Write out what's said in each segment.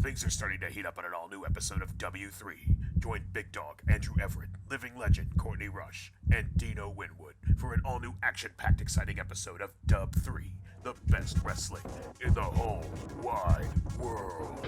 Things are starting to heat up on an all-new episode of W3. Join Big Dog, Andrew Everett, living legend Courtney Rush, and Dino Winwood for an all-new action-packed exciting episode of Dub 3, the best wrestling in the whole wide world.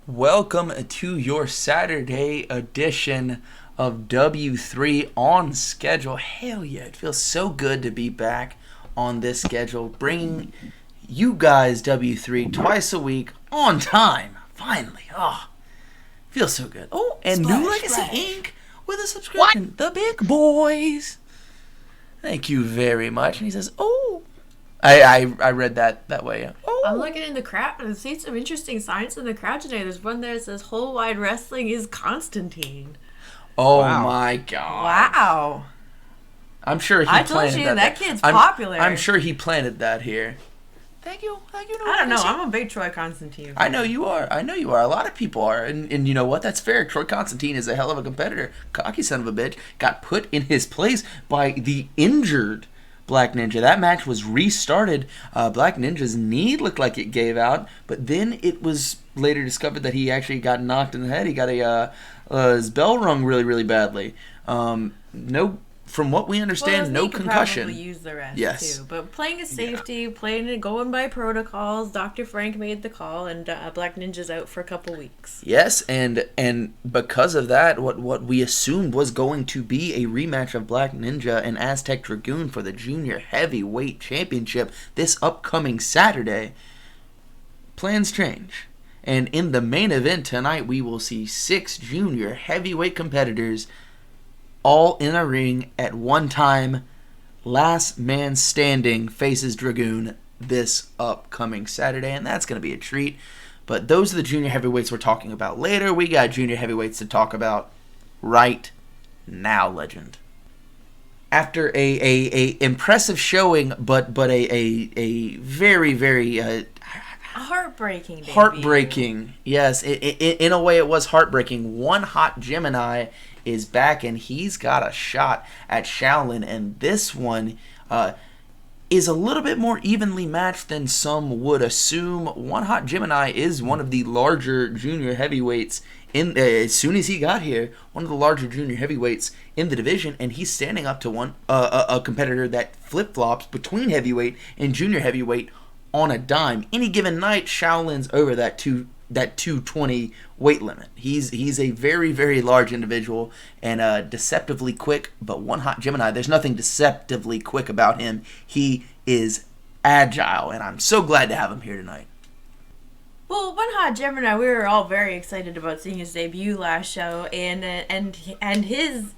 Welcome to your Saturday edition of W3 on schedule. Hell yeah, it feels so good to be back on this schedule, bringing you guys W3 twice a week on time. Finally, feels so good. Oh, and New Legacy Inc. with a subscription. What? The big boys. Thank you very much. And he says, oh. I read that way. Yeah. Oh. I'm looking in the crowd and see some interesting signs in the crowd today. There's one there that says whole wide wrestling is Constantine. Oh wow. My God. Wow. I'm sure he I planted told you that. that kid's popular. I'm sure he planted that here. Thank you. I don't know. I'm a big Troy Constantine fan. I know you are. A lot of people are. And you know what? That's fair. Troy Constantine is a hell of a competitor. Cocky son of a bitch. Got put in his place by the injured Black Ninja. That match was restarted. Black Ninja's knee looked like it gave out, but then it was later discovered that he actually got knocked in the head. He got his bell rung really, really badly. No, from what we understand, no concussion. Probably use the rest yes. too. But playing a safety, going by protocols. Dr. Frank made the call, and Black Ninja's out for a couple weeks. Yes, and because of that, what we assumed was going to be a rematch of Black Ninja and Aztec Dragoon for the Junior Heavyweight Championship this upcoming Saturday, plans change. And in the main event tonight, we will see 6 Junior Heavyweight competitors all in a ring at one time. Last man standing faces Dragoon this upcoming Saturday, and that's going to be a treat. But those are the junior heavyweights we're talking about later. We got junior heavyweights to talk about right now, legend. After a impressive showing, but a very, very heartbreaking debut. Heartbreaking, yes. In a way, it was heartbreaking. One Hot Gemini is back, and he's got a shot at Shaolin, and this one is a little bit more evenly matched than some would assume. One Hot Gemini is one of the larger junior heavyweights as soon as he got here, one of the larger junior heavyweights in the division, and he's standing up to a competitor that flip-flops between heavyweight and junior heavyweight on a dime. Any given night, Shaolin's over that 220 weight limit. He's a very, very large individual and deceptively quick, but One Hot Gemini, there's nothing deceptively quick about him. He is agile, and I'm so glad to have him here tonight. Well, One Hot Gemini, we were all very excited about seeing his debut last show, and his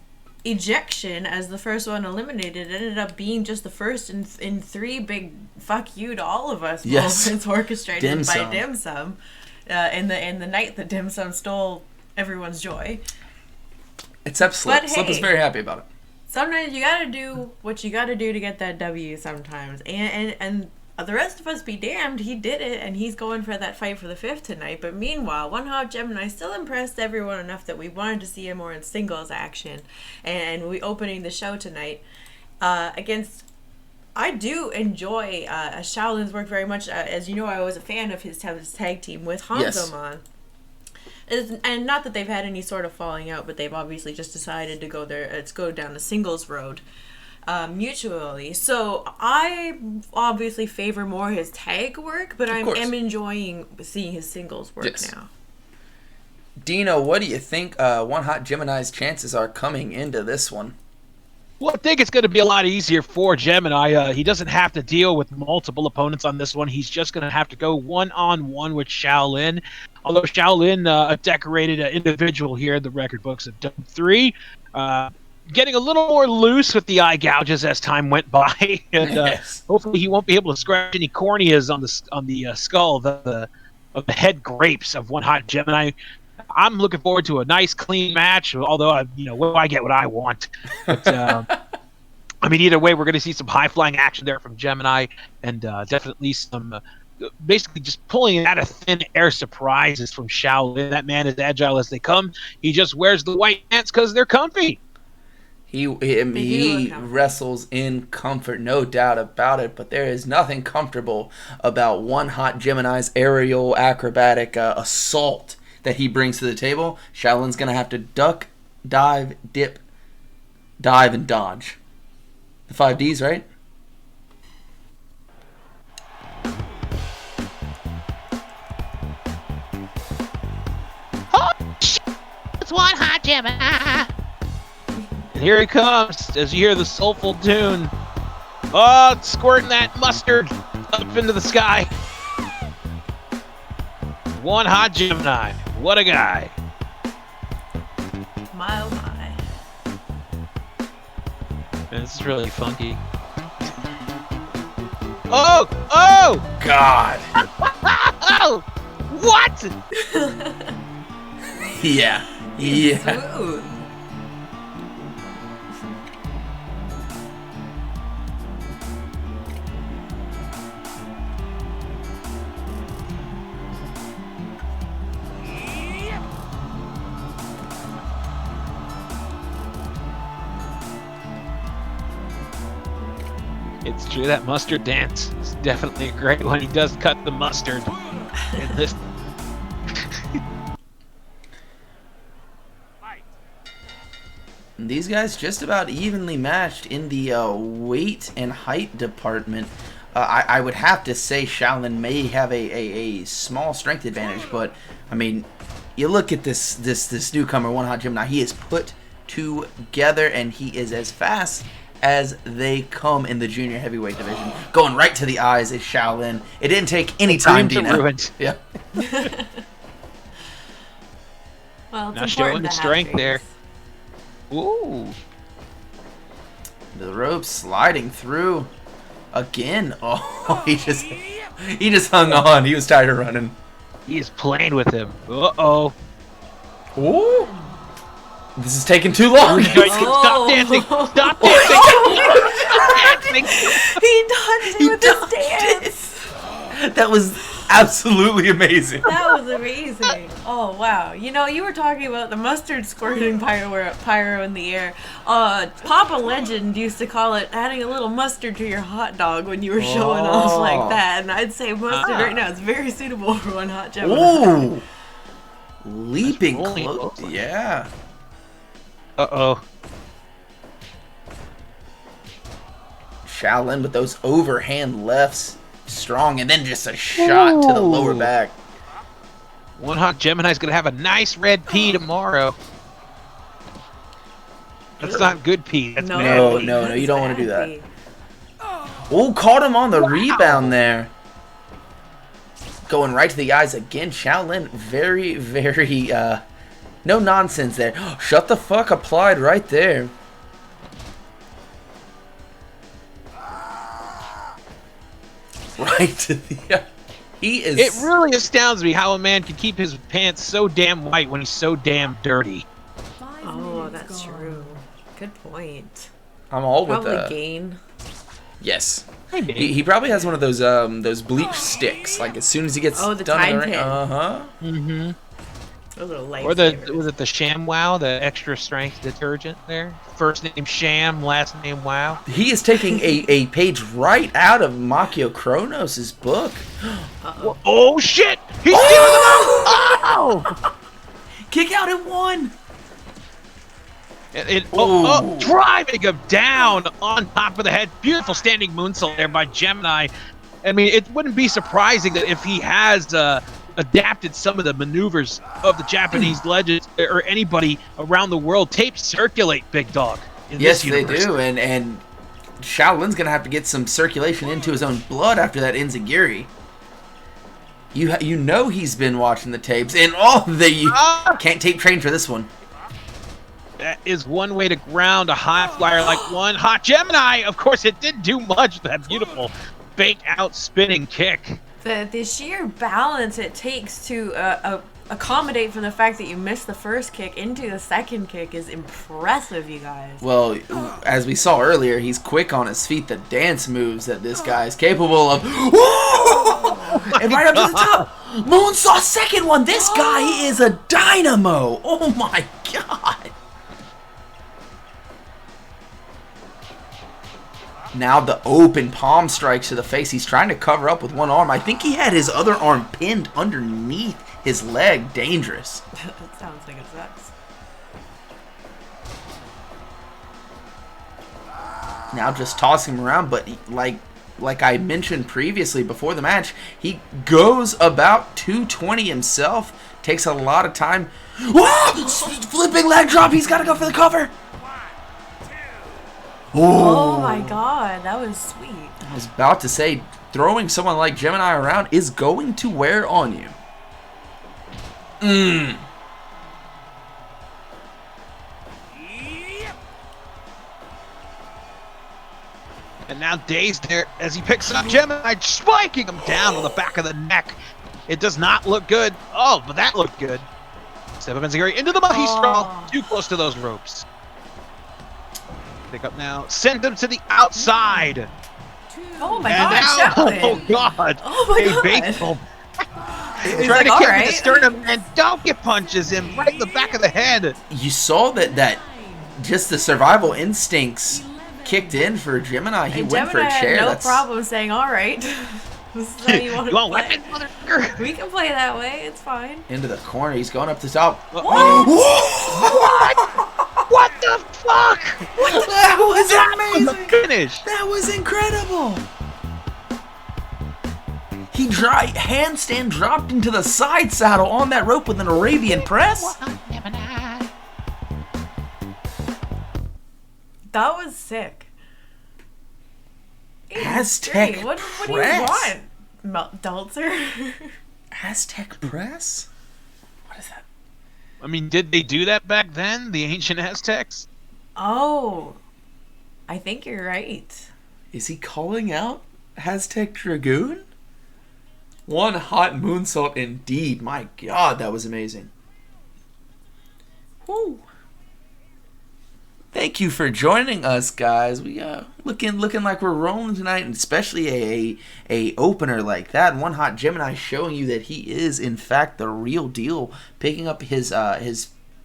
ejection as the first one eliminated ended up being just the first in 3 big fuck you to all of us moments orchestrated by Dim Sum. In the night that Dim Sum stole everyone's joy. Except Slip. Slip is very happy about it. Sometimes you gotta do what you gotta do to get that W sometimes. And the rest of us be damned, he did it, and he's going for that fight for the 5th tonight. But meanwhile, One Hot Gemini still impressed everyone enough that we wanted to see him more in singles action. And we opening the show tonight against... I do enjoy Shaolin's work very much. As you know, I was a fan of his tag team with Hanzomon. Yes. And not that they've had any sort of falling out, but they've obviously just decided to go go down the singles road mutually. So I obviously favor more his tag work, but I am enjoying seeing his singles work now. Dino, what do you think One Hot Gemini's chances are coming into this one? Well, I think it's going to be a lot easier for Gemini. He doesn't have to deal with multiple opponents on this one. He's just going to have to go one-on-one with Shaolin. Although Shaolin, a decorated individual here in the record books of Dub 3, getting a little more loose with the eye gouges as time went by, and hopefully he won't be able to scratch any corneas on the skull of the head grapes of One Hot Gemini. I'm looking forward to a nice, clean match. Although I get what I want. But, I mean, either way, we're going to see some high-flying action there from Gemini, and definitely some basically just pulling out of thin air surprises from Shaolin. That man is agile as they come. He just wears the white pants because they're comfy. He wrestles in comfort, no doubt about it, but there is nothing comfortable about One Hot Gemini's aerial acrobatic assault that he brings to the table. Shaolin's going to have to duck, dive, dip, dive, and dodge. The 5 Ds, right? Oh, it's One Hot Gemini. And here he comes as you hear the soulful tune. Oh, squirting that mustard up into the sky. One Hot Gemini. What a guy. My oh my. This is really funky. Oh! Oh! God. Oh! What? Yeah. Smooth. It's true, that mustard dance is definitely a great one. He does cut the mustard in this. These guys just about evenly matched in the weight and height department. I would have to say Shaolin may have a small strength advantage, but I mean, you look at this newcomer, One Hot Gemini. He is put together, and he is as fast as they come in the junior heavyweight division. Going right to the eyes is Shaolin. It didn't take any time, Dino. Yeah. Well, it's Now showing the strength there. Ooh. The rope sliding through again. Oh, he just hung on. He was tired of running. He is playing with him. Uh-oh. Ooh. This is taking too long. Stop dancing! Stop dancing! Stop dancing! He dodged with his dance. That was absolutely amazing. That was amazing. Oh, wow. You know, you were talking about the mustard squirting pyro in the air. Papa Legend used to call it adding a little mustard to your hot dog when you were showing off like that. And I'd say mustard right now is very suitable for One Hot Gemini. Ooh. Leaping close. Yeah. Uh-oh. Shaolin with those overhand lefts. Strong, and then just a shot to the lower back. One Hot Gemini's going to have a nice red pea tomorrow. That's not good pea. That's No, you don't want to do that. Oh, caught him on the rebound there. Going right to the eyes again. Shaolin, very, very, no nonsense there. Shut the fuck applied right there. Right to the... He is... It really astounds me how a man can keep his pants so damn white when he's so damn dirty. Oh, that's true. Good point. I'm all with that. Probably gain. Yes. He probably has one of those bleach sticks. Like as soon as he gets the done Tide in the ring. Pin. Uh-huh. Mm-hmm. Those are Or was it the ShamWow, the extra strength detergent there? First name Sham, last name Wow. He is taking a page right out of Makio Kronos' book. Uh-oh. Oh shit! He's stealing them out! Oh! Kick out at one. Driving him down on top of the head. Beautiful standing moonsault there by Gemini. I mean, it wouldn't be surprising that if he has adapted some of the maneuvers of the Japanese legends or anybody around the world. Tapes circulate, big dog. Yes, they do, and Shaolin's gonna have to get some circulation into his own blood after that enziguri. You know he's been watching the tapes, and you can't tape train for this one. That is one way to ground a high flyer like one hot Gemini. Of course, it didn't do much. That beautiful fake out spinning kick. The sheer balance it takes to accommodate for the fact that you missed the first kick into the second kick is impressive, you guys. Well, as we saw earlier, he's quick on his feet. The dance moves that this guy is capable of. Whoa! And right up to the top. Moonsault second one. This guy is a dynamo. Oh my god. Now the open palm strikes to the face. He's trying to cover up with one arm. I think he had his other arm pinned underneath his leg. Dangerous. That sounds like it sucks. Now just tossing him around, but like I mentioned previously before the match, he goes about 220 himself. Takes a lot of time. Whoa! Flipping leg drop. He's got to go for the cover. Oh my god, that was sweet. I was about to say, throwing someone like Gemini around is going to wear on you. And now dazed there as he picks up Gemini, spiking him down on the back of the neck. It does not look good. Oh, but that looked good. Step up Enziguri into the Mahistral. Too close to those ropes. Pick up now. Send him to the outside. Oh my And god, now, Shaolin. oh god. Oh my god. Baseball. He's Trying like, to kick "Alright." with the sternum and donkey punches him right in the back of the head. You saw that just the survival instincts kicked in for Gemini. He And went for a Gemini chair. had no That's problem saying, alright. This is how you want to want play. weapons, motherfucker? We can play that way, it's fine. into the corner. He's going up the top. What? What the fuck? That was The amazing. finish. That was incredible. He handstand dropped into the side saddle on that rope with an Arabian press. That was sick. Aztec What do you press. want, Deltzer? Aztec press? What is that? I mean, did they do that back then? The ancient Aztecs? Oh, I think you're right. Is he calling out Aztec Dragoon? One hot moonsault indeed. My god, that was amazing. Woo. Thank you for joining us, guys. We looking like we're rolling tonight, and especially a opener like that. One hot Gemini showing you that he is in fact the real deal, picking up his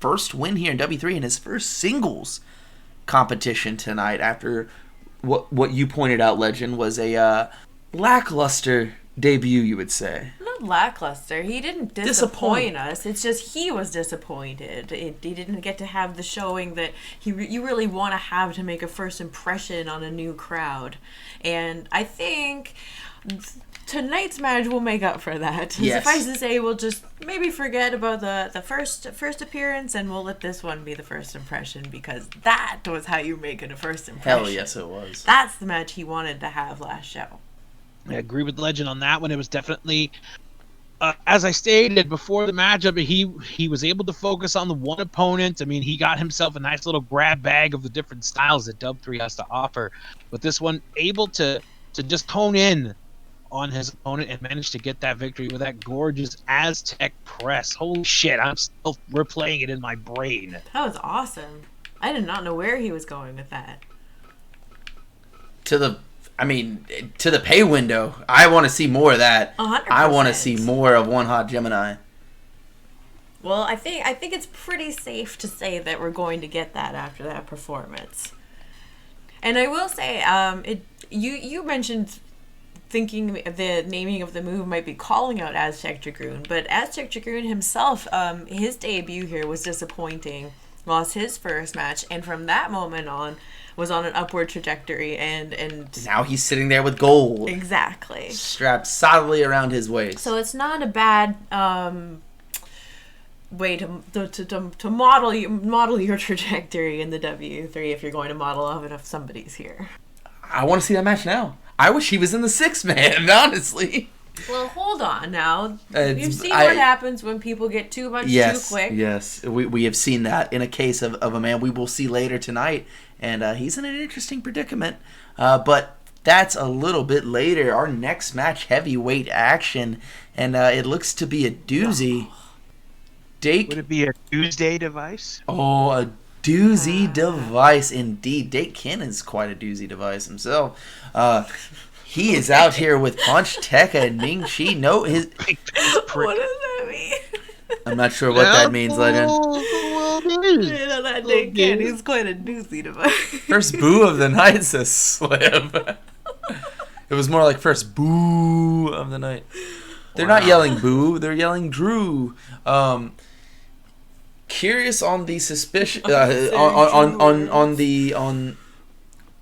first win here in W3 and his first singles competition tonight. After what you pointed out, Legend, was a lackluster debut, you would say. Not lackluster. He didn't disappoint us. It's just he was disappointed. He didn't get to have the showing that you really want to have to make a first impression on a new crowd. And I think tonight's match will make up for that. Yes. Suffice to say, we'll just maybe forget about the first appearance, and we'll let this one be the first impression, because that was how you make it a first impression. Hell yes, it was. That's the match he wanted to have last show. I agree with Legend on that one. It was definitely, as I stated before the matchup, he was able to focus on the one opponent. I mean, he got himself a nice little grab bag of the different styles that Dub 3 has to offer. But this one, able to just hone in on his opponent and managed to get that victory with that gorgeous Aztec press. Holy shit, I'm still replaying it in my brain. That was awesome. I did not know where he was going with that. To the pay window. I want to see more of that. 100%. I want to see more of One Hot Gemini. Well, I think it's pretty safe to say that we're going to get that after that performance. And I will say, you mentioned thinking the naming of the move might be calling out Aztec Dragoon, but Aztec Dragoon himself, his debut here was disappointing. Lost his first match, and from that moment on was on an upward trajectory, and Now he's sitting there with gold exactly strapped solidly around his waist. so it's not a bad way to model your trajectory in the W3 if you're going to model off it if somebody's here. I want to see that match now. I wish he was in the 6-man, honestly. Well, hold on now. It's- You've seen what happens when people get too much too quick. Yes, we have seen that in a case of a man we will see later tonight, and he's in an interesting predicament. But that's a little bit later. Our next match, heavyweight action, and it looks to be a doozy. Dake, Would it be a Tuesday device? oh, a doozy device indeed. Dake Ken is quite a doozy device himself. He is out here with Punch, Tekka, and Ming Chi. No, his. What does that mean? I'm not sure what that means, Legend. You know, that Dake Ken, he's quite a doozy device. First boo of the night, says Slim. It was more like first boo of the night. They're not yelling boo, they're yelling Drew. Curious on the suspicion on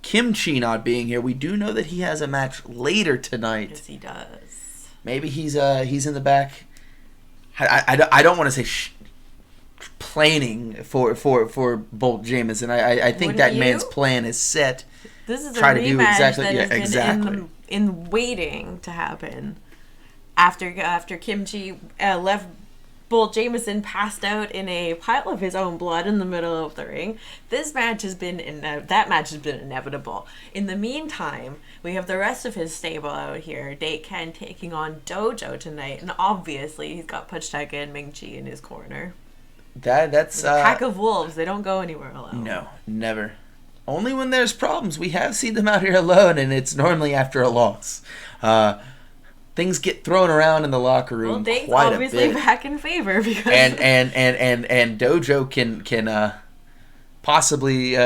Kimchi not being here. We do know that he has a match later tonight. Yes, he does. Maybe he's in the back. I don't want to say planning for Bolt Jamison. I think Wouldn't that you? man's plan is set. This is Try a to do rematch exactly- that yeah, has been exactly. in waiting to happen. After Kimchi left Bolt Jamison passed out in a pile of his own blood in the middle of the ring. This match has been inevitable. In the meantime, we have the rest of his stable out here. Dake Ken taking on Dojo tonight, and obviously he's got Punch Tekka and Ming Chi in his corner. That's A pack of wolves. They don't go anywhere alone. no, never. Only when there's problems. We have seen them out here alone, and it's normally after a loss. Things get thrown around in the locker room Well, Dake's quite obviously a bit. back in favor because And Dojo can possibly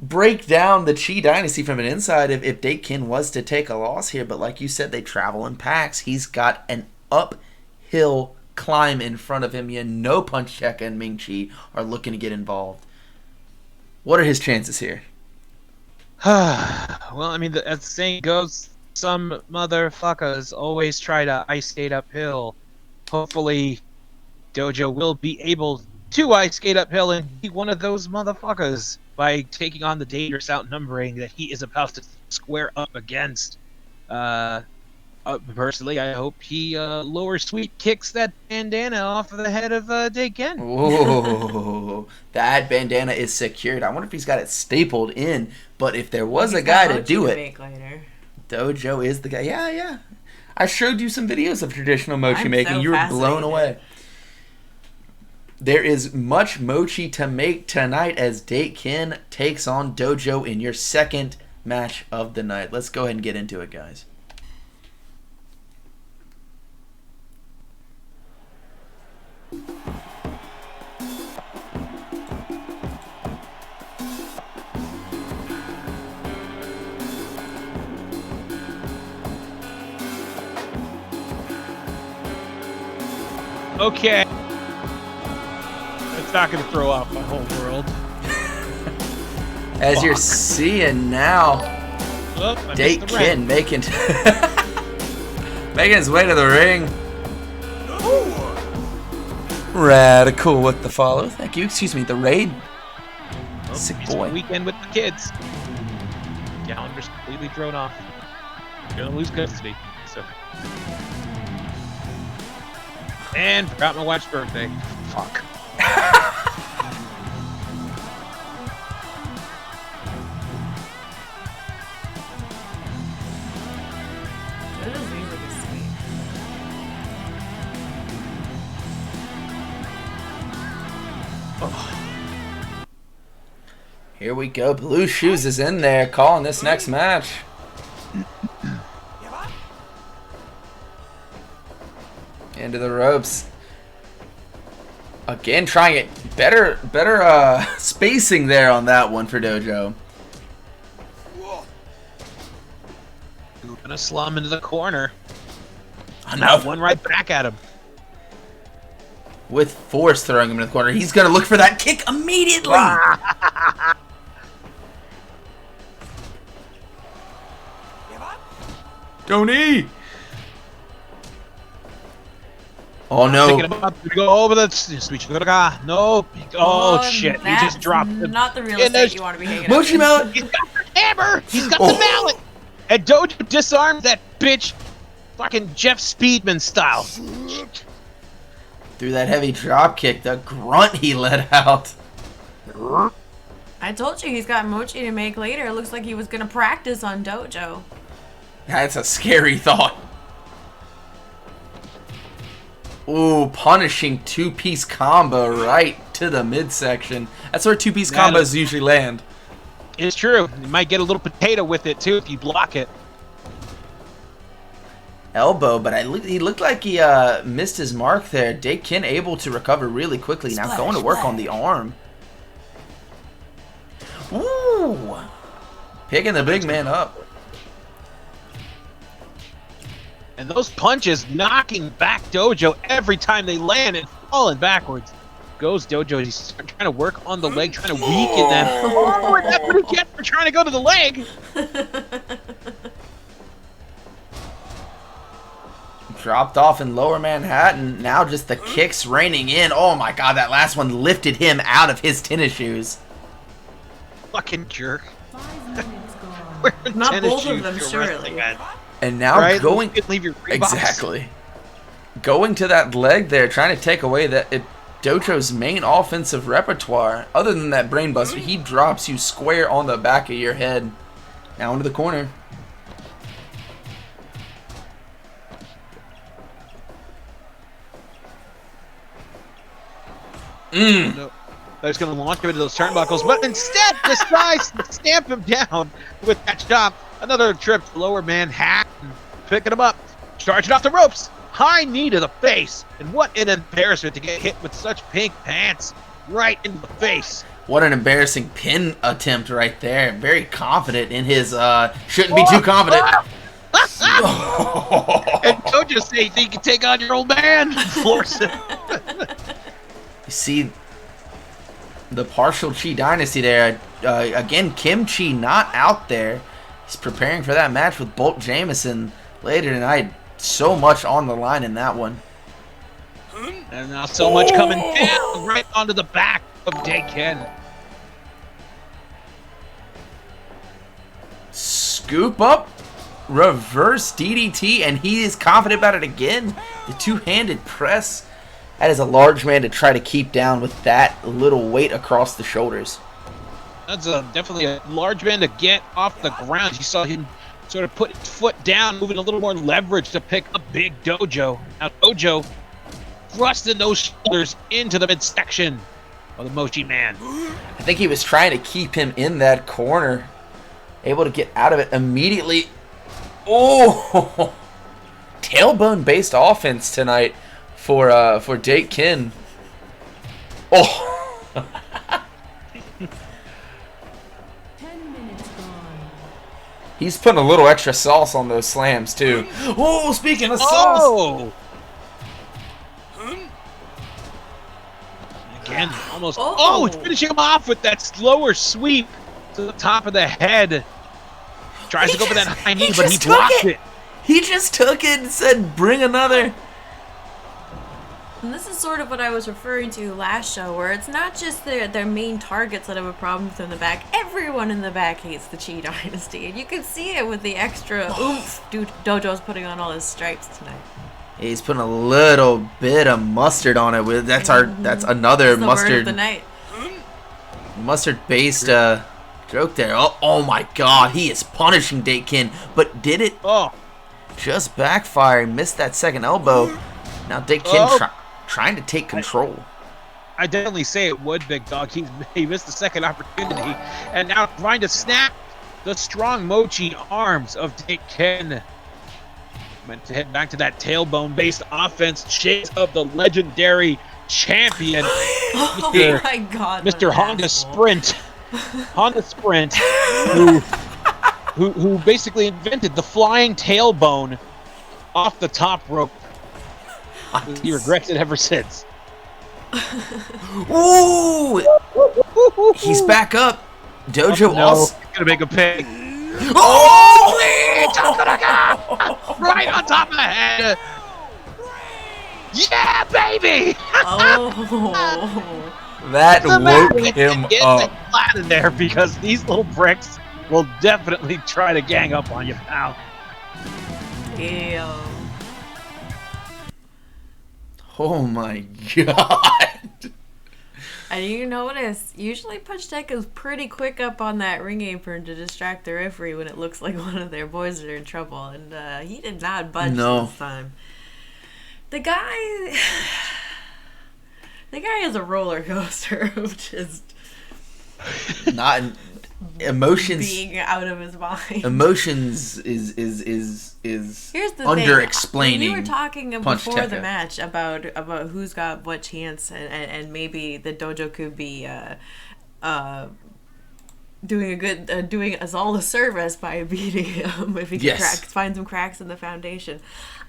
break down the Chee Dynasty from an inside if Dakekin was to take a loss here. But like you said, they travel in packs. He's got an uphill climb in front of him. You know Punch Tekka and Ming Chi are looking to get involved. What are his chances here? Well, I mean, as the saying goes, some motherfuckers always try to ice skate uphill. Hopefully, Dojo will be able to ice skate uphill and be one of those motherfuckers by taking on the dangerous outnumbering that he is about to square up against. Personally, I hope he lower sweep kicks that bandana off of the head of Dake Ken. Whoa, that bandana is secured. I wonder if he's got it stapled in. But if there was a guy to do it, Dojo is the guy. Yeah. I showed you some videos of traditional mochi I'm making. so You were blown fascinated. away. There is much mochi to make tonight as Dake Ken takes on Dojo in your second match of the night. Let's go ahead and get into it, guys. Okay. It's not going to throw off my whole world. As you're seeing now, Oh, I Dake missed the ring. Ken making his way to the ring. Radical with the follow. Thank you. Excuse me, the raid. Oh, Sick he's boy. on weekend with the kids. Calendar's completely thrown off. Gonna lose custody. So. And forgot my wife's birthday. Fuck. Here we go. Blue Shoes is in there calling this next match. Into the ropes. Again, trying it better spacing there on that one for Dojo. Gonna slum into the corner. Enough. One right back at him. With force throwing him in the corner. He's going to look for that kick immediately. Tony. Oh Picking him no. up. Go over the switch. No. Oh shit. He just dropped him. Not the real And estate there's you want to be hanging Mochi out. Mallet. He's got the hammer. He's got Oh. the mallet. And Dojo disarmed that bitch. Fucking Jeff Speedman style. Through that heavy drop kick, the grunt he let out. I told you he's got mochi to make later. It looks like he was going to practice on Dojo. That's a scary thought. Ooh, punishing two-piece combo right to the midsection. That's where two-piece combos usually land. It's true. You might get a little potato with it, too, if you block it. Elbow, but he looked like he missed his mark there. Dakin able to recover really quickly. Now going to work on the arm. Ooh! Picking the big man up. And those punches knocking back Dojo every time they land and falling backwards. Goes Dojo. He's trying to work on the leg, trying to weaken them. Oh, and that's what he gets for trying to go to the leg. Dropped off in Lower Manhattan. Now just the kicks raining in. Oh my god, that last one lifted him out of his tennis shoes. Fucking jerk. Not both of them, surely. And now right? going... You leave your exactly. Going to that leg there, trying to take away Dojo's main offensive repertoire. Other than that brain buster, he drops you square on the back of your head. Now into the corner. No. I was going to launch him into those turnbuckles, but instead decides to stamp him down with that chop. Another trip to Lower Manhattan. Picking him up. Charging off the ropes. High knee to the face. And what an embarrassment to get hit with such pink pants. Right into the face. What an embarrassing pin attempt right there. Very confident in his, shouldn't be too confident. And don't just say you think you can take on your old man. Force it. You see the partial Chee Dynasty there. Again, Kim Chi not out there. He's preparing for that match with Bolt Jamison later tonight. So much on the line in that one. And now so much coming down right onto the back of Dakin. Scoop up, reverse DDT, and he is confident about it again. The two-handed press. That is a large man to try to keep down with that little weight across the shoulders. That's definitely a large man to get off the ground. You saw him sort of put his foot down, moving a little more leverage to pick up big Dojo. Now Dojo thrusting those shoulders into the midsection of the Mochi man. I think he was trying to keep him in that corner. Able to get out of it immediately. Oh! Tailbone-based offense tonight for Dakin. Oh! He's putting a little extra sauce on those slams, too. Oh, speaking of sauce! Oh! Again, almost. Oh, it's finishing him off with that slower sweep to the top of the head. Tries to go for that high knee, but he blocked it. He just took it and said, bring another. And this is sort of what I was referring to last show, where it's not just their main targets that have a problem with in the back. Everyone in the back hates the Chee Dynasty, and you can see it with the extra oomph Dojo's putting on all his stripes tonight. He's putting a little bit of mustard on it. That's another the mustard. Word of the night. Mustard-based joke there. Oh my God, he is punishing Dakin, but did it just backfire? Missed that second elbow. Now Dakin trying to take control. I definitely say it would, big dog. He missed the second opportunity, and now trying to snap the strong Mochi arms of Dakin. Meant to head back to that tailbone-based offense, chase of the legendary champion, Oh my God, Mr. Honda Sprint. Honda Sprint, who basically invented the flying tailbone off the top rope. He regrets it ever since. Ooh! He's back up. Dojo also gonna make a pig. Oh! Right on top of the head. Yeah, baby! Oh. That woke him up. Flat in there because these little bricks will definitely try to gang up on you, pal. Damn. Oh my god. And you notice, usually Punch Deck is pretty quick up on that ring apron to distract the referee when it looks like one of their boys are in trouble. And he did not budge this time. The guy is a roller coaster of just not emotions being out of his mind. Emotions is Here's the under-explaining. Thing. We were talking before Tekka. the match about who's got what chance, and maybe the dojo could be doing us all a service by beating him if he can find some cracks in the foundation.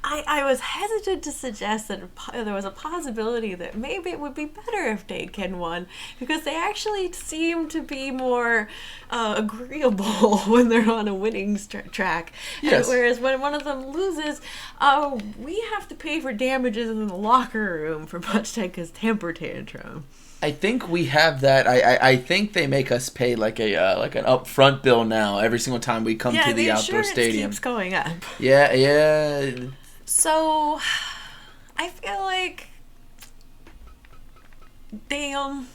I was hesitant to suggest that there was a possibility that maybe it would be better if Daken won, because they actually seem to be more agreeable when they're on a winning track. Yes. Whereas when one of them loses, we have to pay for damages in the locker room for Punch Tekka's temper tantrum. I think we have that. I think they make us pay like an upfront bill now every single time we come to the outdoor stadium. Keeps going up. Yeah. So, I feel like, damn.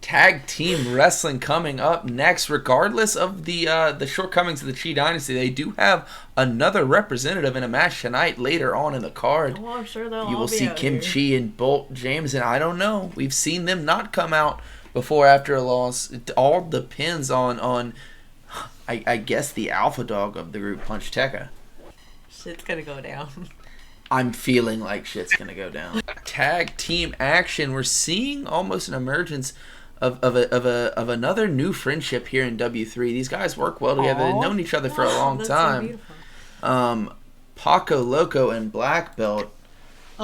Tag team wrestling coming up next. Regardless of the shortcomings of the Chee Dynasty, they do have another representative in a match tonight later on in the card. Oh, I'm sure they'll You all will be see out Kim here. Chi and Bolt Jamison. I don't know. We've seen them not come out before after a loss. It all depends on I guess the alpha dog of the group, Punch Tekka. Shit's gonna go down. I'm feeling like shit's gonna go down. Tag team action. We're seeing almost an emergence of another new friendship here in W3. These guys work well together. They've known each other for a long That's so time. beautiful. Paco Loco and Black Belt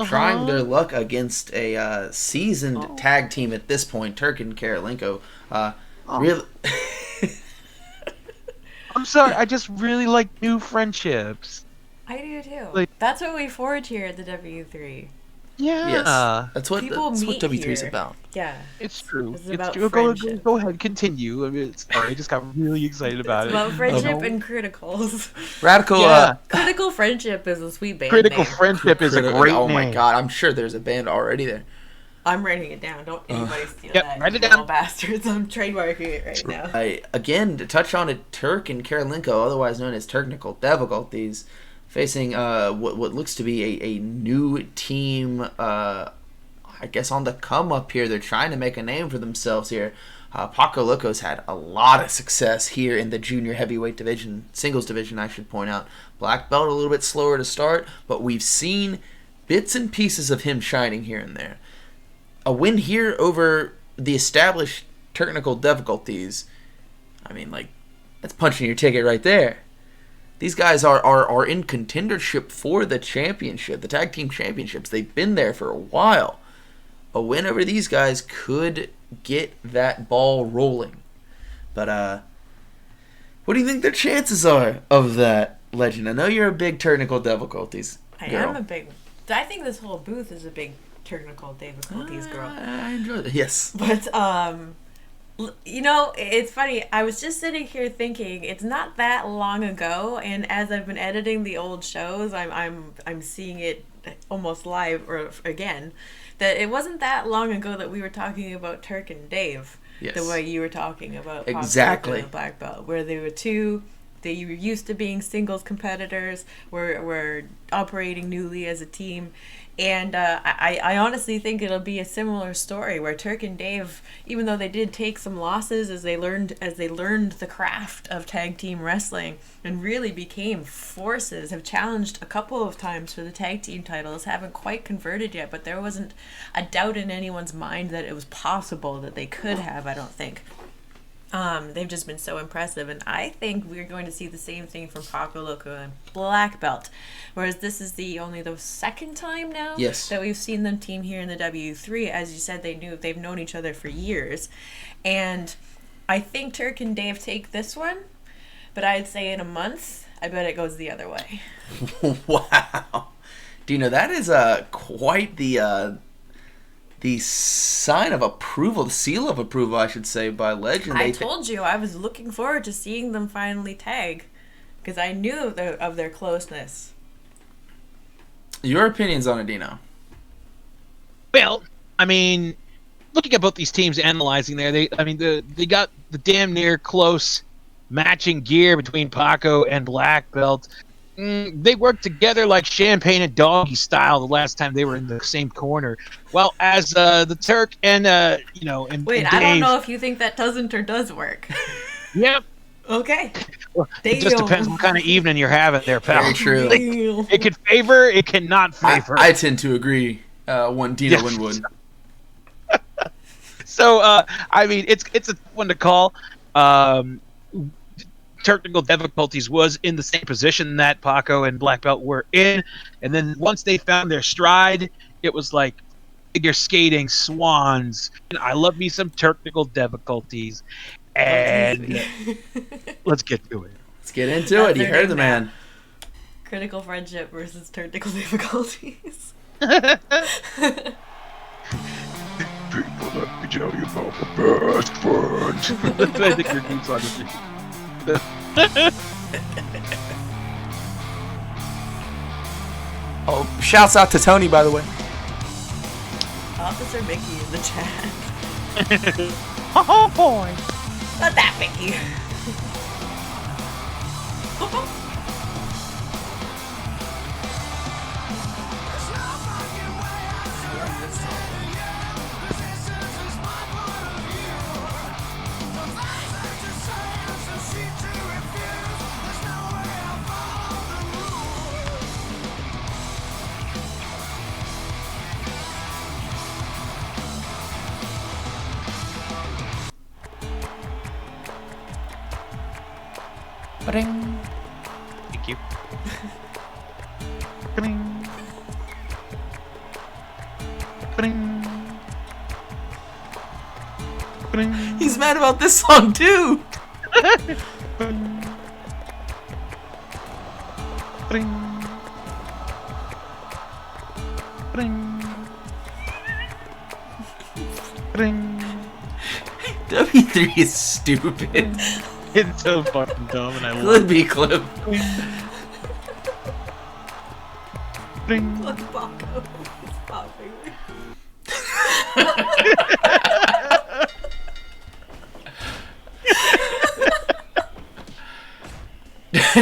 trying their luck against a seasoned tag team at this point, Turk and Karolinko. Really. I'm sorry, I just really like new friendships. I do too. Like- That's what we forge here at the W3. Yeah. Yes, that's what People meet W3 is here. about. Yeah. It's true. This is It's about true. friendship. Go ahead, continue. I mean, sorry, I just got really excited about It's it. about friendship and criticals. Radical. Yeah. Critical Friendship is a sweet band Critical name. Friendship is a Critical- great Oh name. my god! I'm sure there's a band already there. I'm writing it down. Don't anybody steal Yep, that. write it you down. little bastards. I'm trademarking it right now. Again, to touch on it, Turk and Karolinko, otherwise known as Technical Difficulties, facing what looks to be a new team. I guess on the come up here. They're trying to make a name for themselves here. Paco Loco's had a lot of success here in the junior heavyweight division, singles division, I should point out. Black Belt a little bit slower to start, but we've seen bits and pieces of him shining here and there. A win here over the established Technical Difficulties, I mean, like, that's punching your ticket right there. These guys are in contendership for the championship, the tag team championships. They've been there for a while. A win over these guys could get that ball rolling. But, what do you think their chances are of that, Legend? I know you're a big Technical Difficulties girl. I think this whole booth is a big Technical Difficulties girl. I enjoy it. Yes. But, you know, it's funny. I was just sitting here thinking it's not that long ago, and as I've been editing the old shows, I'm seeing it almost live or again. That it wasn't that long ago that we were talking about Turk and Dave, Yes. the way you were talking about Pop Exactly. and Black Belt, where they were two. They were used to being singles competitors. Were operating newly as a team. And I honestly think it'll be a similar story where Turk and Dave, even though they did take some losses as they learned the craft of tag team wrestling and really became forces, have challenged a couple of times for the tag team titles, haven't quite converted yet, but there wasn't a doubt in anyone's mind that it was possible that they could have, I don't think. They've just been so impressive, and I think we're going to see the same thing from Paco Loco and Black Belt, whereas this is only the second time now that we've seen them team here in the W3. As you said, they've known each other for years, and I think Turk and Dave take this one, but I'd say in a month, I bet it goes the other way. Wow. Dino, that is quite the sign of approval, the seal of approval, I should say, by Legend. I told you I was looking forward to seeing them finally tag. because I knew of their closeness. Your opinions on it, Dino? Well, I mean, looking at both these teams, analyzing there, they got the damn near close matching gear between Paco and Black Belt. They worked together like champagne and doggy style the last time they were in the same corner. Well, as the Turk and and Wait, and I don't Dave, know if you think that doesn't or does work. Yep. Okay. Well, it just depends what kind of evening you're having there, pal. Very true. It can favor, it cannot favor. I tend to agree. One Dino Winwood. So, I mean, it's a one to call. Technical difficulties was in the same position that Paco and Black Belt were in, and then once they found their stride, it was like figure skating swans. And I love me some technical difficulties, and let's get to it. Let's get into it. You heard the man. Critical friendship versus technical difficulties. People, let me tell you about my best friend. I think your theme song is Oh, shouts out to Tony, by the way. Officer Mickey in the chat. Oh boy! Not that Mickey. Ba-ding. Thank you. Ba-ding. Ba-ding. Ba-ding. He's mad about this song too. Ba-ding. Ba-ding. Ba-ding. W3 is stupid. It's so fucking dumb, and I love Could be clip. Look, Paco. He's popping.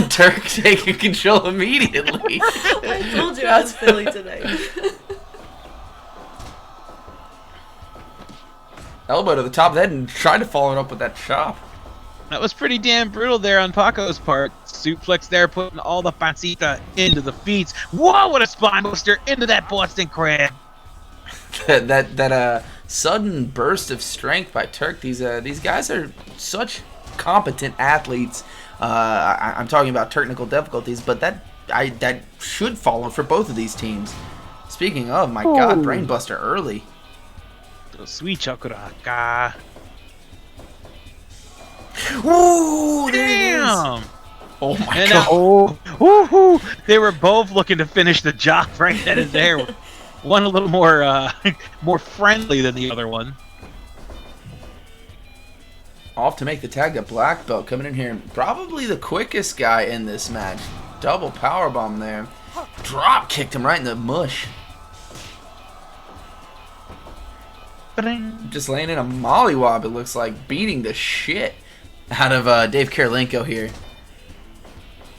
Turk taking control immediately. I told you I was Philly tonight. Elbow to the top of the head and tried to follow it up with that chop. That was pretty damn brutal there on Paco's part. Suplex there, putting all the pancita into the feet. Whoa, what a spine buster into that Boston crab. that sudden burst of strength by Turk. These guys are such competent athletes. I'm talking about technical difficulties, but that should follow for both of these teams. Speaking of, my God, brainbuster early. Sweet Chakuraka. Ooh, there it is. Damn! Oh my And God. they were both looking to finish the job right then and there. One a little more more friendly than the other one. Off to make the tag to Black Belt, coming in here. Probably the quickest guy in this match. Double powerbomb there. Drop kicked him right in the mush. Just laying in a mollywop, it looks like, beating the shit out of Dave Karolinko here.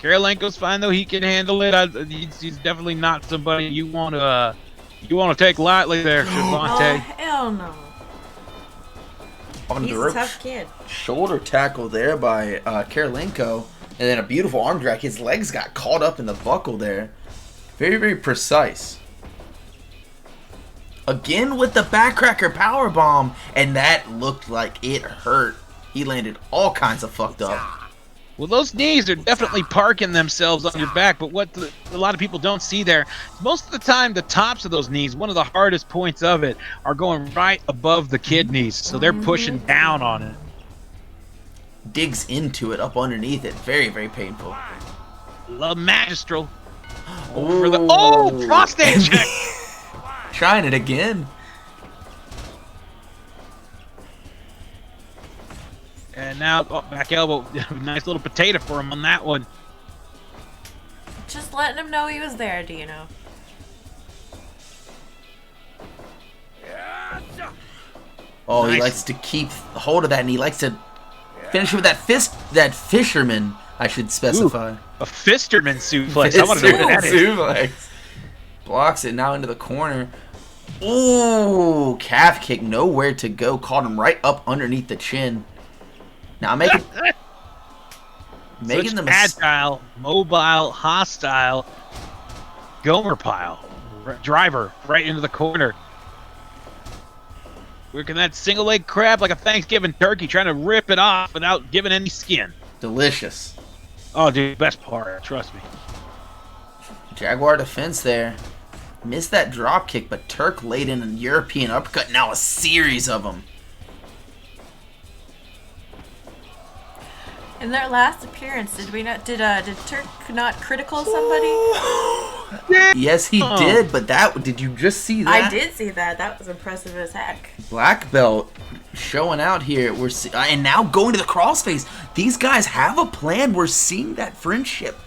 Karolinko's fine though; he can handle it. He's definitely not somebody you want to take lightly there, Shavante. Oh, hell no. On He's the a rope. tough kid. Shoulder tackle there by Karolinko, and then a beautiful arm drag. His legs got caught up in the buckle there. Very, very precise. Again with the backcracker powerbomb, and that looked like it hurt. He landed all kinds of fucked up. Well, those knees are definitely parking themselves on your back, but what a lot of people don't see there, most of the time the tops of those knees, one of the hardest points of it, are going right above the kidneys, so they're pushing down on it. Digs into it up underneath it. Very, very painful. Love Magistral. Oh, prostate check! Trying it again. And now, back elbow. Nice little potato for him on that one. Just letting him know he was there, Dino. Oh, Nice. He likes to keep hold of that, and he likes to finish with that fisherman, I should specify. Ooh, a Fisterman suplex. I want to know what that is. Suplex. Blocks it now into the corner. Ooh, calf kick, nowhere to go. Caught him right up underneath the chin. Now making Such the agile, mobile, hostile Gomer pile. Driver right into the corner. Working that single leg crab like a Thanksgiving turkey, trying to rip it off without giving any skin. delicious. Oh, dude, best part. Trust me. Jaguar defense there. Missed that drop kick, but Turk laid in a European uppercut. Now a series of them. In their last appearance, did Turk not critical somebody? Yes, he did, but did you just see that? I did see that. That was impressive as heck. Black belt showing out here. And now going to the crossface. These guys have a plan. We're seeing that friendship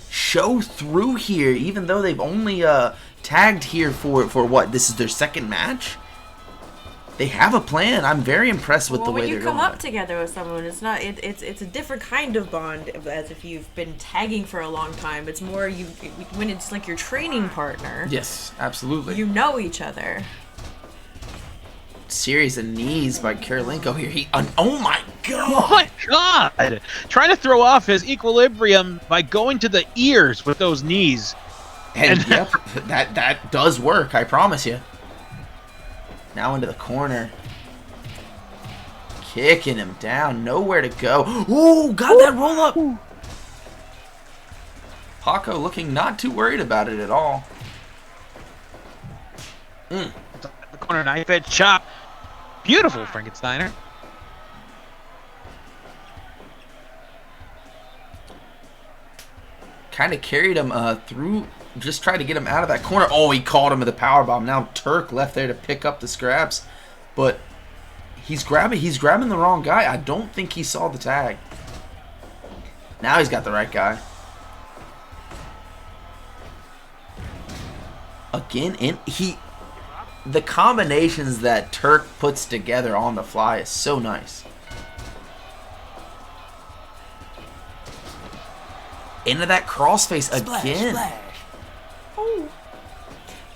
show through here, even though they've only tagged here for what? This is their second match. They have a plan. I'm very impressed with the way they're going. When you come up together with someone, it's not. It's a different kind of bond as if you've been tagging for a long time. It's more when it's like your training partner. Yes, absolutely. You know each other. Series of knees by Karolinko here. Oh my god! Oh my god! Trying to throw off his equilibrium by going to the ears with those knees. And yep, that does work. I promise you. Now into the corner. Kicking him down. Nowhere to go. Ooh, got that roll up. Paco looking not too worried about it at all. The corner knife edge chop. Beautiful, Frankensteiner. Kind of carried him through. Just tried to get him out of that corner. Oh, he caught him with a powerbomb. Now Turk left there to pick up the scraps. But he's grabbing the wrong guy. I don't think he saw the tag. Now he's got the right guy. Again, the combinations that Turk puts together on the fly is so nice. Into that crossface again. Splash. Oh.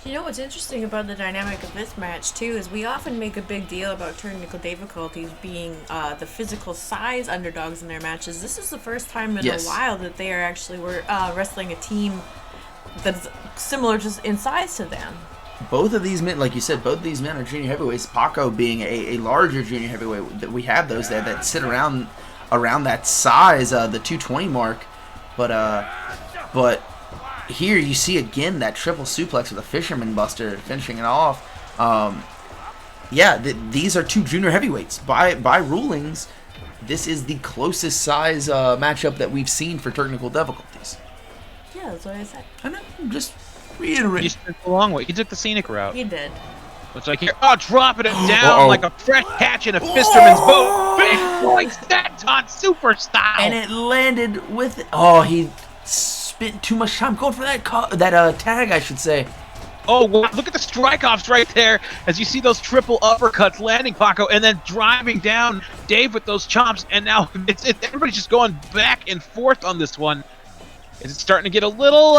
You know what's interesting about the dynamic of this match too is we often make a big deal about technical difficulties being the physical size underdogs in their matches. This is the first time in a while that they are actually wrestling a team that's similar just in size to them. Both of these men, like you said, both of these men are junior heavyweights. Paco being a larger junior heavyweight. That we have those there that sit around that size, the 220 mark. But here you see again that triple suplex with a fisherman buster finishing it off. These are two junior heavyweights. By rulings, this is the closest size matchup that we've seen for technical difficulties. Yeah, that's what I said. And I'm just reiterating. You took the long way. You took the scenic route. You did. It's like here, dropping it down like a fresh catch in a fisherman's boat. Big boy senton super style. And it landed with. Oh, he spent too much time going for that tag, I should say. Oh, wow. Look at the strike-offs right there as you see those triple uppercuts landing Paco and then driving down Dave with those chops. And now everybody's just going back and forth on this one. Is it starting to get a little,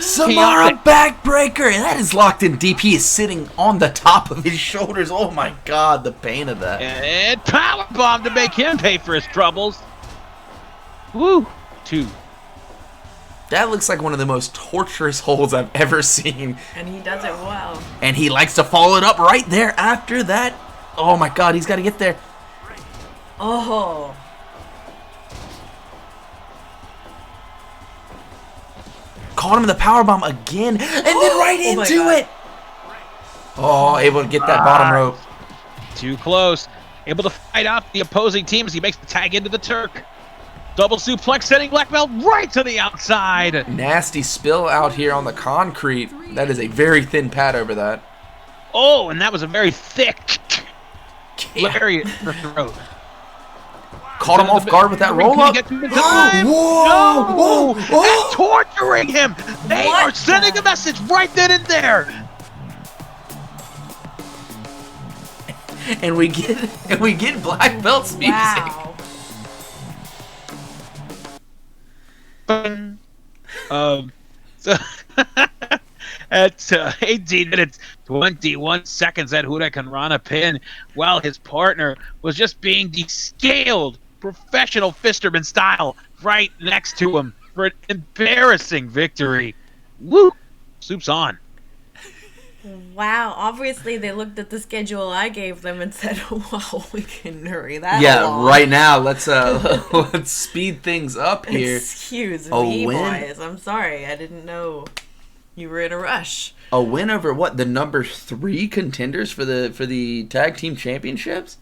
Samara backbreaker! And that is locked in deep. He is sitting on the top of his shoulders. Oh my god, the pain of that. And powerbomb to make him pay for his troubles. Woo! 2. That looks like one of the most torturous holds I've ever seen. And he does it well. And he likes to follow it up right there after that. Oh my god, he's got to get there. Oh. Caught him in the powerbomb again. And then right into it. Oh, able to get that bottom rope. Too close. Able to fight out the opposing team as he makes the tag into the Turk. Double suplex sending Black Belt right to the outside. Nasty spill out here on the concrete. That is a very thin pad over that. Oh, and that was a very thick lariat for throat. Caught him off guard with that roll up. Whoa! And torturing him. They are sending a message right then and there. And we get Black Belt's music. Wow. So at 18 minutes 21 seconds, that Huracanrana pin, while his partner was just being descaled, professional Fisterman style, right next to him for an embarrassing victory. Woo! Soup's on. Wow. Obviously, they looked at the schedule I gave them and said, "Wow, we can hurry that along." Right now, let's speed things up here. Excuse A me, win? boys. I'm sorry. I didn't know you were in a rush. A win over what? The number 3 contenders for the tag team championships?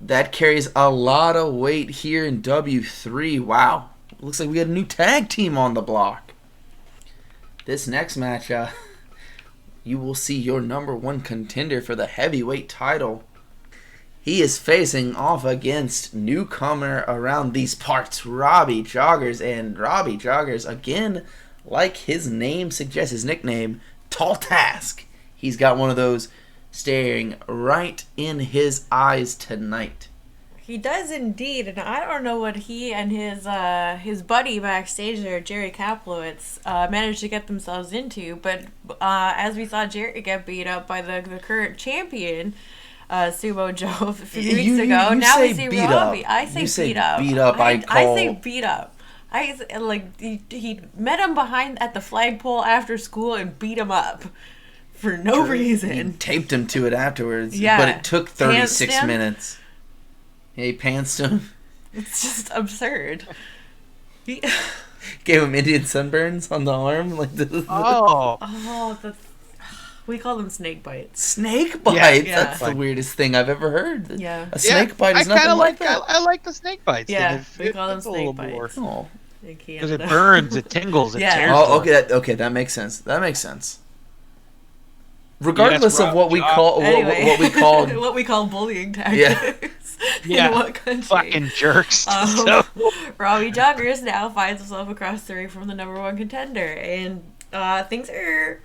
That carries a lot of weight here in W3. Wow. Looks like we got a new tag team on the block. This next match, you will see your number 1 contender for the heavyweight title. He is facing off against newcomer around these parts, Robbie Joggers. And Robbie Joggers, again, like his name suggests, his nickname, Tall Task. He's got one of those staring right in his eyes tonight. He does indeed, and I don't know what he and his buddy backstage there, Jerry Kaplowitz, managed to get themselves into. But as we saw Jerry get beat up by the current champion, Sumo Jo, a few weeks ago, now we see Robbie. I say beat up. Beat up. I say beat up. He met him behind at the flagpole after school and beat him up for no reason. He taped him to it afterwards. Yeah. But it took 36 Pantsed him. minutes. He pantsed him. It's just absurd. Gave him Indian sunburns on the arm. Like this. Oh. We call them snake bites. Snake bites? Yeah. That's the weirdest thing I've ever heard. Yeah. A snake bite is I nothing like that. I like the snake bites. Yeah, thing. we call them It's a little snake more- bites. Oh. Because it burns, it tingles, it Yeah. tears. Oh, okay, that makes sense. Regardless of what we call Anyway, what we called what we call bullying tactics. Yeah. In what country? Fucking jerks. So, Robbie Joggers now finds himself across the ring from the number 1 contender, and things are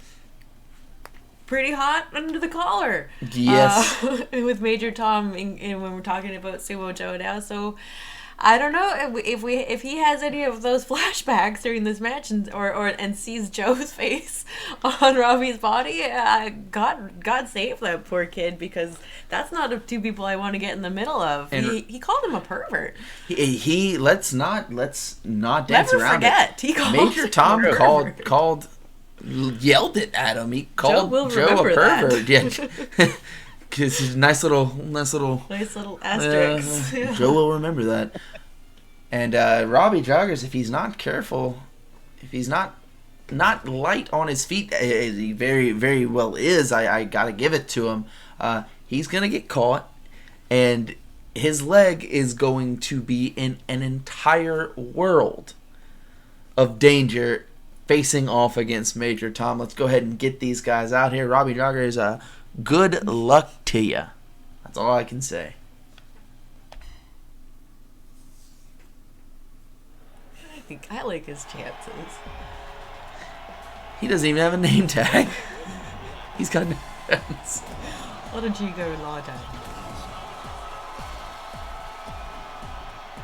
pretty hot under the collar. Yes. With Major Tom, when we're talking about Sumo Jo now, so I don't know if he has any of those flashbacks during this match and sees Joe's face on Robbie's body. God save that poor kid, because that's not 2 people I want to get in the middle of. And he called him a pervert. He let's not dance Never around forget. it. He called Major him Tom a pervert. yelled it at him. He called will Joe a remember that. pervert. Yeah. Cause nice little Nice little asterisks. Yeah. Joe will remember that. And Robbie Joggers, if he's not careful, if he's not light on his feet, as he very, very well is, I gotta give it to him, he's gonna get caught, and his leg is going to be in an entire world of danger facing off against Major Tom. Let's go ahead and get these guys out here. Robbie Joggers, good luck to you. That's all I can say. I like his chances. He doesn't even have a name tag. He's got no friends. What a Jigo Lada.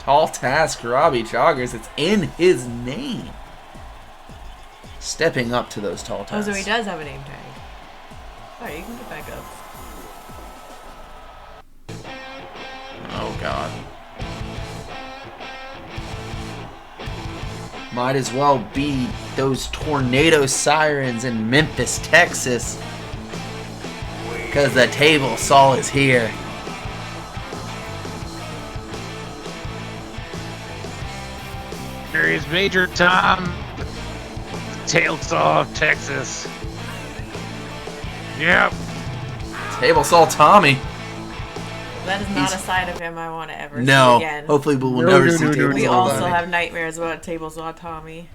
Tall Task Robbie Joggers. It's in his name. Stepping up to those tall Oh, tasks. so he does have a name tag. Alright, you can get back up. Oh, God. Might as well be those tornado sirens in Memphis, Texas. Because the table saw is here. Here is Major Tom, Tail Saw, Texas. Yep. Table saw Tommy. That is not a side of him I want to ever see No. again. Hopefully we'll No, never no, see no, no, Table no. We Saw also Tommy. have nightmares about Table Saw Tommy.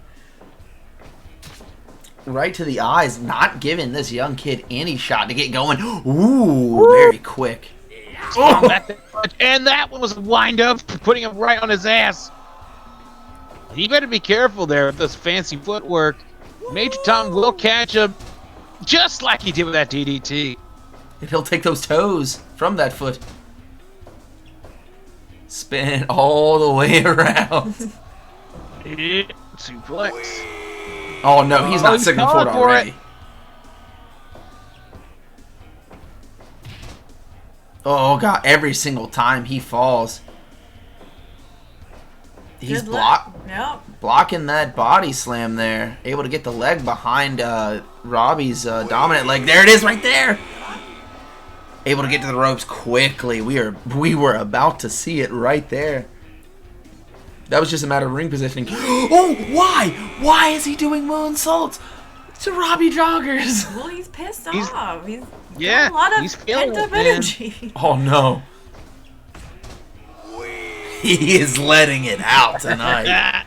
Right to the eyes, not giving this young kid any shot to get going. Ooh, very quick. Oh. And that one was a wind-up, putting him right on his ass. He better be careful there with this fancy footwork. Major Tom will catch him just like he did with that DDT. And he'll take those toes from that foot. Spin all the way around. Suplex. Oh no, he's not signaling for it already. Oh god, every single time he falls. He's blocking that body slam there. Able to get the leg behind Robbie's dominant leg. There it is right there. Able to get to the ropes quickly. We were about to see it right there. That was just a matter of ring positioning. Oh, why? Why is he doing moonsaults to Robbie joggers? Well, he's pissed off. He's got a lot of he's feeling pent-up energy. Oh no. He is letting it out tonight.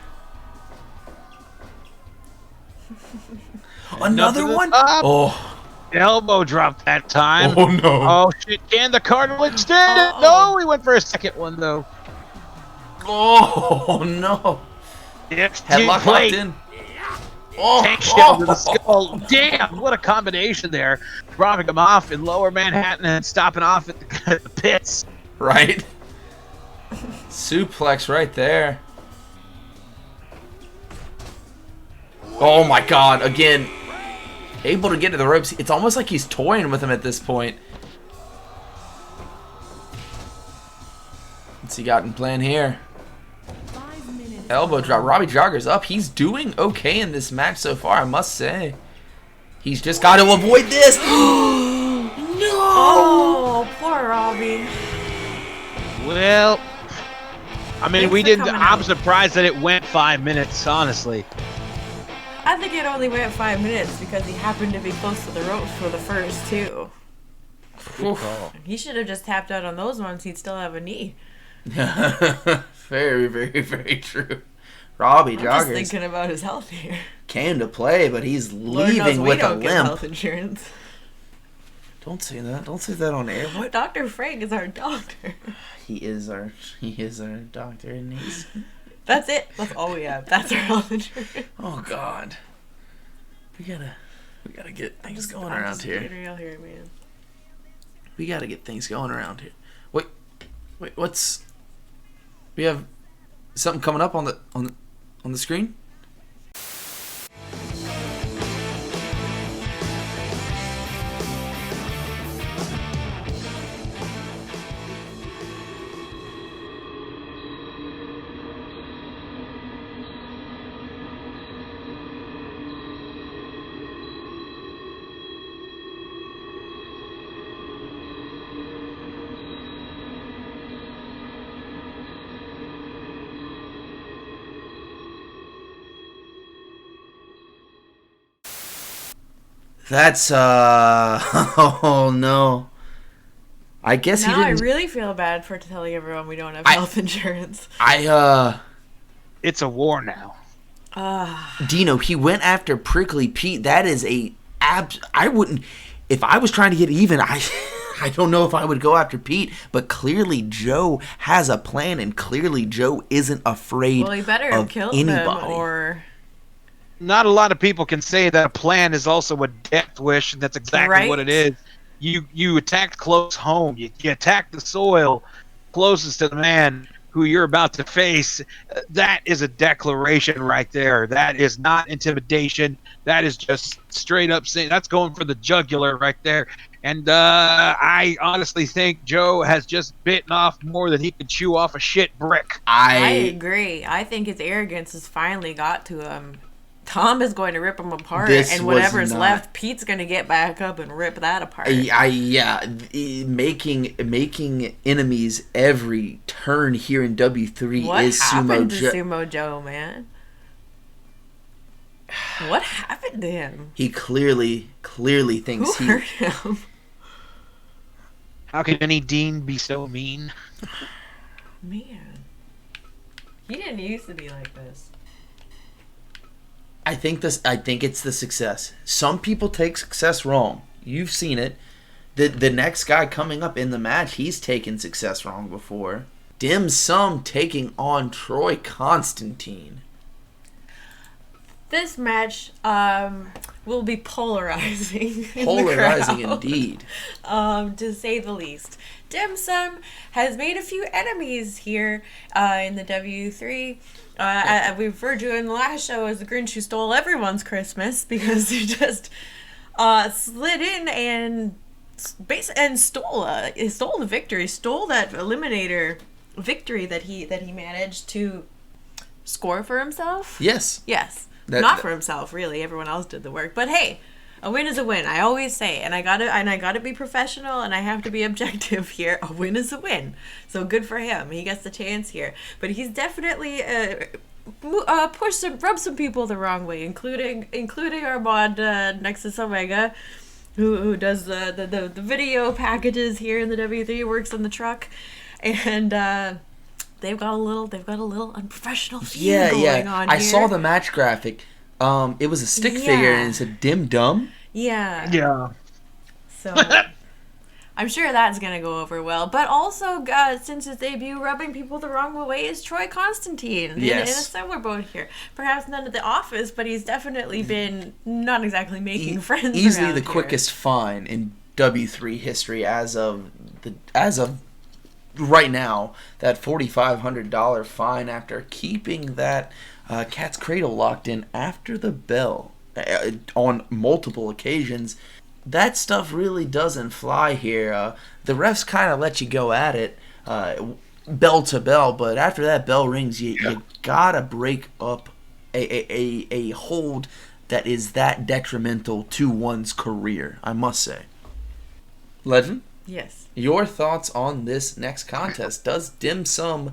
Another one? Oh. Elbow drop that time. Oh no. Oh shit, can the Cardinal extend it? No, he went for a second one though. Oh no. Headlock locked in. Tank shell to the skull. Damn, what a combination there. Dropping him off in lower Manhattan and stopping off at the pits. Right? Suplex right there. Oh my god, again. Able to get to the ropes. It's almost like he's toying with him at this point. What's he got in plan here? Elbow drop. Robbie Jogger's up. He's doing okay in this match so far, I must say. He's just got to avoid this. No! Oh, poor Robbie. Well, I mean, I'm surprised that it went 5 minutes, honestly. I think it only went 5 minutes because he happened to be close to the ropes for the first two. He should have just tapped out on those ones. He'd still have a knee. Very, very, very true. Robbie Joggers. I'm just thinking about his health here. Came to play, but he's leaving with a limp. Health insurance. Don't say that. Don't say that on air. What? Dr. Frank is our doctor. He is our doctor, and he's. That's it. That's all we have. That's our health insurance. Oh God. We gotta get things going around here. Man. We gotta get things going around here. Wait, what's? We have something coming up on the screen. That's oh no. I guess now he didn't. I really feel bad for telling everyone we don't have health insurance. It's a war now. Dino, he went after Prickly Pete. That is I wouldn't. If I was trying to get even, I don't know if I would go after Pete. But clearly Joe has a plan, and clearly Joe isn't afraid. Well, he better have killed anybody. them, or. Not a lot of people can say that a plan is also a death wish, and that's exactly what it is. You attacked close home. You attacked the soil closest to the man who you're about to face. That is a declaration right there. That is not intimidation. That is just straight up saying that's going for the jugular right there. And I honestly think Joe has just bitten off more than he could chew off a shit brick. I agree. I think his arrogance has finally got to him. Tom is going to rip him apart, and whatever's left, Pete's going to get back up and rip that apart. Making enemies every turn here in W3 is Sumo Jo. What happened to Sumo Jo, man? What happened to him? He clearly thinks Who hurt him? How can any dean be so mean? Man. He didn't used to be like this. I think it's the success. Some people take success wrong. You've seen it. The next guy coming up in the match, he's taken success wrong before. Dim Sum taking on Troy Constantine. This match will be polarizing. Polarizing indeed. To say the least. Dim Sum has made a few enemies here in the W3. We referred to in the last show as the Grinch who stole everyone's Christmas because he just slid in and stole the victory, stole that eliminator victory that he managed to score for himself. Yes. Not for himself, really. Everyone else did the work. But hey, a win is a win. I always say, and I gotta be professional, and I have to be objective here. A win is a win. So good for him. He gets the chance here. But he's definitely rubbed some people the wrong way, including our mod Nexus Omega, who does the video packages here in the W3, works in the truck, and they've got a little unprofessional feud going on here. I saw the match graphic. It was a stick figure and it said Dim Dum. Yeah. So I'm sure that's gonna go over well. But also, since his debut, rubbing people the wrong way is Troy Constantine. Yes. In a similar boat here. Perhaps none at the office, but he's definitely been not exactly making friends. Easily around the here. quickest fine in W3 history as of right now. That $4,500 fine after keeping that cat's cradle locked in after the bell on multiple occasions. That stuff really doesn't fly here. The refs kind of let you go at it bell to bell, but after that bell rings, you gotta break up a hold that is that detrimental to one's career, I must say. Legend? Yes. Your thoughts on this next contest? Does Dim Sum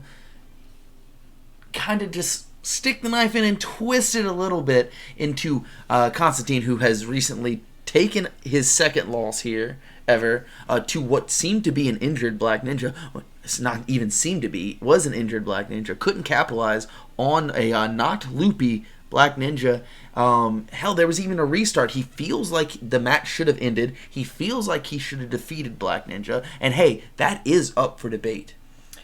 kind of just stick the knife in and twist it a little bit into Constantine, who has recently taken his second loss here ever to what seemed to be an injured Black Ninja? It's not even seemed to be. Was an injured Black Ninja. Couldn't capitalize on a not loopy Black Ninja. Hell, there was even a restart. He feels like the match should have ended. He feels like he should have defeated Black Ninja. And hey, that is up for debate.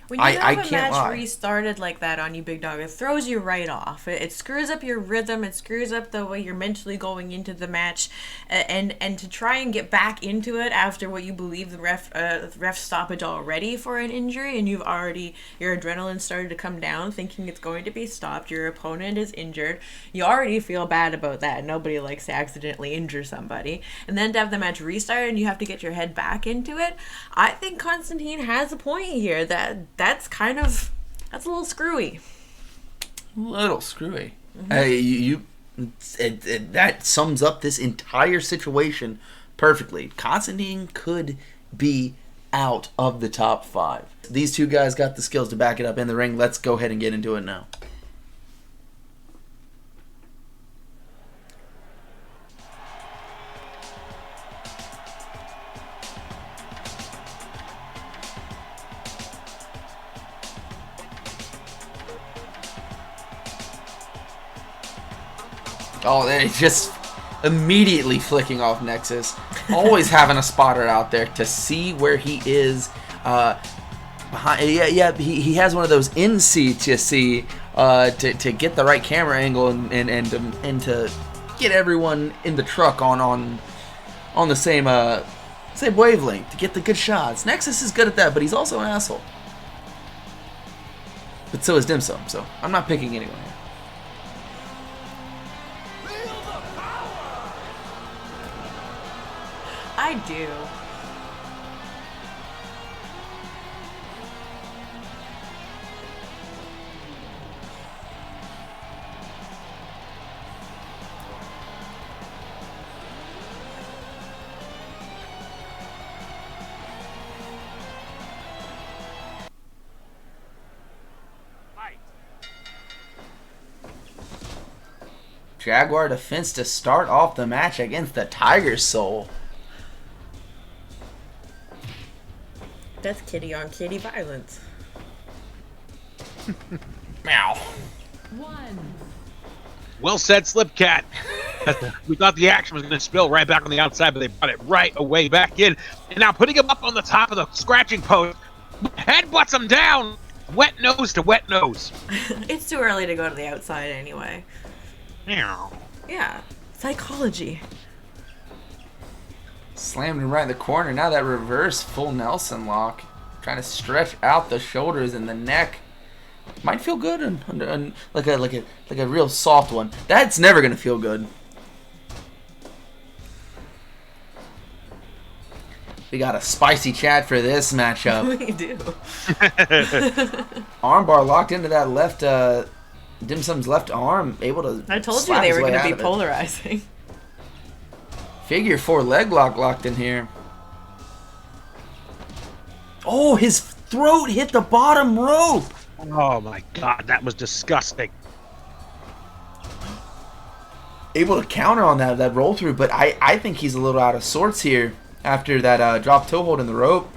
When you have a match restarted like that on you, Big Dog, it throws you right off. It screws up your rhythm. It screws up the way you're mentally going into the match. And to try and get back into it after what you believe the ref stoppage already for an injury, and your adrenaline started to come down thinking it's going to be stopped. Your opponent is injured. You already feel bad about that. Nobody likes to accidentally injure somebody. And then to have the match restart and you have to get your head back into it. I think Constantine has a point here that's a little screwy. Little screwy. Mm-hmm. That sums up this entire situation perfectly. Constantine could be out of the top 5. These two guys got the skills to back it up in the ring. Let's go ahead and get into it now. Oh, they're just immediately flicking off Nexus. Always having a spotter out there to see where he is. Behind. He has one of those in seats, you see, to get the right camera angle and to get everyone in the truck on the same wavelength to get the good shots. Nexus is good at that, but he's also an asshole. But so is Dim Sum, so I'm not picking anyone here. I do. Jaguar defense to start off the match against the Tiger Soul. That's kitty on kitty violence. Meow. Well said, Slipcat. We thought the action was going to spill right back on the outside, but they brought it right away back in. And now putting him up on the top of the scratching post, headbutts him down, wet nose to wet nose. It's too early to go to the outside anyway. Meow. Yeah, psychology. Slammed him right in the corner. Now that reverse full Nelson lock. Trying to stretch out the shoulders and the neck. Might feel good and like a real soft one. That's never gonna feel good. We got a spicy chat for this matchup. We do. Armbar locked into that left Dim Sum's left arm, able to. I told you slap they his were way going to out be of it. polarizing. Figure 4 leg lock locked in here. Oh, his throat hit the bottom rope. Oh my god, that was disgusting. Able to counter on that roll through, but I think he's a little out of sorts here after that drop toe hold in the rope.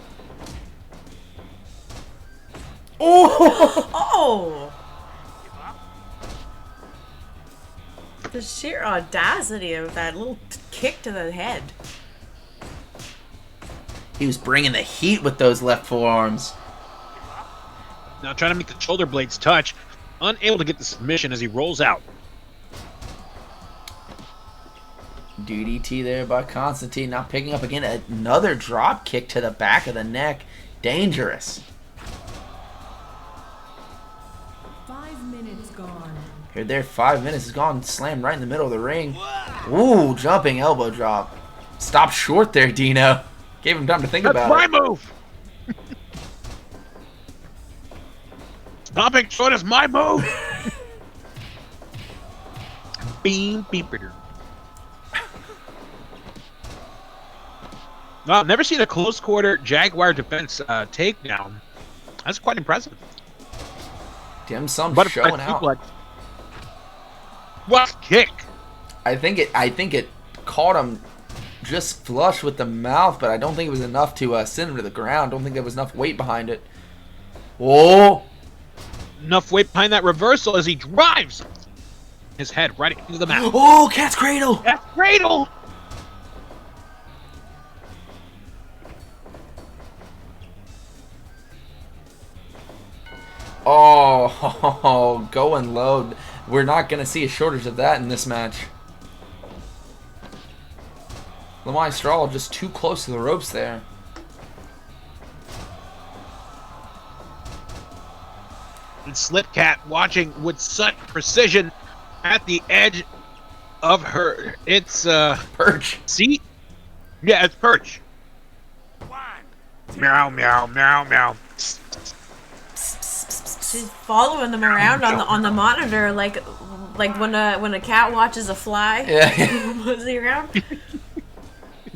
Oh! Oh! The sheer audacity of that little kick to the head. He was bringing the heat with those left forearms. Now trying to make the shoulder blades touch, unable to get the submission as he rolls out. DDT there by Constantine. Now picking up again another drop kick to the back of the neck. Dangerous. 5 minutes gone. Here, there, 5 minutes is gone. Slammed right in the middle of the ring. Ooh, jumping elbow drop. Stop short there, Dino. Gave him time to think That's about my it. move! Stopping short is my move! Beam beeper. No, I've never seen a close quarter Jaguar defense takedown. That's quite impressive. Dim Sum But showing out. What kick? I think it caught him just flush with the mouth, but I don't think it was enough to send him to the ground. Don't think there was enough weight behind it. Oh! Enough weight behind that reversal as he drives his head right into the mat. Oh, cat's cradle! That's cradle! Oh, going low. We're not going to see a shortage of that in this match. Lamai Straw just too close to the ropes there. And Slipcat watching with such precision at the edge of her. It's Perch. seat? Yeah, it's perch. Meow, meow, meow, meow. She's following them around on the monitor like when a cat watches a fly. Yeah. Was he around?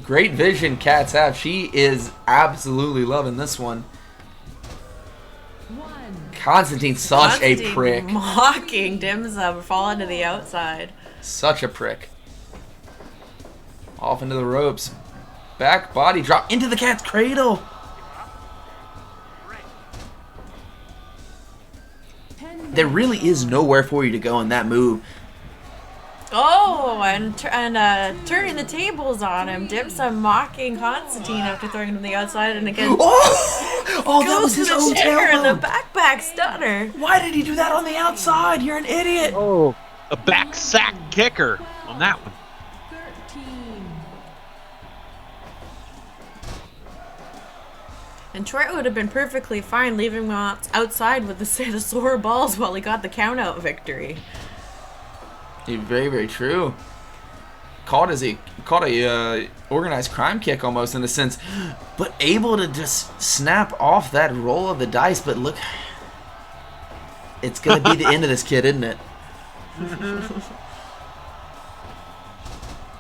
Great vision cats have. She is absolutely loving this one. Constantine's such a prick. Mocking Dim Sum, falling to the outside. Such a prick. Off into the ropes. Back body drop into the cat's cradle. There really is nowhere for you to go in that move. Oh, and turning the tables on him. Dim Sum mocking Constantine after throwing him to the outside, and again Oh, that was his goes to own the chair and tailbone. the backpack stunner. Why did he do that on the outside? You're an idiot. Oh, a back sack kicker on that one. 13. And Troy would have been perfectly fine leaving him outside with the sore balls while he got the count-out victory. Very, very true. Caught a organized crime kick almost in a sense, but able to just snap off that roll of the dice. But look, it's gonna be the end of this kid, isn't it?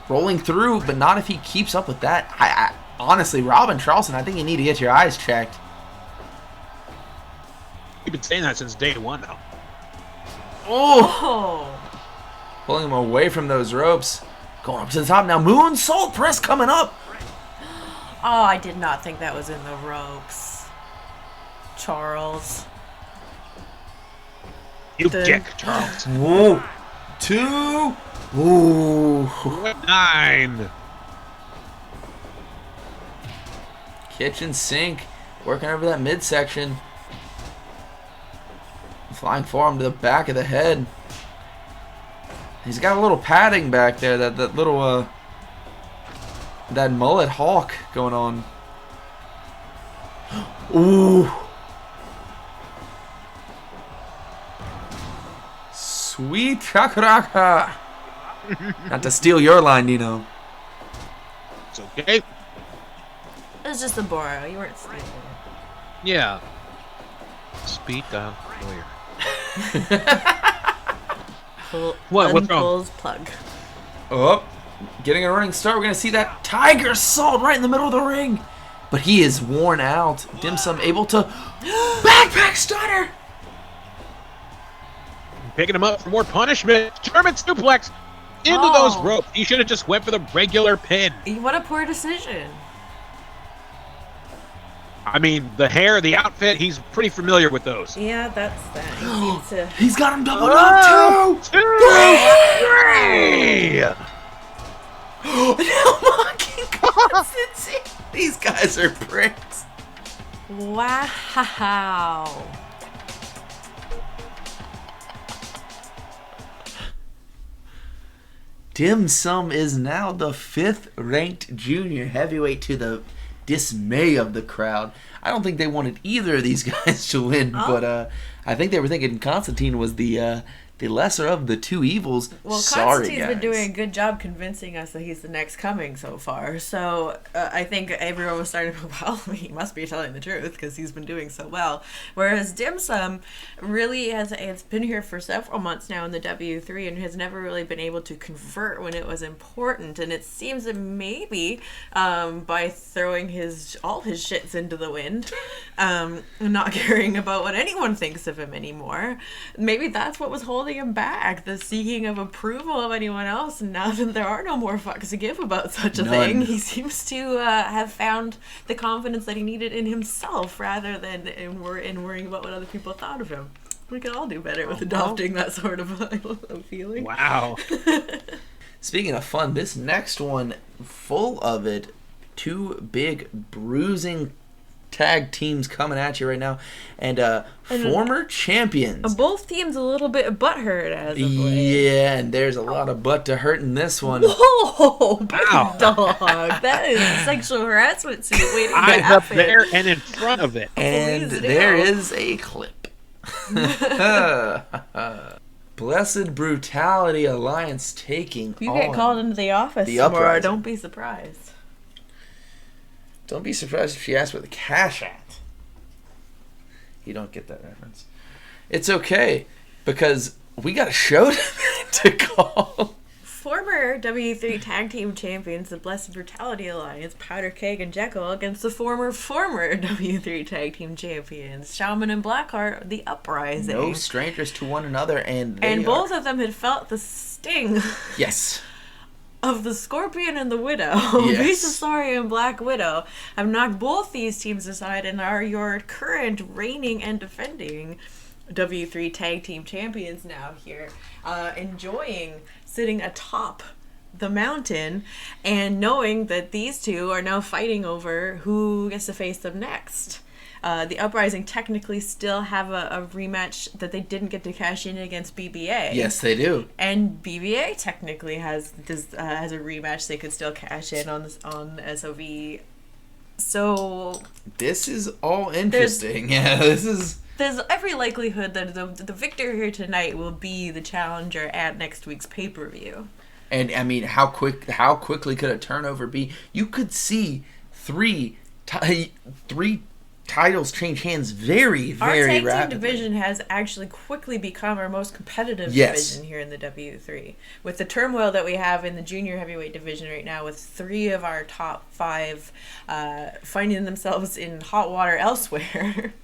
Rolling through, but not if he keeps up with that. I honestly, Robin Charleston, I think you need to get your eyes checked. You've been saying that since day one, though. Oh! Oh. Pulling him away from those ropes. Going up to the top now. Moonsault press coming up. Oh, I did not think that was in the ropes. Charles. You The- dick, Charles. Whoa. 2, Ooh. 9. Kitchen sink. Working over that midsection. Flying forearm to the back of the head. He's got a little padding back there. That little, that mullet hawk going on. Ooh. Sweet chakraka. Not to steal your line, Dino. It's okay. It was just a borrow. You weren't stealing it. Yeah. Speed dial lawyer. What's wrong? Unpulls plug. Oh, getting a running start. We're going to see that tiger salt right in the middle of the ring. But he is worn out. Dim Sum able to backpack stunner. Picking him up for more punishment. German suplex into those ropes. He should have just went for the regular pin. What a poor decision. I mean, the hair, the outfit, he's pretty familiar with those. Yeah, that's that. He needs to... He's got him doubled up. 2, 3. No mocking Constantine. These guys are pricks. Wow. Dim Sum is now the 5th ranked junior heavyweight, to the dismay of the crowd. I don't think they wanted either of these guys to win, but I think they were thinking Constantine was the lesser of the two evils. Well, Sorry, Constantine's guys. been doing a good job convincing us that he's the next coming so far. So I think everyone was starting to, well, he must be telling the truth because he's been doing so well. Whereas Dim Sum really has been here for several months now in the W3 and has never really been able to convert when it was important. And it seems that maybe by throwing all his shits into the wind, and not caring about what anyone thinks of him anymore, maybe that's what was holding him back, the seeking of approval of anyone else. And now that there are no more fucks to give about such a thing, he seems to have found the confidence that he needed in himself rather than in worrying about what other people thought of him. We could all do better with adopting that sort of feeling. Wow. Speaking of fun, this next one, full of it. 2 big bruising tag teams coming at you right now, and former champions. Both teams a little bit butthurt as of late. Yeah, and there's a lot of butt to hurt in this one. Whoa, big dog! That is a sexual harassment suit waiting to Eyes up happen. there and in front of it. And Please there do. is a clip. Blessed Brutality Alliance taking You on. get called into the office The tomorrow, Uprising. don't be surprised. Don't be surprised if she asks where the cash at. You don't get that reference. It's okay, because we got a show to call. Former W3 Tag Team Champions, the Blessed Brutality Alliance, Powder Keg and Jekyll, against the former W3 Tag Team Champions, Shaolin and Blackheart, the Uprising. No strangers to one another, and both of them had felt the sting Yes. of the Scorpion and the Widow. Yes. Visasari and Black Widow have knocked both these teams aside and are your current reigning and defending W3 Tag Team Champions now here, enjoying sitting atop the mountain and knowing that these two are now fighting over who gets to face them next. The Uprising technically still have a rematch that they didn't get to cash in against BBA. Yes, they do. And BBA technically has a rematch they could still cash in on SOV. So This is all interesting. There's every likelihood that the victor here tonight will be the challenger at next week's pay-per-view. And I mean, how quickly could a turnover be? You could see three titles change hands very, very Our tag rapidly. team division has actually quickly become our most competitive Yes. division here in the W3. With the turmoil that we have in the junior heavyweight division right now, with 3 of our top 5 finding themselves in hot water elsewhere.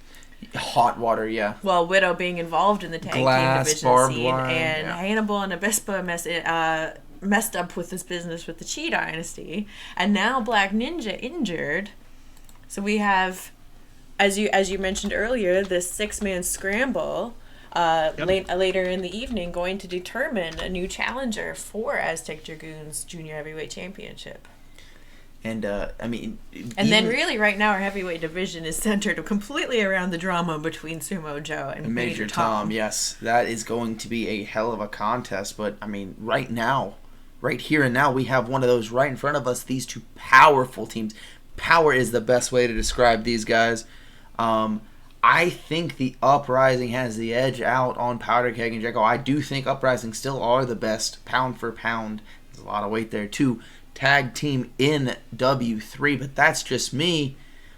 Hot water, yeah. Well, Widow being involved in the tag Glass, team division barbed scene, wire, and yeah. Hannibal and Abispa messed up with this business with the Chee Dynasty, and now Black Ninja injured. So we have, as you mentioned earlier, this 6-man scramble later in the evening going to determine a new challenger for Aztec Dragoon's Junior Heavyweight Championship. And, And then really right now our heavyweight division is centered completely around the drama between Sumo Jo and Major Tom. Yes, that is going to be a hell of a contest. But, I mean, right here and now, we have one of those right in front of us, these two powerful teams. Power is the best way to describe these guys. I think the Uprising has the edge out on Powder Keg and Jekyll. I do think Uprising still are the best pound for pound. There's a lot of weight there, too. Tag team in W3, but that's just me.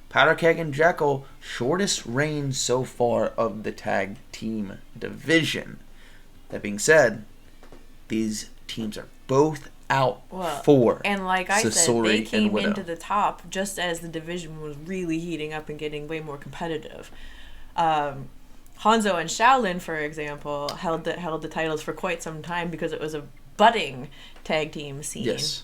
Powder Keg and Jekyll, shortest reign so far of the tag team division. That being said, these teams are both out for and like I said, Sasori they came and into the top just as the division was really heating up and getting way more competitive. Hanzo and Shaolin, for example, held the titles for quite some time because it was a budding tag team scene. Yes.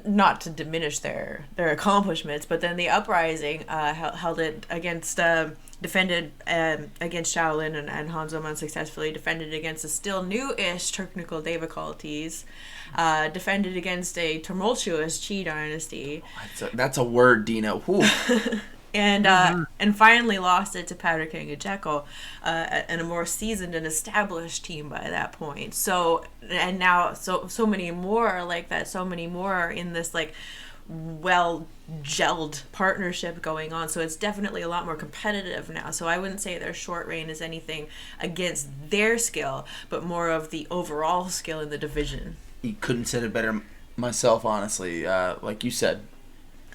Not to diminish their accomplishments, but then the Uprising held it against, defended against Shaolin and Hanzo unsuccessfully, defended against a still new-ish technical difficulties, defended against a tumultuous Chee Dynasty. That's a word, Dino. And finally lost it to Powder King and Jekyll, and a more seasoned and established team by that point. So now many more are like that. So many more are in this like well gelled partnership going on. So it's definitely a lot more competitive now. So I wouldn't say their short reign is anything against their skill, but more of the overall skill in the division. You couldn't said it better myself, honestly. Like you said.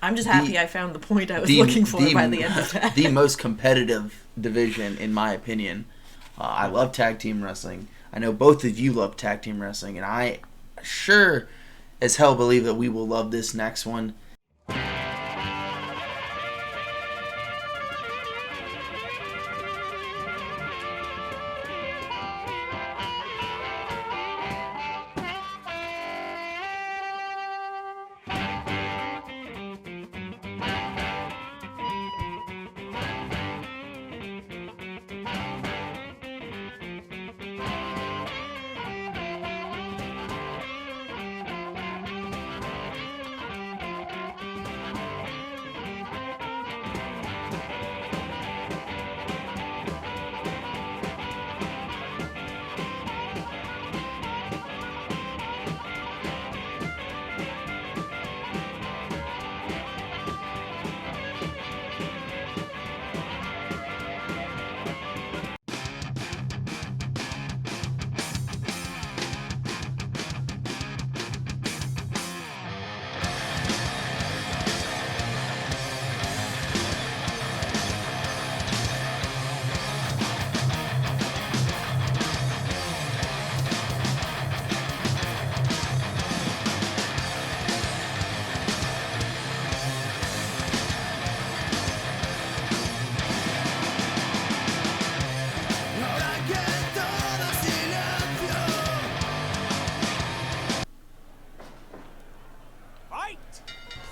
I'm just happy I found the point I was looking for by the end of that. The most competitive division, in my opinion. I love tag team wrestling. I know both of you love tag team wrestling, and I sure as hell believe that we will love this next one.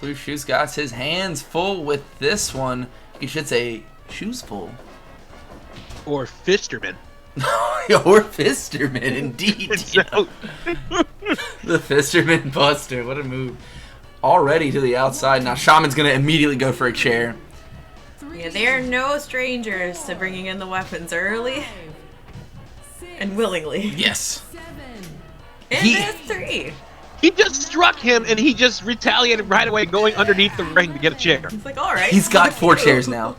Blue Shoes got his hands full with this one. You should say shoes full. Or Fisterman. Or Fisterman, indeed. So, the Fisterman Buster. What a move. Already to the outside. Now Shaman's going to immediately go for a chair. Yeah, they are no strangers to bringing in the weapons early and willingly. Yes. And there's 3. he just struck him, and he just retaliated right away, going underneath the ring to get a chair. It's like, all right. He's got 4 chairs now.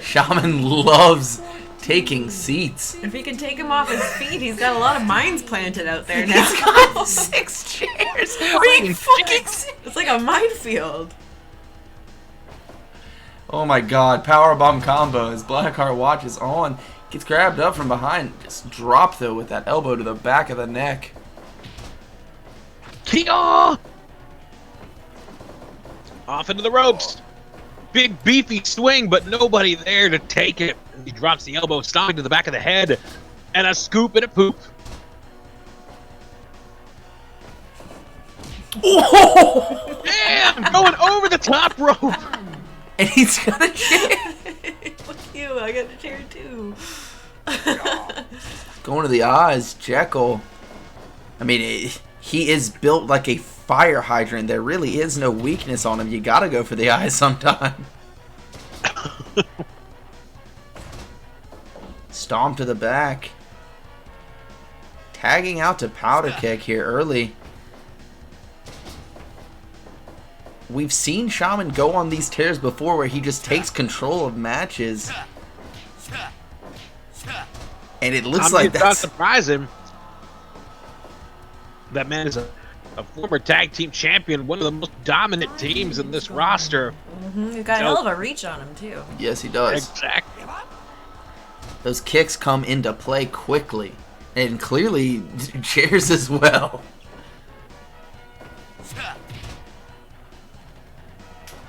Shaman loves taking seats. If he can take him off his feet, he's got a lot of mines planted out there now. He's got 6 chairs. Are you fucking serious? It's like a minefield. Oh my god, powerbomb combo as Blackheart watches on. Gets grabbed up from behind. Just drop though with that elbow to the back of the neck. Kia! Off into the ropes. Big beefy swing, but nobody there to take it. He drops the elbow, stomping to the back of the head. And a scoop and a poop. Oh! Damn! Going over the top rope. And he's got a chair. Fuck you, I got a chair too. Going to the eyes, Jekyll. I mean, he is built like a fire hydrant. There really is no weakness on him. You gotta go for the eyes sometime. Stomp to the back. Tagging out to powder keg here early. We've seen Shaman go on these tears before where he just takes control of matches. And it looks like that's... not surprise him. That man is a former tag team champion, one of the most dominant teams in this roster. He's got a hell of a reach on him, too. Yes, he does. Exactly. Those kicks come into play quickly. And clearly, chairs as well.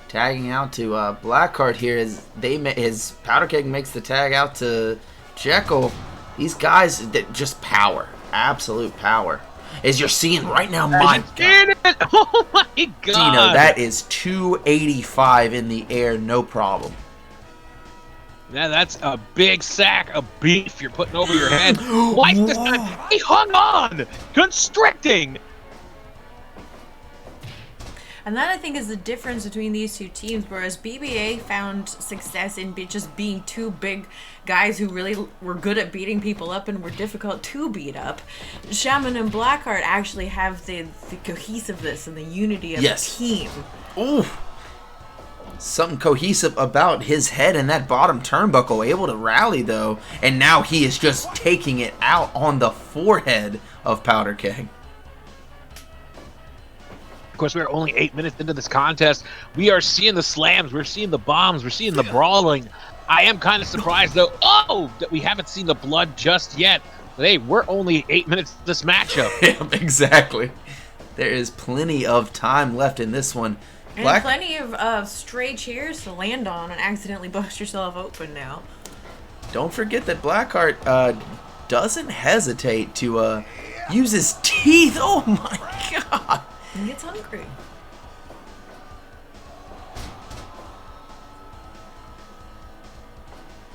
Tagging out to Blackheart here as his powder keg makes the tag out to Jekyll. These guys that just power, absolute power. As you're seeing right now, my God. Oh my God. Dino, that is 285 in the air, no problem. Yeah, that's a big sack of beef you're putting over your head. Why this time? He hung on, constricting. And that, I think, is the difference between these two teams. Whereas BBA found success in just being two big guys who really were good at beating people up and were difficult to beat up, Shaman and Blackheart actually have the cohesiveness and the unity of a team. Ooh. Something cohesive about his head and that bottom turnbuckle. Able to rally, though. And now he is just taking it out on the forehead of Powder Keg. Of course, we're only 8 minutes into this contest. We are seeing the slams. We're seeing the bombs. We're seeing the brawling. I am kind of surprised, though, that we haven't seen the blood just yet. But, hey, we're only 8 minutes to this matchup. Yeah, exactly. There is plenty of time left in this one. And plenty of stray chairs to land on and accidentally bust yourself open now. Don't forget that Blackheart doesn't hesitate to use his teeth. Oh, my God. He gets hungry.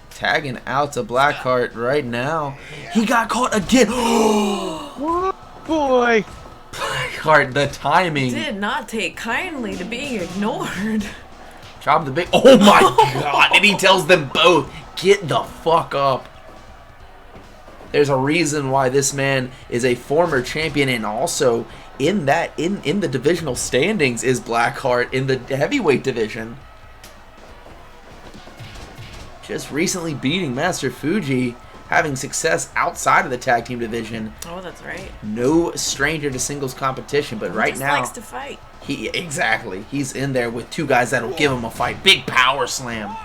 Tagging out to Blackheart right now. He got caught again. Oh, boy. Blackheart, the timing. Did not take kindly to being ignored. Chop the big. Oh my God. And he tells them both, get the fuck up. There's a reason why this man is a former champion, and also in the divisional standings is Blackheart in the heavyweight division. Just recently beating Master Fuji, having success outside of the tag team division. Oh, that's right. No stranger to singles competition, but right now likes to fight. He's in there with two guys that'll give him a fight. Big power slam.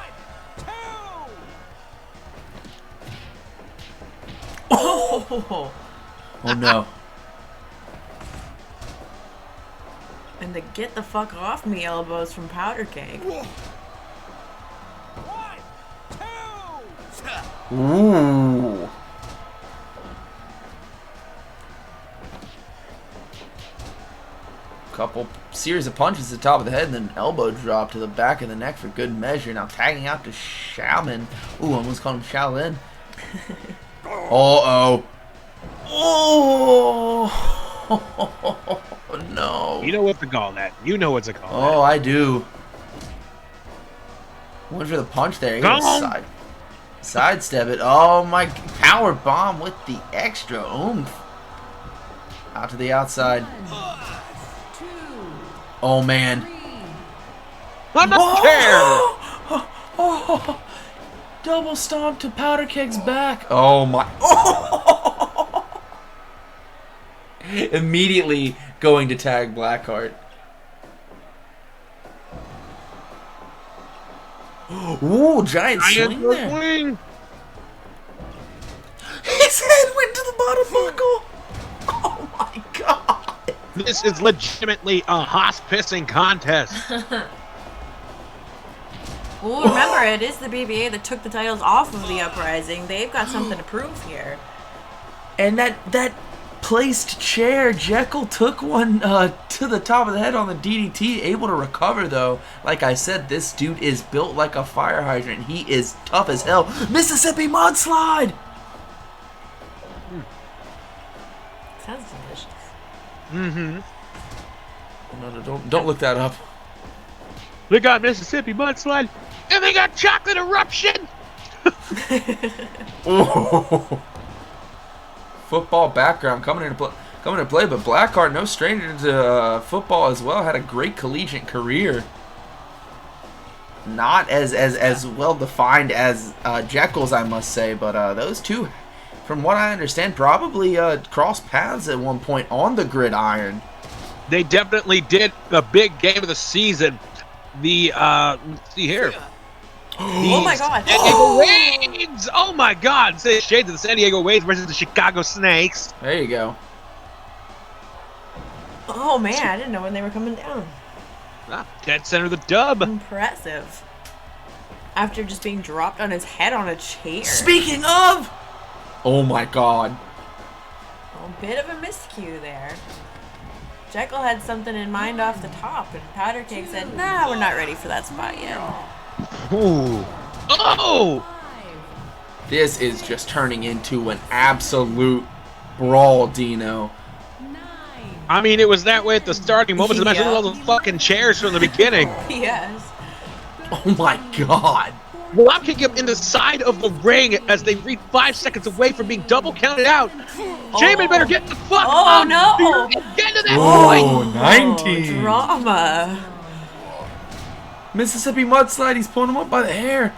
Oh no. And the get the fuck off me elbows from Powder Keg. Ooh. Couple series of punches to the top of the head and then elbow drop to the back of the neck for good measure. Now tagging out to Shaman. Ooh, almost called him Shaolin. Oh. No. You know what to call that. You know what to call that. Oh, I do. Went for the punch there. He goes sidestep it. Oh my, power bomb with the extra oomph. Out to the outside. Oh man. On the chair. Double stomp to Powder Keg's back. Oh my. Immediately going to tag Blackheart. Ooh, giant swing there. Swing. His head went to the bottom buckle. Oh my God. This is legitimately a hospicing contest. Well, remember, it is the BBA that took the titles off of the Uprising. They've got something to prove here. And that placed chair, Jekyll took one to the top of the head on the DDT, able to recover though. Like I said, this dude is built like a fire hydrant. He is tough as hell. Mississippi mudslide. Mm-hmm. No, don't look that up. They got Mississippi mudslide, and they got chocolate eruption. Oh. Football background coming into play, but Blackheart, no stranger to football as well, had a great collegiate career. Not as well defined as Jekyll's, I must say, but those two, from what I understand, probably crossed paths at one point on the gridiron. They definitely did. The big game of the season. Let's see here. Oh my God! San Diego Waves! Oh my God! Say shades of the San Diego Waves versus the Chicago Snakes. There you go. Oh man, I didn't know when they were coming down. Dead center of the dub. Impressive. After just being dropped on his head on a chair. Speaking of, oh my God. A bit of a miscue there. Jekyll had something in mind off the top, and Powder Cake said, "Nah, we're not ready for that spot yet." Ooh. Oh! This is just turning into an absolute brawl, Dino. I mean, it was that way at the starting moments of the match. Look at all those fucking chairs from the beginning. Yes. Oh my God. Well, I'm kicking him in the side of the ring as they reach 5 seconds away from being double counted out. Jamin better get the fuck up. No! Get to that Oh, point. 19. Drama. Mississippi mudslide. He's pulling him up by the hair.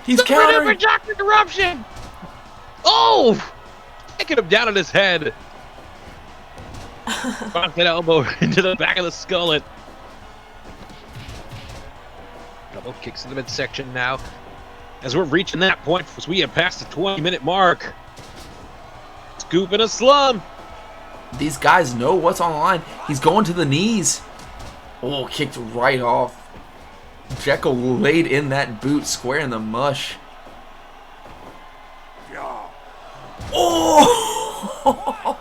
He's For countering. Dr. Eruption. Oh! Taking him down on his head. Rock that elbow into the back of the skull. Double kicks in the midsection now. As we're reaching that point, as we have passed the 20-minute mark. Scoop and a slum. These guys know what's on the line. He's going to the knees. Oh, kicked right off. Jekyll laid in that boot square in the mush. Oh!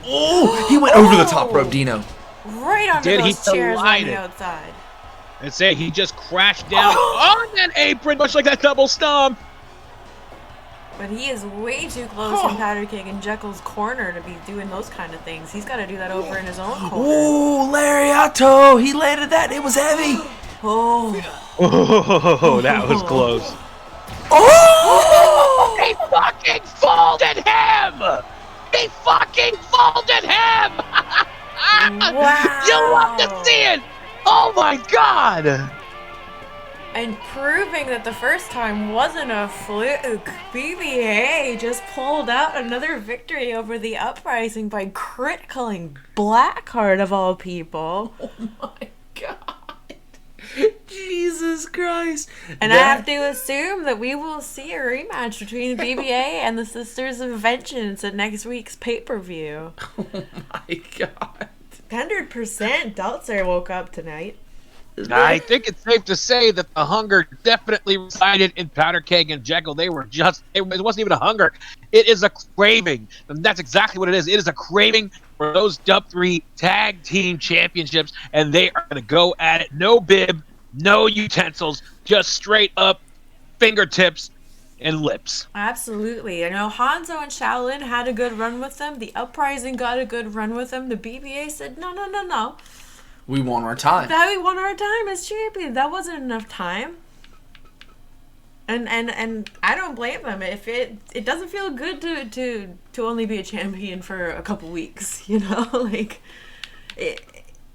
Oh! He went over the top rope, Dino. Right under Did he those chairs on collided? the outside. And say he just crashed down on that apron, much like that double stomp. But he is way too close from Powder Cake and Jekyll's corner to be doing those kind of things. He's got to do that over in his own corner. Oh, Lariato! He landed that. It was heavy. Oh, that was close. Oh! He fucking folded him! He fucking folded him! Wow! You love to see it! Oh my God! And proving that the first time wasn't a fluke, BBA just pulled out another victory over the Uprising by crit-culling Blackheart of all people. Oh my God. Jesus Christ. And I have to assume that we will see a rematch between the BBA and the Sisters of Vengeance at next week's pay-per-view. Oh my God. 100% Deltzer woke up tonight. I think it's safe to say that the hunger definitely resided in Powder Keg and Jekyll. They were just, it wasn't even a hunger. It is a craving. And that's exactly what it is. It is a craving for those Dub 3 Tag Team Championships. And they are going to go at it. No bib, no utensils, just straight up fingertips and lips. Absolutely. I know Hanzo and Shaolin had a good run with them. The Uprising got a good run with them. The BBA said, no. We want our time. That we won our time as champion. That wasn't enough time. And I don't blame them. If it doesn't feel good to only be a champion for a couple weeks, you know, like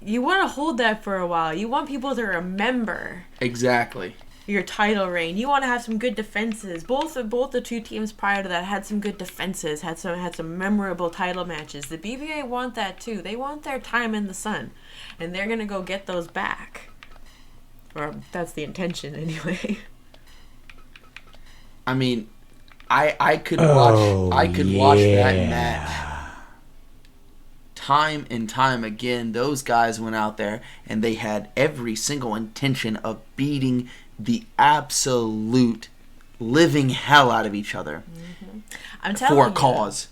you want to hold that for a while. You want people to remember Exactly. your title reign. You want to have some good defenses. Both the two teams prior to that had some good defenses. Had some memorable title matches. The BBA want that too. They want their time in the sun. And they're going to go get those back. Or that's the intention anyway. I mean, I could watch that match time and time again. Those guys went out there and they had every single intention of beating the absolute living hell out of each other. Mm-hmm. I'm telling for you. a cause.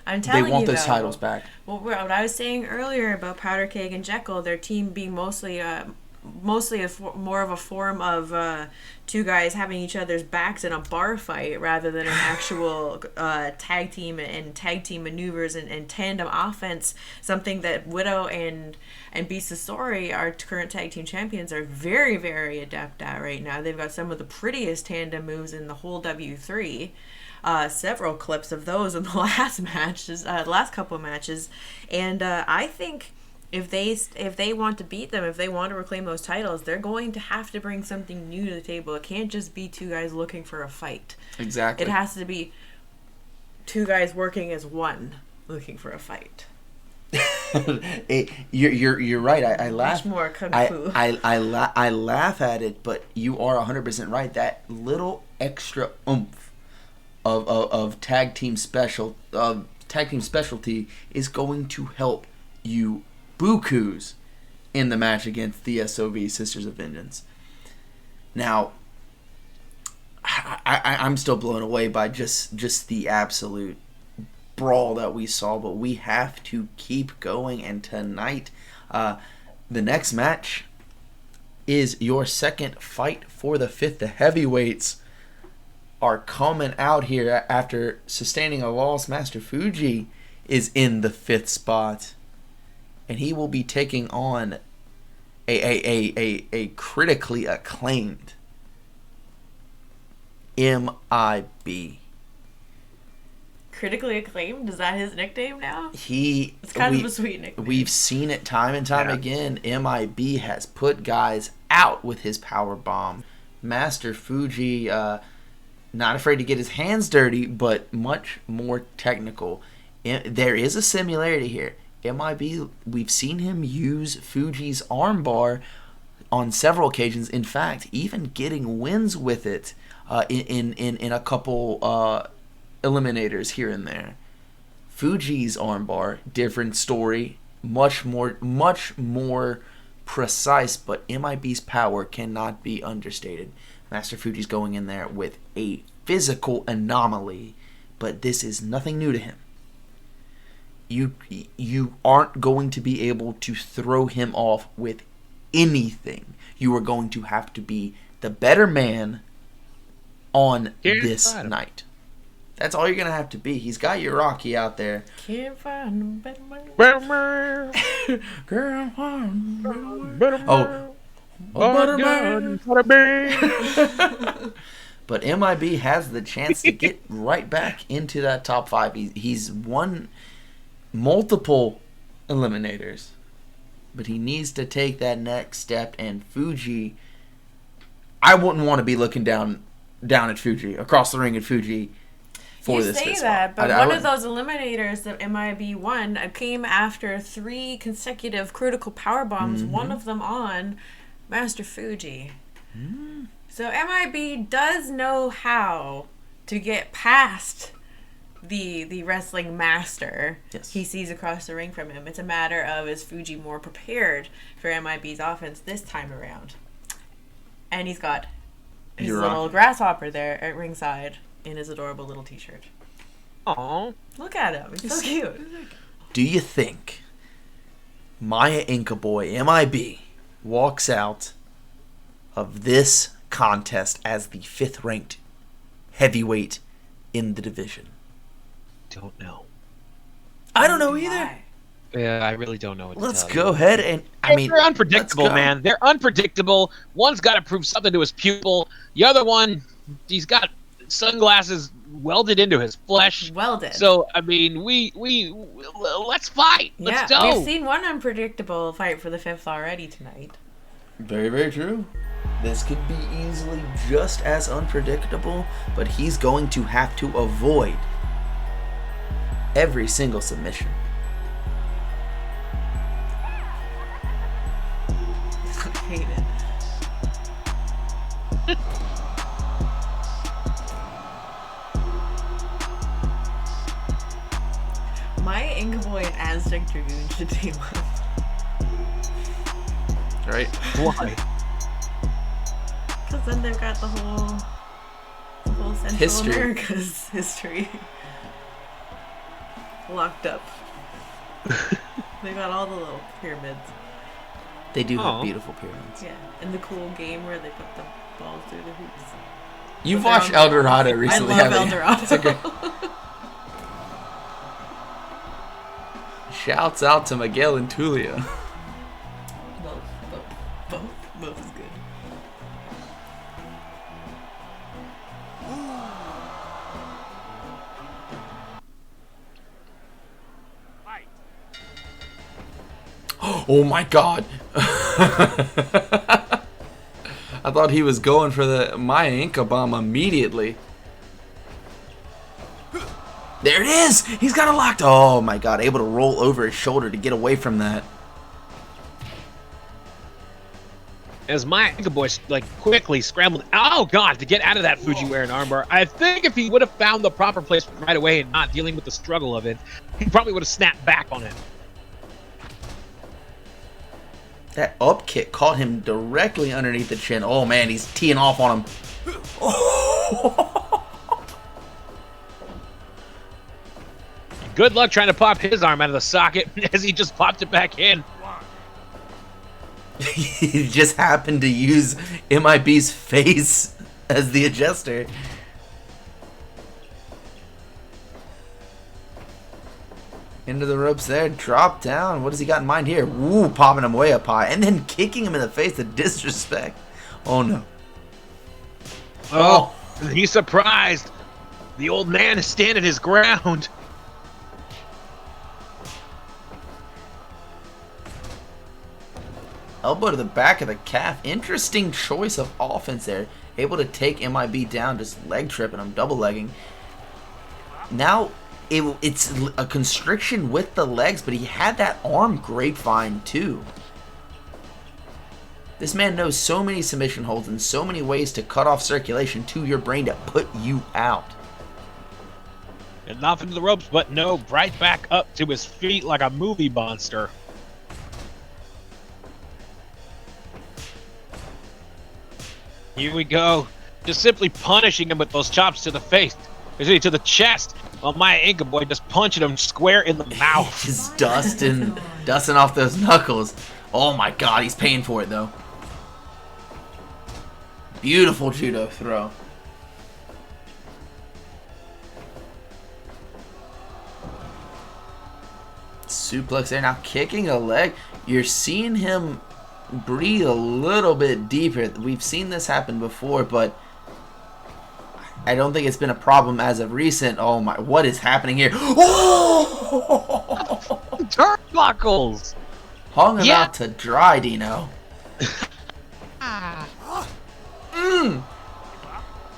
I'm telling you, they want those though, titles back. Well, what I was saying earlier about Powder Keg and Jekyll, their team being mostly mostly more of a form of two guys having each other's backs in a bar fight rather than an actual tag team and tag team maneuvers and tandem offense. Something that Widow and Beast of Sorry, our current tag team champions, are very, very adept at right now. They've got some of the prettiest tandem moves in the whole W3. Several clips of those in the last matches, last couple of matches, and I think if they want to beat them, if they want to reclaim those titles, they're going to have to bring something new to the table. It can't just be two guys looking for a fight. Exactly. It has to be two guys working as one, looking for a fight. You're right. I laugh. Much more kung fu. I laugh at it, but you are 100% right. That little extra oomph of tag team specialty is going to help you bukus in the match against the SOV, Sisters of Vengeance. Now, I'm still blown away by just the absolute brawl that we saw, but we have to keep going. And tonight, the next match is your second fight for the fifth. The heavyweights are coming out here after sustaining a loss. Master Fuji is in the fifth spot, and he will be taking on a critically acclaimed MIB. Critically acclaimed? Is that his nickname now? It's kind of a sweet nickname. We've seen it time and time again. MIB has put guys out with his power bomb. Master Fuji, not afraid to get his hands dirty, but much more technical. There is a similarity here. MIB, we've seen him use Fuji's armbar on several occasions. In fact, even getting wins with it in a couple eliminators here and there. Fuji's armbar, different story, much more precise, but MIB's power cannot be understated. Master Fuji's going in there with a physical anomaly, but this is nothing new to him. You aren't going to be able to throw him off with anything. You are going to have to be the better man on this night. That's all you're going to have to be. He's got your Rocky out there. Can't find a better man. Girl, but MIB has the chance to get right back into that top five. He's won multiple eliminators, but he needs to take that next step. And Fuji, I wouldn't want to be looking down at Fuji, across the ring at Fuji. You say that, but one of those eliminators that MIB won came after 3 consecutive critical power bombs, one of them on Master Fuji. So MIB does know how to get past the wrestling master he sees across the ring from him. It's a matter of, is Fuji more prepared for MIB's offense this time around? And he's got his little grasshopper there at ringside in his adorable little t-shirt. Aww. Look at him. He's so cute. Do you think Maya Inca Boy, MIB, walks out of this contest as the 5th ranked heavyweight in the division? Don't know. I don't know either. Yeah, I really don't know what Let's to tell go you. ahead and They're unpredictable, man. They're unpredictable. One's got to prove something to his pupil. The other one, he's got sunglasses welded into his flesh. Welded. So I mean, we let's fight. Let's go. We've seen one unpredictable fight for the 5th already tonight. Very, very true. This could be easily just as unpredictable, but he's going to have to avoid every single submission. I hate it. Maya Inca Boy and Aztec Dragoon should team up. Right? Why? Because then they've got the whole Central America's history locked up. They got all the little pyramids. They do have Oh. beautiful pyramids. Yeah, and the cool game where they put the balls through the hoops. You've But they're watched on El the- Dorado recently, I love haven't El you? Dorado. It's a great- Shouts out to Miguel and Tulia. Both is good. Oh my god. I thought he was going for the Maya Inca bomb immediately. There it is! He's got it locked. Oh my god, able to roll over his shoulder to get away from that. As my Inca boy like quickly scrambled, oh god, to get out of that Fujiwara armbar. I think if he would have found the proper place right away and not dealing with the struggle of it, he probably would have snapped back on it. That up kick caught him directly underneath the chin. Oh man, he's teeing off on him. Good luck trying to pop his arm out of the socket as he just popped it back in. He just happened to use MIB's face as the adjuster. Into the ropes there, drop down. What has he got in mind here? Ooh, popping him way up high. And then kicking him in the face, the disrespect. Oh no. Oh, he's surprised. The old man is standing his ground. Elbow to the back of the calf. Interesting choice of offense there. Able to take MIB down, just leg tripping him, double legging. Now, it's a constriction with the legs, but he had that arm grapevine too. This man knows so many submission holds and so many ways to cut off circulation to your brain to put you out. And off into the ropes, but no, right back up to his feet like a movie monster. Here we go. Just simply punishing him with those chops to the face. To the chest. While my Inca boy just punching him square in the mouth. Just dusting off those knuckles. Oh my god, he's paying for it though. Beautiful judo throw. Suplex there, now kicking a leg. You're seeing him breathe a little bit deeper. We've seen this happen before, but I don't think it's been a problem as of recent. Oh my, what is happening here? Oh! Turnbuckles! Hung him Yeah. out to dry, Dino.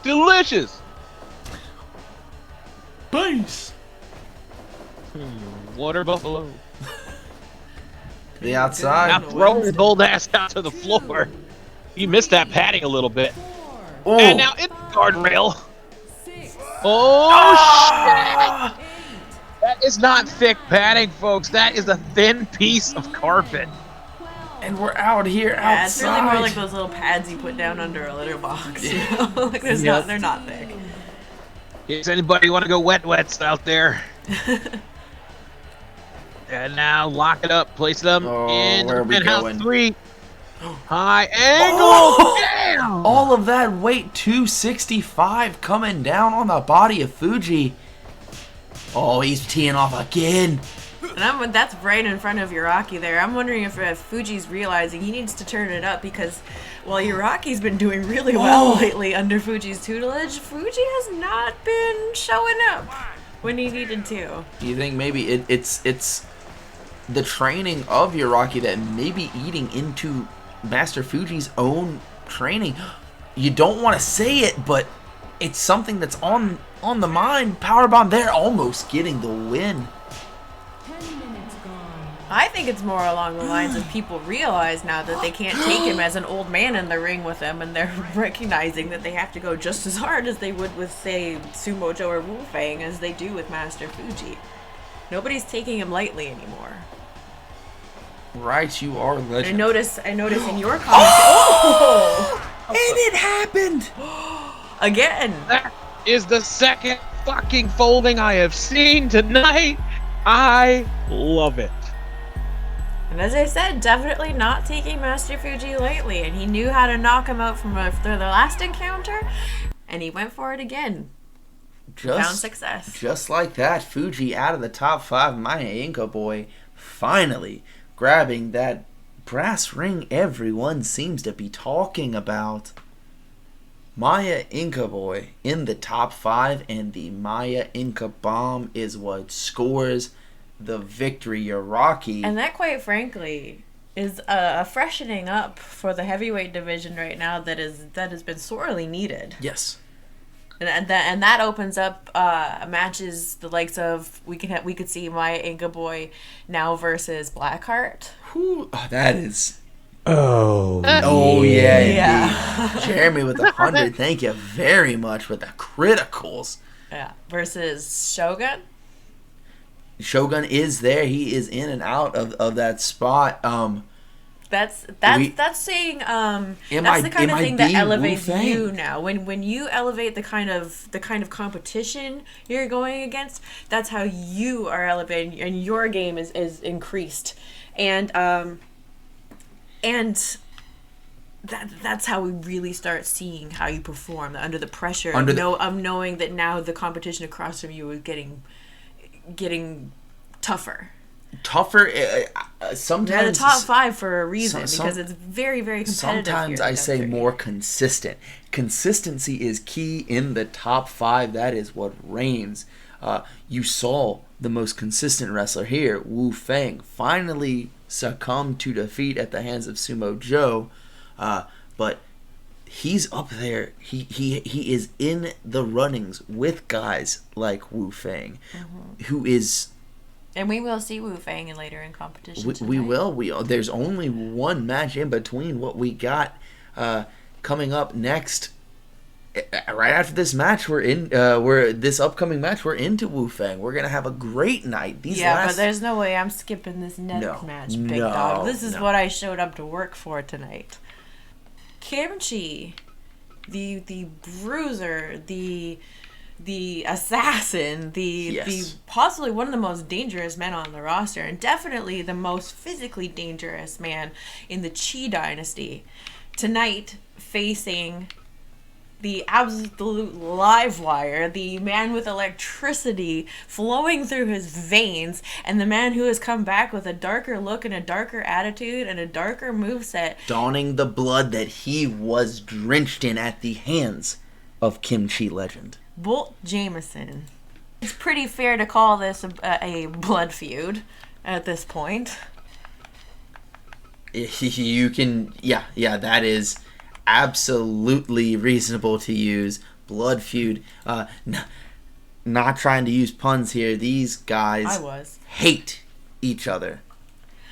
Delicious! Base. Water buffalo. To the outside. Now throw his old ass out to the floor. You missed that padding a little bit. Oh. And now it's guardrail. Oh, shit! That is not thick padding, folks. That is a thin piece of carpet. And we're out here Yeah, it's outside. really more like those little pads you put down under a litter box. You know? Like there's Yep. they're not thick. Does anybody want to go wets out there? And now lock it up, place them in where the are we penthouse going? 3. High angle. Oh! Damn! All of that weight, 265, coming down on the body of Fuji. Oh, he's teeing off again. And that's right in front of Uraki there. I'm wondering if Fuji's realizing he needs to turn it up because while Uraki's been doing really well lately under Fuji's tutelage, Fuji has not been showing up when he needed to. Do you think maybe it's the training of Uraki that may be eating into Master Fuji's own training? You don't want to say it, but it's something that's on the mind. Powerbomb there, almost getting the win. 10 minutes gone. I think it's more along the lines of people realize now that they can't take him as an old man in the ring with them, and they're recognizing that they have to go just as hard as they would with, say, Sumo Jo or Wu-Fang as they do with Master Fuji. Nobody's taking him lightly anymore. Right, you are I legend. notice in your comments. Oh! And it happened. Again. That is the second fucking folding I have seen tonight. I love it. And as I said, definitely not taking Master Fuji lightly. And he knew how to knock him out from the last encounter. And he went for it again. Found success. Just like that, Fuji out of the top 5. Maya Inca Boy finally grabbing that brass ring everyone seems to be talking about. Maya Inca Boy in the top 5, and the Maya Inca Bomb is what scores the victory. Iraqi. And that, quite frankly, is a freshening up for the heavyweight division right now that has been sorely needed. Yes. And that opens up matches the likes of we could see Maya Inca Boy now versus Blackheart. Whew, that is. Oh Yeah. Jeremy with 100. Thank you very much with the criticals. Yeah. Versus Shogun. Shogun is there. He is in and out of that spot. That's saying that's the kind of thing that elevates Wu-Fang? you now. When you elevate the kind of competition you're going against, that's how you are elevating, and your game is increased. And that's how we really start seeing how you perform under the pressure of knowing that now the competition across from you is getting tougher. Sometimes they're the top 5 for a reason, because it's very, very competitive. Sometimes I say more consistent. Consistency is key in the top 5. That is what reigns. You saw the most consistent wrestler here, Wu-Fang, finally succumb to defeat at the hands of Sumo Jo, but he's up there. He is in the runnings with guys like Wu-Fang, who is. And we will see Wu-Fang later in competition. We will. There's only one match in between what we got coming up next. Right after this match, this upcoming match, we're into Wu-Fang. We're gonna have a great night. But there's no way I'm skipping this next match, big dog. This is what I showed up to work for tonight. Kimchi, the bruiser, the assassin, the possibly one of the most dangerous men on the roster, and definitely the most physically dangerous man in the Chee Dynasty, tonight facing the absolute live wire, the man with electricity flowing through his veins, and the man who has come back with a darker look and a darker attitude and a darker moveset. Donning the blood that he was drenched in at the hands of Kimchi legend. Bolt Jamison. It's pretty fair to call this a blood feud at this point. You can, that is absolutely reasonable to use. Blood feud. Not trying to use puns here. These guys hate each other.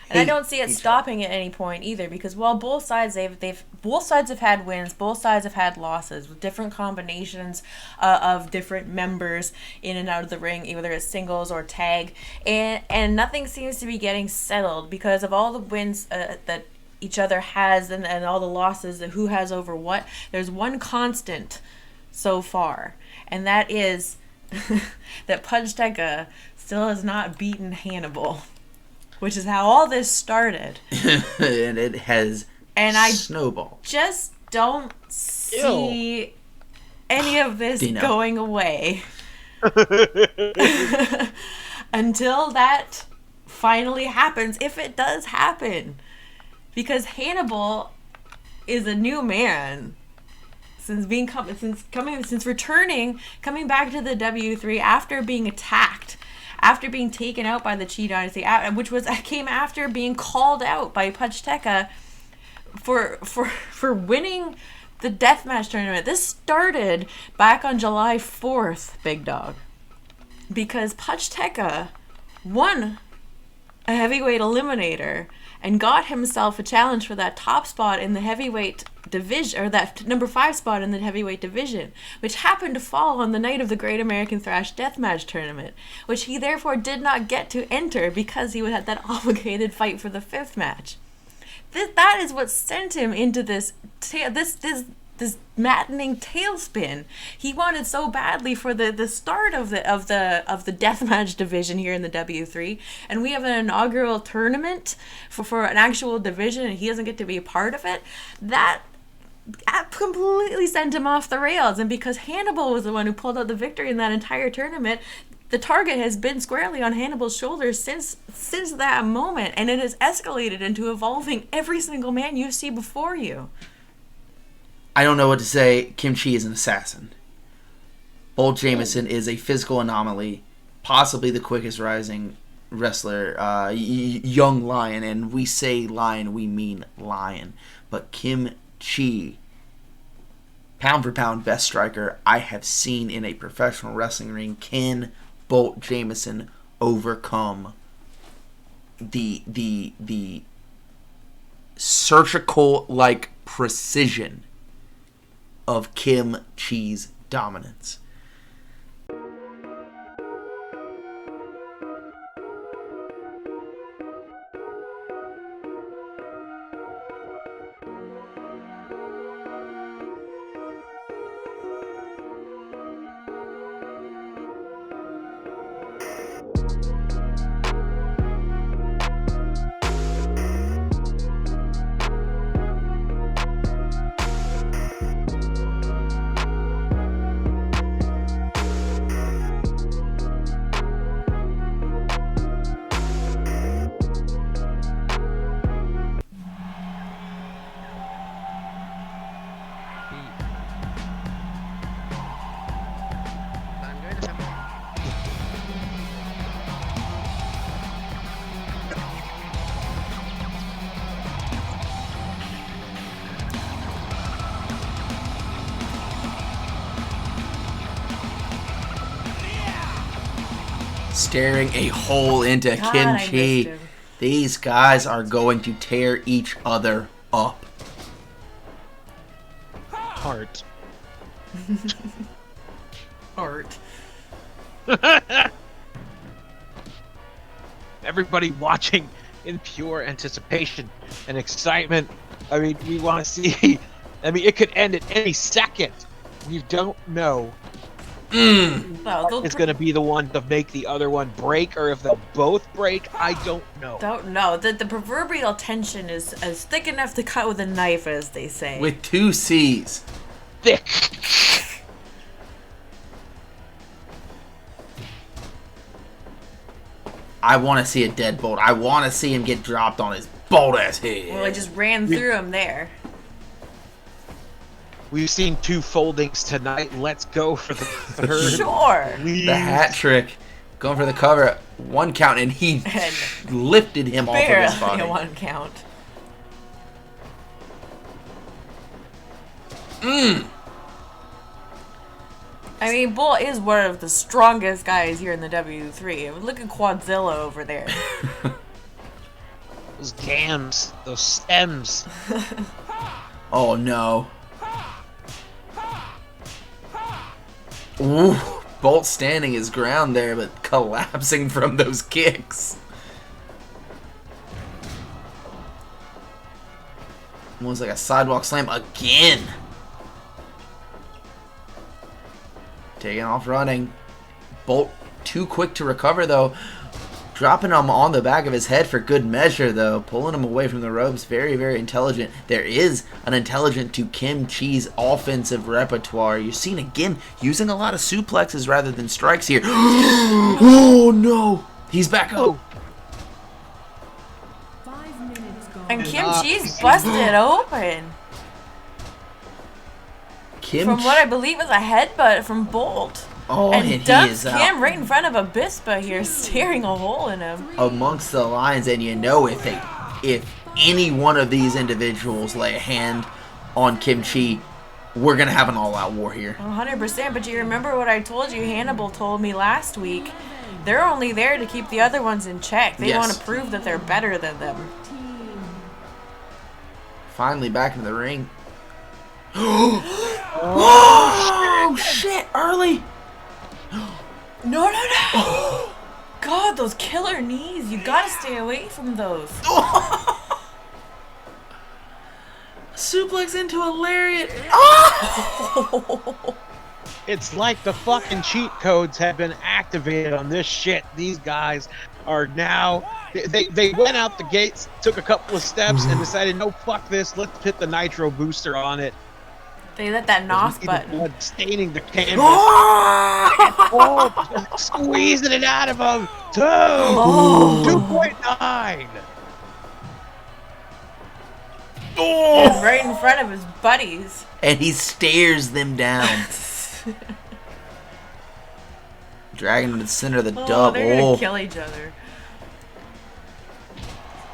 And I don't see it stopping at any point either, because while both sides have had wins, both sides have had losses with different combinations of different members in and out of the ring, whether it's singles or tag, and nothing seems to be getting settled because of all the wins that each other has and all the losses that who has over what. There's one constant so far, and that is that Pudgeteka still has not beaten Hannibal, which is how all this started. And it has snowballed. Just don't see any of this going away until that finally happens, if it does happen. Because Hannibal is a new man coming back to the W3 after being attacked, after being taken out by the Chee Dynasty, which came after being called out by Pudgeteka for winning the deathmatch tournament. This started back on July 4th, big dog, because Pudgeteka won a heavyweight eliminator and got himself a challenge for that top spot in the heavyweight division, or that number 5 spot in the heavyweight division, which happened to fall on the night of the Great American Thrash Deathmatch Tournament, which he therefore did not get to enter because he had that obligated fight for the 5th match. That is what sent him into this maddening tailspin. He wanted so badly for the start of the deathmatch division here in the W3, and we have an inaugural tournament for an actual division, and he doesn't get to be a part of it. That completely sent him off the rails, and because Hannibal was the one who pulled out the victory in that entire tournament, the target has been squarely on Hannibal's shoulders since that moment, and it has escalated into involving every single man you see before you. I don't know what to say. Kim Chee is an assassin. Bolt Jamison is a physical anomaly, possibly the quickest rising wrestler, young lion, and we say lion, we mean lion. But Kim Chee, pound for pound best striker I have seen in a professional wrestling ring. Can Bolt Jamison overcome the surgical like precision of Kim Chee's dominance? Staring a hole into God, Kim I Chee. missed him. These guys are going to tear each other up. Heart. Art. Everybody watching in pure anticipation and excitement. I mean, we want to see. I mean, it could end at any second. We don't know. No, It's going to be the one to make the other one break, or if they'll both break, I don't know. don't know. The proverbial tension is as thick enough to cut with a knife, as they say. With 2 C's. Thick. I want to see a deadbolt. I want to see him get dropped on his bald-ass head. Well, I just ran through him there. We've seen 2 foldings tonight. Let's go for the third. Sure. The hat trick. Going for the cover. 1 count, and he lifted him off of his Barely body. a 1 count. I mean, Bolt is one of the strongest guys here in the W3. Look at Quadzilla over there. Those gams, those stems. Oh, no. Ooh, Bolt standing his ground there, but collapsing from those kicks. Almost like a sidewalk slam again. Taking off running. Bolt too quick to recover, though. Dropping him on the back of his head for good measure, though. Pulling him away from the ropes. Very, very intelligent. There is an intelligence to Kim Chee's offensive repertoire. You've seen, again, using a lot of suplexes rather than strikes here. Oh, no. He's back up. 5 minutes gone. And Kim Chee's busted open. From what I believe is a headbutt from Bolt. Oh, and he dumps is out. Kim right in front of Abispa here, staring a hole in him. Amongst the lines, and you know if any one of these individuals lay a hand on Kim Chee, we're gonna have an all-out war here. 100%, but you remember what I told you? Hannibal told me last week. They're only there to keep the other ones in check. They Yes. want to prove that they're better than them. Finally back in the ring. Oh shit! Early. No. God, those killer knees. You gotta stay away from those. suplex into a lariat. Oh! It's like the fucking cheat codes have been activated on this shit. These guys are now... They went out the gates, took a couple of steps, and decided, no, fuck this. Let's hit the nitro booster on it. They hit that NOS button. Blood staining the canvas. Oh! Oh, squeezing it out of him. 2.9. He's right in front of his buddies. And he stares them down. Dragging him to the center of the dub. They're gonna kill each other.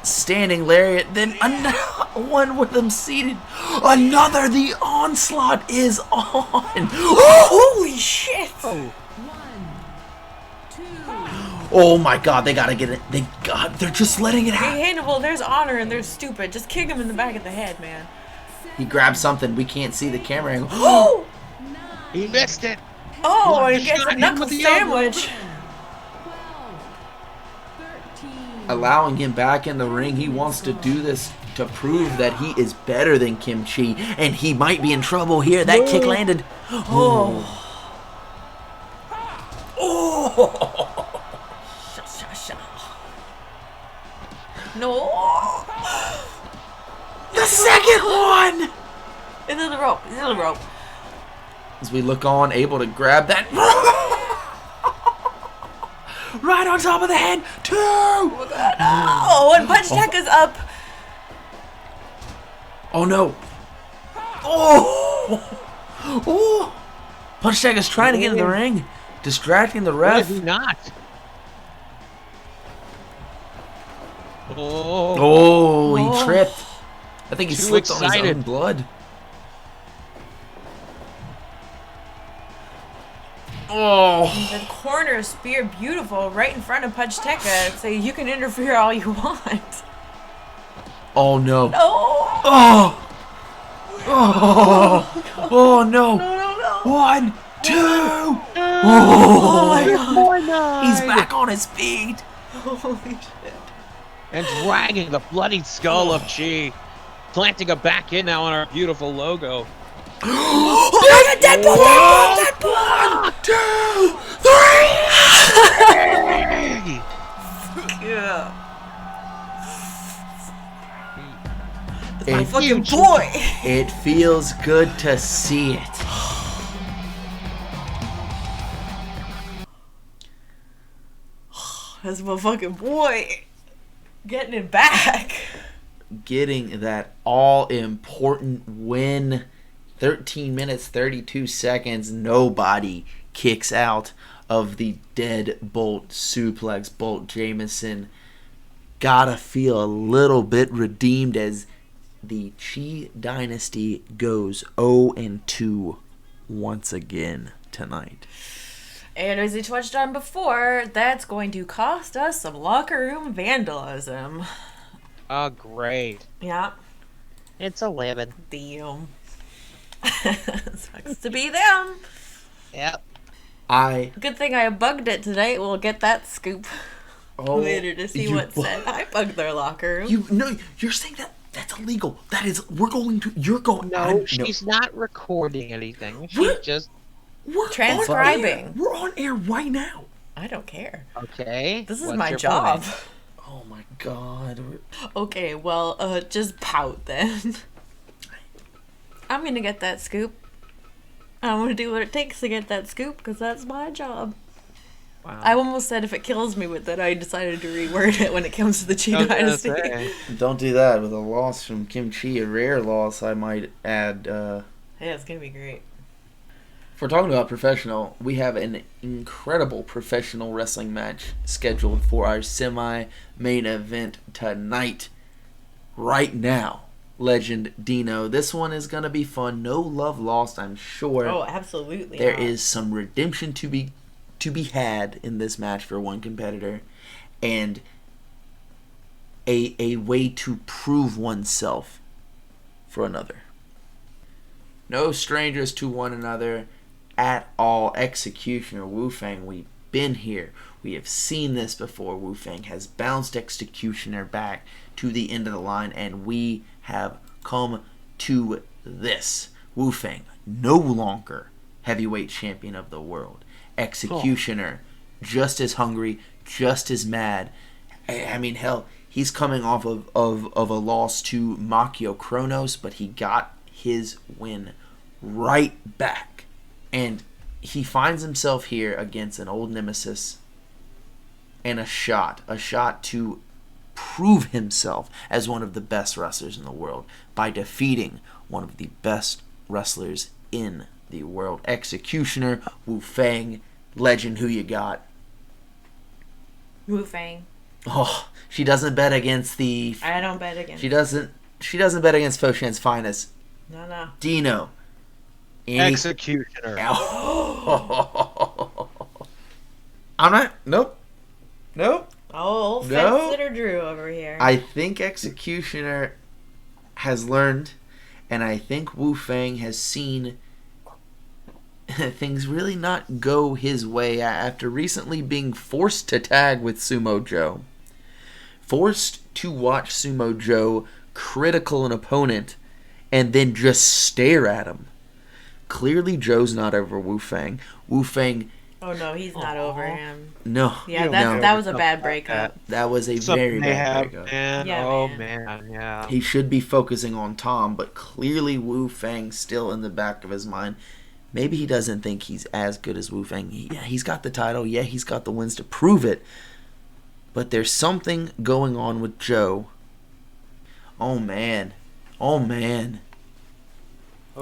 Standing lariat, then another one with them seated. Another, the onslaught is on. Holy shit! Oh my god, they gotta get it. They're just letting it happen. Hey, well, there's honor and there's stupid. Just kick him in the back of the head, man. He grabs something. We can't see the camera angle. Oh! He missed it. Oh, and he Shot gets a him knuckle with the sandwich. Allowing him back in the ring. He wants to do this to prove that he is better than Kim Chee, and he might be in trouble here. That kick landed. Oh. No. The second one. Into the rope. Into the rope. As we look on, able to grab that. Right on top of the head. 2. Oh, and Punch Tech is up. Oh no. Oh. Oh. Punch Tech is trying to get in the ring, distracting the Why ref. is he not? Oh, he tripped. I think he Too slipped on his excited. own blood. Oh. The corner spear, beautiful, right in front of Punch Tekka. So you can interfere all you want. Oh no. No. Oh. Oh. Oh no. No. 1, 2. Oh my god. He's back on his feet. Holy shit. And dragging the bloody skull of Chee. Planting a back in now on our beautiful logo. Deadpool! 1, 2, 3. Yeah. It's my And fucking you, boy. It feels good to see it. That's my fucking boy. Getting it back. Getting that all-important win. 13 minutes, 32 seconds. Nobody kicks out of the dead Bolt suplex. Bolt Jamison gotta feel a little bit redeemed as the Chee Dynasty goes 0-2 once again tonight. And as we touched on before, that's going to cost us some locker room vandalism. Oh, great. Yeah. It's 11. Damn. Sucks to be them. Yep. Good thing I bugged it today. We'll get that scoop later to see you what said. I bugged their locker room. You're saying that's illegal. That is, you're going. No, she's not recording anything. She's What? just... We're Transcribing. We're on air right now. I don't care. Okay. This is what's my your job. point? Oh my god. Okay, well, just pout then. I'm gonna get that scoop. I'm gonna do what it takes to get that scoop because that's my job. Wow. I almost said if it kills me with it, I decided to reword it when it comes to the Chee I was gonna Dynasty. say. Don't do that with a loss from Kim Chee, a rare loss, I might add. Yeah, it's gonna be great. If we're talking about professional, we have an incredible professional wrestling match scheduled for our semi-main event tonight. Right now, Legend Dino. This one is going to be fun. No love lost, I'm sure. Oh, absolutely. There not. is some redemption to be had in this match for one competitor, and a way to prove oneself for another. No strangers to one another at all. Executioner Wu-Fang, we've been here. We have seen this before. Wu-Fang has bounced Executioner back to the end of the line, and we have come to this. Wu-Fang, no longer heavyweight champion of the world. Executioner, just as hungry, just as mad. I mean, hell, he's coming off of a loss to Makio Kronos, but he got his win right back. And he finds himself here against an old nemesis and a shot to prove himself as one of the best wrestlers in the world by defeating one of the best wrestlers in the world. Executioner, Wu-Fang, legend, who you got? Wu-Fang. Oh, she doesn't bet against the... I don't bet against... She doesn't bet against Foshan's finest. No. Dino. Executioner. I'm not... Nope. Oh, old No. Fence-Sitter Drew over here. I think Executioner has learned, and I think Wu-Fang has seen things really not go his way after recently being forced to tag with Sumo Jo. Forced to watch Sumo Jo critical an opponent and then just stare at him. Clearly Joe's not over Wu-Fang. Wu-Fang... Oh no, he's not over him. No. Yeah, no. that was a bad breakup. That was a Something very they bad have, breakup. man. Yeah, Oh man. man, yeah. He should be focusing on Tom, but clearly Wu-Fang's still in the back of his mind. Maybe he doesn't think he's as good as Wu-Fang. Yeah, he's got the title. Yeah, he's got the wins to prove it. But there's something going on with Joe. Oh, man. I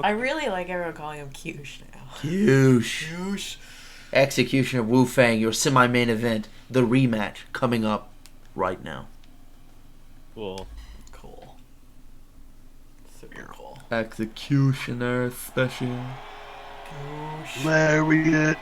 really like everyone calling him Kyush now. Kyush. Executioner Wu-Fang, your semi-main event, the rematch, coming up right now. Cool. Super cool. Executioner special. Lariat.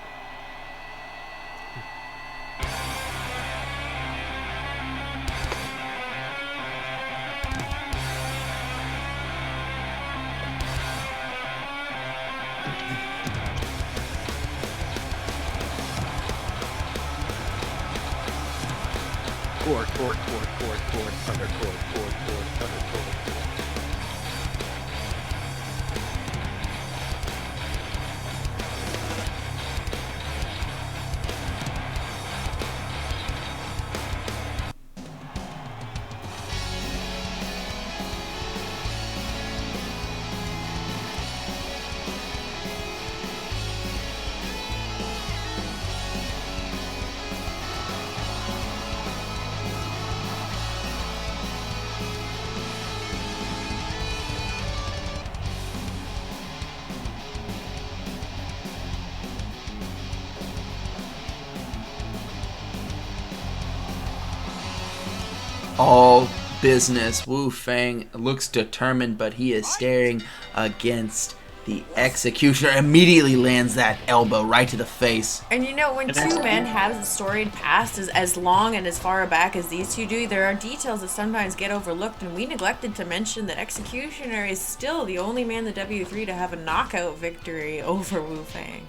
Court, thunder, court. All business. Wu-Fang looks determined, but he is staring against the Executioner. Immediately lands that elbow right to the face. And you know, when two men have a storied past as long and as far back as these two do, there are details that sometimes get overlooked, and we neglected to mention that Executioner is still the only man in the W3 to have a knockout victory over Wu-Fang.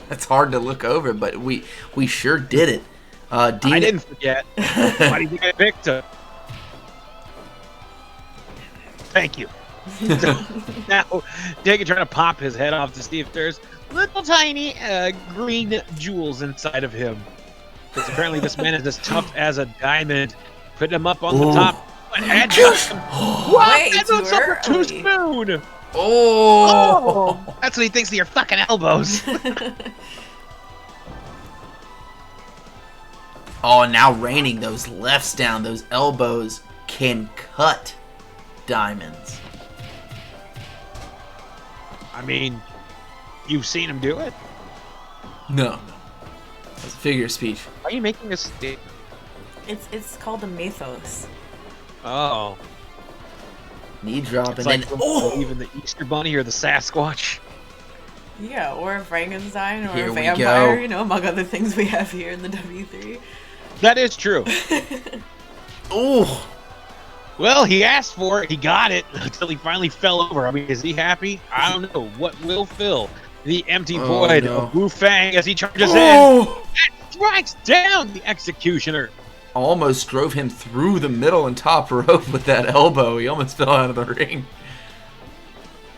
That's hard to look over, but we sure did it. I didn't forget. Why do you think I picked him? Thank you. So, now, Dick is trying to pop his head off to see if there's little tiny green jewels inside of him. Because apparently this man is as tough as a diamond. Put him up on the top. And what? Way That too moves up too early. soon. Oh! That's what he thinks of your fucking elbows. Oh, now raining those lefts down. Those elbows can cut diamonds. I mean, you've seen him do it. No. That's a figure of speech. Are you making a statement? It's called a mythos. Oh. Knee drop It's and like then... even the Easter Bunny or the Sasquatch. Yeah, or a Frankenstein or Here a we vampire, go. you know, among other things we have here in the W3. That is true. Oh! Well, he asked for it, he got it, until he finally fell over. I mean, is he happy? I don't know. What will fill the empty void of Wu-Fang as he charges in and strikes down the Executioner? Almost drove him through the middle and top rope with that elbow. He almost fell out of the ring.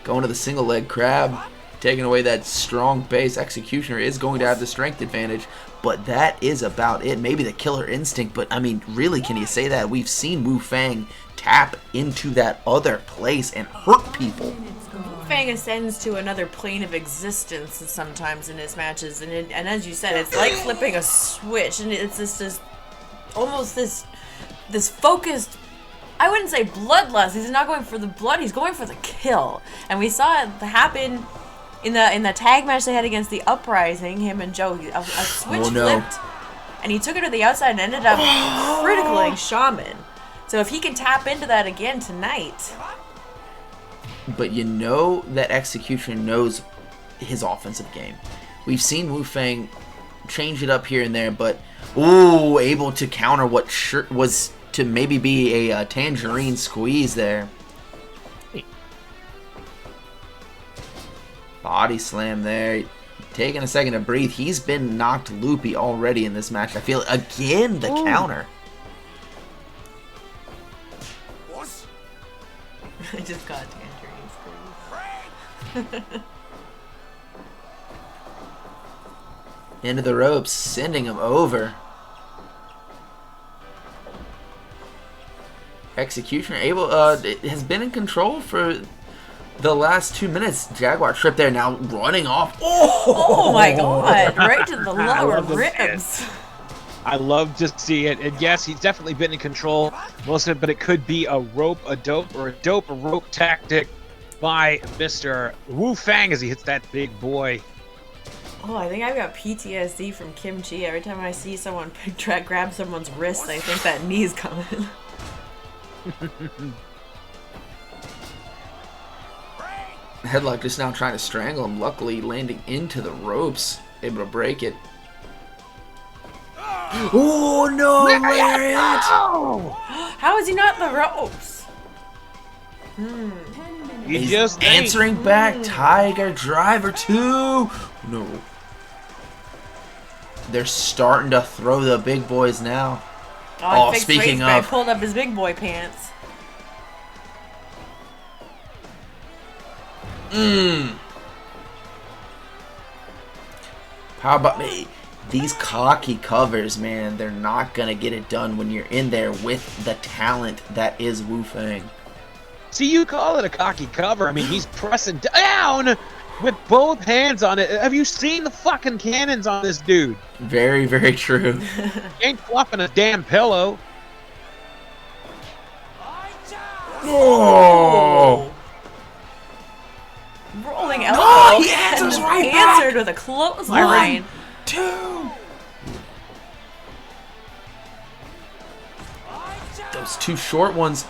Going to the single leg crab, taking away that strong base. Executioner is going to have the strength advantage, but that is about it. Maybe the killer instinct, but I mean, really, can you say that? We've seen Wu-Fang tap into that other place and hurt people. Wu-Fang ascends to another plane of existence sometimes in his matches, and as you said, it's like flipping a switch, and it's this almost this focused. I wouldn't say bloodlust. He's not going for the blood. He's going for the kill, and we saw it happen in the tag match they had against the Uprising. Him and Joe, a switch flipped, and he took it to the outside and ended up criticaling Shaman. So if he can tap into that again tonight. But you know that Execution knows his offensive game. We've seen Wu-Fang change it up here and there, but able to counter what was to maybe be a tangerine squeeze there. Body slam there. Taking a second to breathe. He's been knocked loopy already in this match. I feel again the counter. I just got tangerine squeeze. Into the ropes, sending him over. Executioner has been in control for the last 2 minutes. Jaguar trip there, now running off. Oh my god, right to the lower ribs. I love to see it. And yes, he's definitely been in control most of it, but it could be a rope, a dope, or a rope tactic by Mr. Wu-Fang as he hits that big boy. Oh, I think I've got PTSD from Kimchi. Every time I see someone grab someone's wrist, I think that knee's coming. Headlock just now trying to strangle him, luckily landing into the ropes, able to break it. Oh no, lariat! How is he not in the ropes? He's just answering back. Tiger Driver 2. No. They're starting to throw the big boys now. Oh, speaking of, pulled up his big boy pants. How about me? These cocky covers, man, they're not gonna get it done when you're in there with the talent that is Wu-Fang. See, you call it a cocky cover. I mean, he's pressing down with both hands on it. Have you seen the fucking cannons on this dude? Very, very true. He ain't fluffing a damn pillow. Oh! Rolling elbow. Oh, he answers right back. Answered with a clothesline. 2. Those 2 short ones.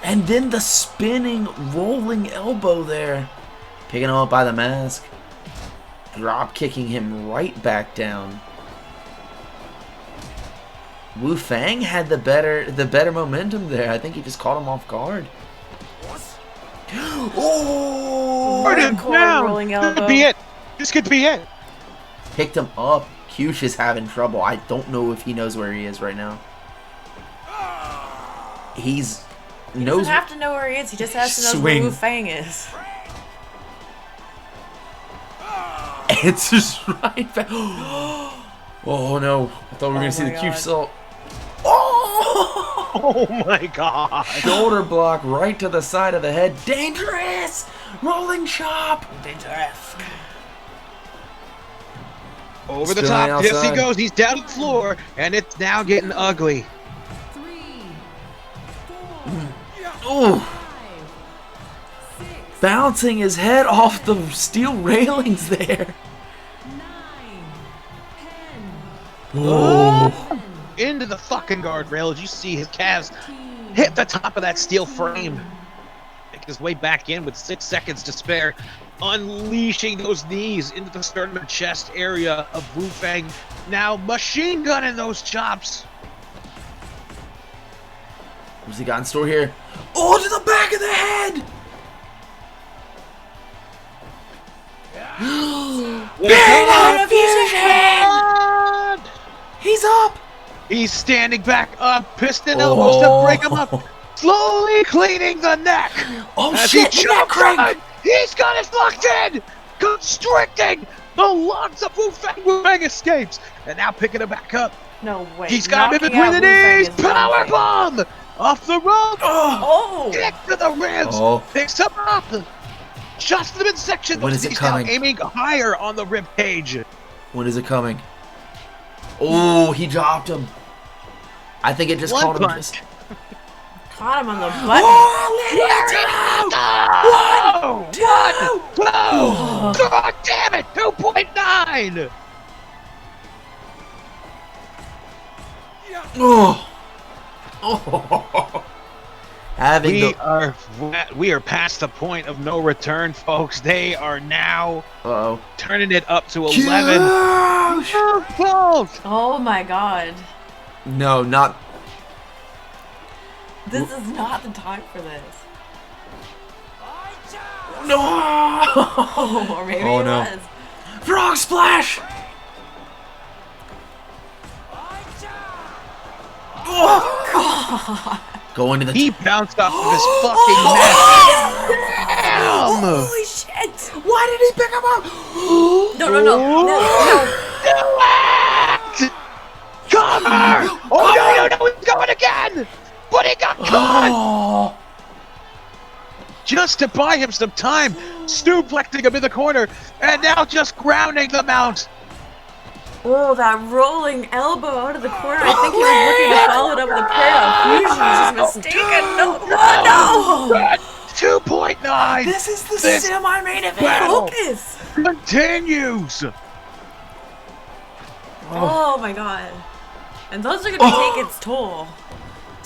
And then the spinning, rolling elbow there. Picking him up by the mask. Drop kicking him right back down. Wu-Fang had the better momentum there. I think he just caught him off guard. Oh! Rolling elbow. This could be it. This could be it. Picked him up. Cush is having trouble. I don't know if he knows where he is right now. He doesn't have to know where he is. He just has to know where Wu-Fang is. Answers right back. Oh no! I thought we were gonna see the Cush salt. Oh my god! Shoulder block right to the side of the head. Dangerous! Rolling chop. Dangerous. Over the Spilling top, yes he outside. goes. He's down the floor, and it's now getting ugly. 3, 4, Ooh! 5, 6, Bouncing his head off the steel railings there. 9, 10, Oh! Into the fucking guardrail as you see his calves hit the top of that steel frame. Make his way back in with 6 seconds to spare. Unleashing those knees into the sternum and chest area of Wu-Fang. Now machine gunning those chops. What's he got in store here? Oh, to the back of the head! Buried out of his head! He's up! He's standing back up, piston elbows to break him up. Slowly cleaning the neck. Oh as shit, he the neck chops crank! on He's got it locked in! Constricting the lungs of Wu-Fang. Wu-Fang escapes. And now picking it back up. No way. He's got him in Knocking between the out Wu-Fang knees. is one Power thing. bomb! Off the rope. Oh! Kick to the ribs. Oh. Picks him up. Just the midsection. When is it He's coming? now aiming higher on the rib cage. When is it coming? Oh, he dropped him. I think it just One called him. punch. Just... Caught him on the butt. One, two. God damn it! 2.9. Oh. Oh. Having We are past the point of no return, folks. They are now Uh-oh. turning it up to 11. Huge! Oh my god. No, not. This is not the time for this. No! Oh, or maybe Oh, it no. was. Frog splash! Oh, Go into the. He bounced off of his fucking neck. Damn! Holy shit! Why did he pick him up? No. Do it! Cover! Oh no, he's going again! But he got caught! Oh. Just to buy him some time, snooplecting him in the corner, and now just grounding the mount. Oh, that rolling elbow out of the corner. I think he was looking to follow it up with a pair of fusions. He's mistaken. No. 2.9! This is the This semi-main event. battle Focus. continues! Oh my god. And those are going to take its toll.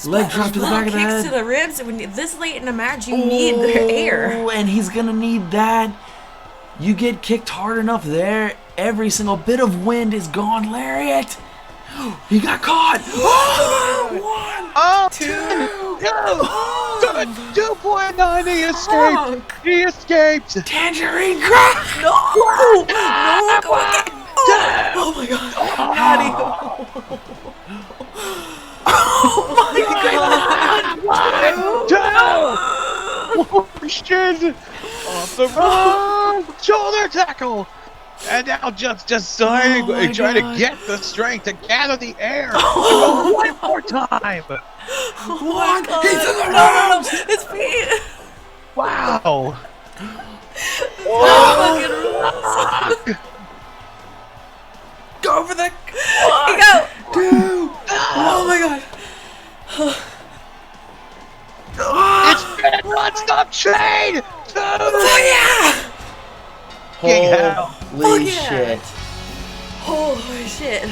Leg drop to the back of the Kicks head. to the ribs. When this late in a match, you need the air. Oh, and he's gonna need that. You get kicked hard enough there, every single bit of wind is gone. Lariat. He got caught. Oh, 2.9, he escaped! Fuck. He escaped! Tangerine crack. No! No! Go again! Oh my god! How do you... Shit! Off the rope! Shoulder tackle! And now just trying to get the strength to gather the air. One more time! One. He's in the No, ropes. it's feet! Wow! Go for the. Here you go! Two. Oh my god. It's been non-stop chain! Yeah. Fucking hell. Holy Fuck yeah. shit. Holy shit.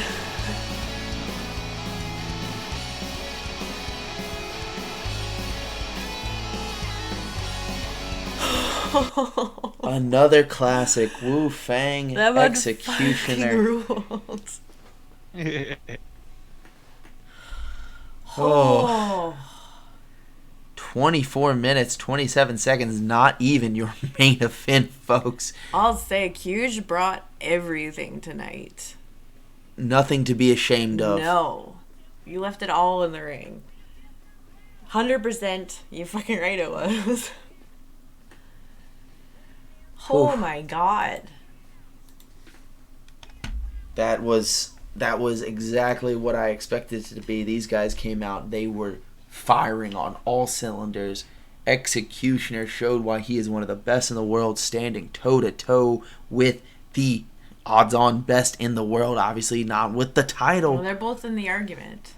Another classic Wu-Fang That executioner. fucking rules. Oh. 24 minutes, 27 seconds, not even your main event, folks. I'll say Huge brought everything tonight. Nothing to be ashamed of. No. You left it all in the ring. 100%. You're fucking right it was. Oh Oof. my god. That was exactly what I expected it to be. These guys came out, they were firing on all cylinders. Executioner showed why he is one of the best in the world, standing toe to toe with the odds on best in the world, obviously not with the title. Well, they're both in the argument.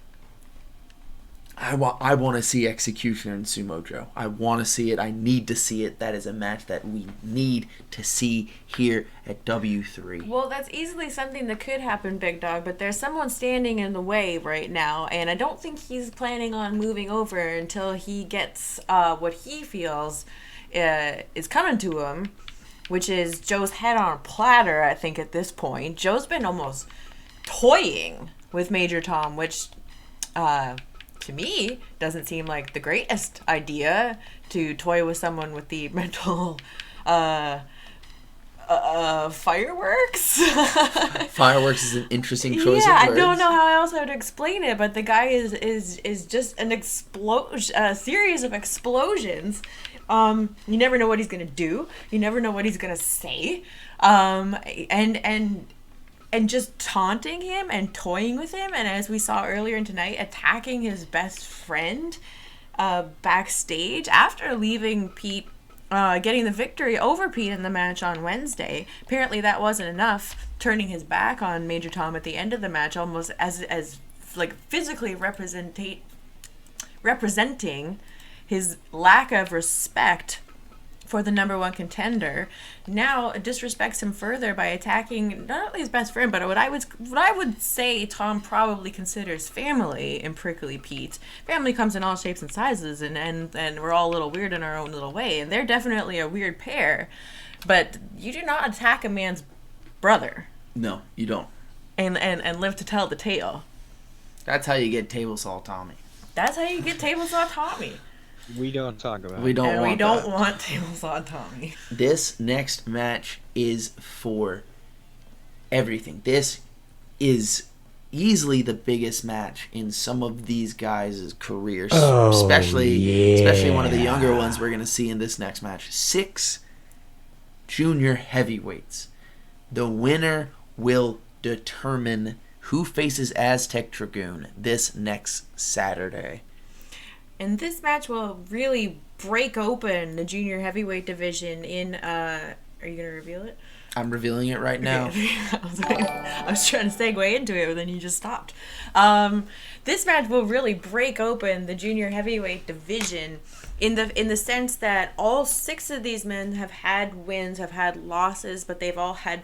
I want to see Executioner and Sumo Jo. I want to see it. I need to see it. That is a match that we need to see here at W3. Well, that's easily something that could happen, Big Dog, but there's someone standing in the way right now, and I don't think he's planning on moving over until he gets what he feels is coming to him, which is Joe's head on a platter, I think, at this point. Joe's been almost toying with Major Tom, which... to me, doesn't seem like the greatest idea to toy with someone with the mental Fireworks? Fireworks is an interesting choice of words. I don't know how else I would explain it, but the guy is just an explosion, a series of explosions. You never know what he's gonna do. You never know what he's gonna say. And just taunting him and toying with him, and as we saw earlier tonight, attacking his best friend backstage after leaving Pete, getting the victory over Pete in the match on Wednesday. Apparently that wasn't enough, turning his back on Major Tom at the end of the match, almost as like physically representing his lack of respect for the number one contender. Now disrespects him further by attacking not only his best friend, but what I would say Tom probably considers family in Prickly Pete. Family comes in all shapes and sizes, and we're all a little weird in our own little way, and they're definitely a weird pair. But you do not attack a man's brother. No, you don't. And live to tell the tale. That's how you get table saw Tommy. That's how you get table saw Tommy. We don't talk about it. We don't want table saw Tommy. This next match is for everything. This is easily the biggest match in some of these guys' careers, especially one of the younger ones we're going to see in this next match. 6 junior heavyweights. The winner will determine who faces Aztec Dragoon this next Saturday. And this match will really break open the junior heavyweight division in, are you going to reveal it? I'm revealing it right now. I was trying to segue into it, but then you just stopped. This match will really break open the junior heavyweight division in the sense that all 6 of these men have had wins, have had losses, but they've all had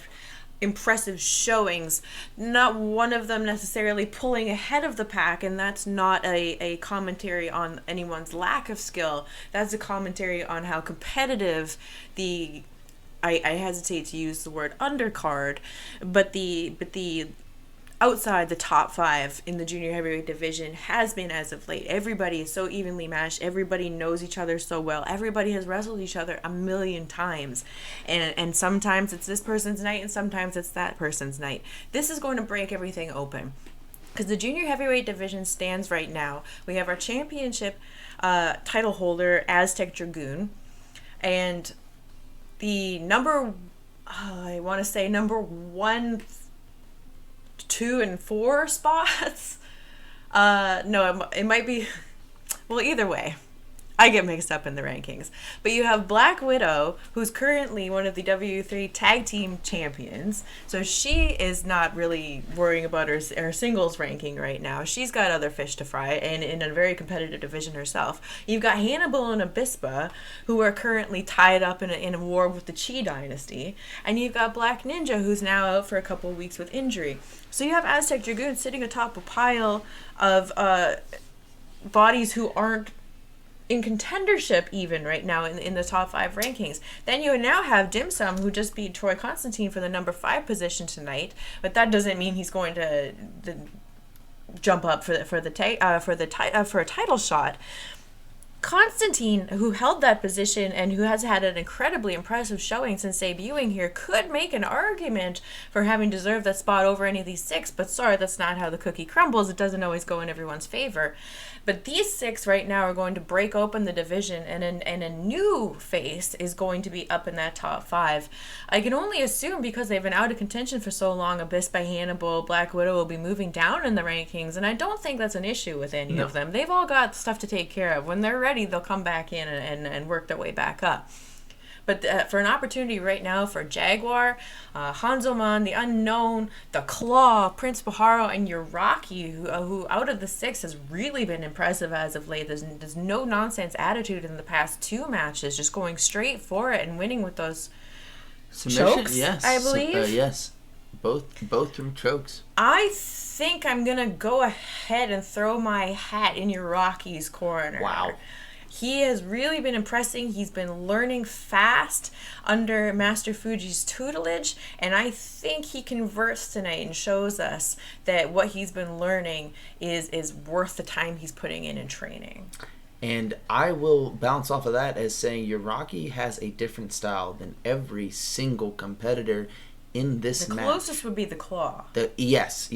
impressive showings. Not one of them necessarily pulling ahead of the pack, and that's not a commentary on anyone's lack of skill. That's a commentary on how competitive the I hesitate to use the word undercard, but the outside the top 5 in the junior heavyweight division has been as of late. Everybody is so evenly matched. Everybody knows each other so well. Everybody has wrestled each other a million times. And sometimes it's this person's night and sometimes it's that person's night. This is going to break everything open. Because the junior heavyweight division stands right now. We have our championship title holder, Aztec Dragoon. And the number 1, 2, and 4 spots. No, it might be. Well, either way, I get mixed up in the rankings. But you have Black Widow, who's currently one of the W3 tag team champions. So she is not really worrying about her singles ranking right now. She's got other fish to fry and in a very competitive division herself. You've got Hannibal and Abispa, who are currently tied up in a war with the Chee Dynasty. And you've got Black Ninja, who's now out for a couple of weeks with injury. So you have Aztec Dragoon sitting atop a pile of bodies who aren't in contendership even right now in the top 5 rankings. Then you now have Dim Sum, who just beat Troy Constantine for the number 5 position tonight, but that doesn't mean he's going to jump up for a title shot. Constantine, who held that position and who has had an incredibly impressive showing since debuting here, could make an argument for having deserved that spot over any of these 6, but sorry, that's not how the cookie crumbles. It doesn't always go in everyone's favor. But these 6 right now are going to break open the division, and a new face is going to be up in that top 5. I can only assume because they've been out of contention for so long, Abyss by Hannibal, Black Widow will be moving down in the rankings, and I don't think that's an issue with any of them. They've all got stuff to take care of. When they're ready, they'll come back in and work their way back up. But for an opportunity right now for Jaguar, Hanzoman, the Unknown, the Claw, Prince Baharo, and Uraki, who out of the 6 has really been impressive as of late. There's no nonsense attitude in the past 2 matches, just going straight for it and winning with those chokes. Yes, I believe. Yes, both through chokes. I think I'm gonna go ahead and throw my hat in Uraki's corner. Wow. He has really been impressing. He's been learning fast under Master Fuji's tutelage, and I think he converts tonight and shows us that what he's been learning is worth the time he's putting in training. And I will bounce off of that as saying Uraki has a different style than every single competitor in this The match. closest would be the Claw. Yes.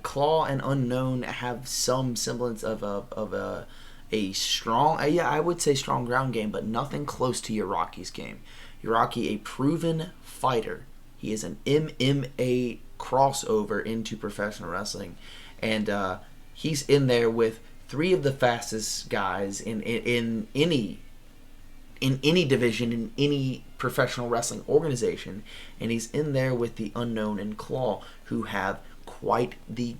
Claw and Unknown have some semblance of a strong, I would say strong ground game, but nothing close to Uraki's game. Uraki, a proven fighter. He is an MMA crossover into professional wrestling, and he's in there with three of the fastest guys in any division, in any professional wrestling organization, and he's in there with the Unknown and Claw, who have quite the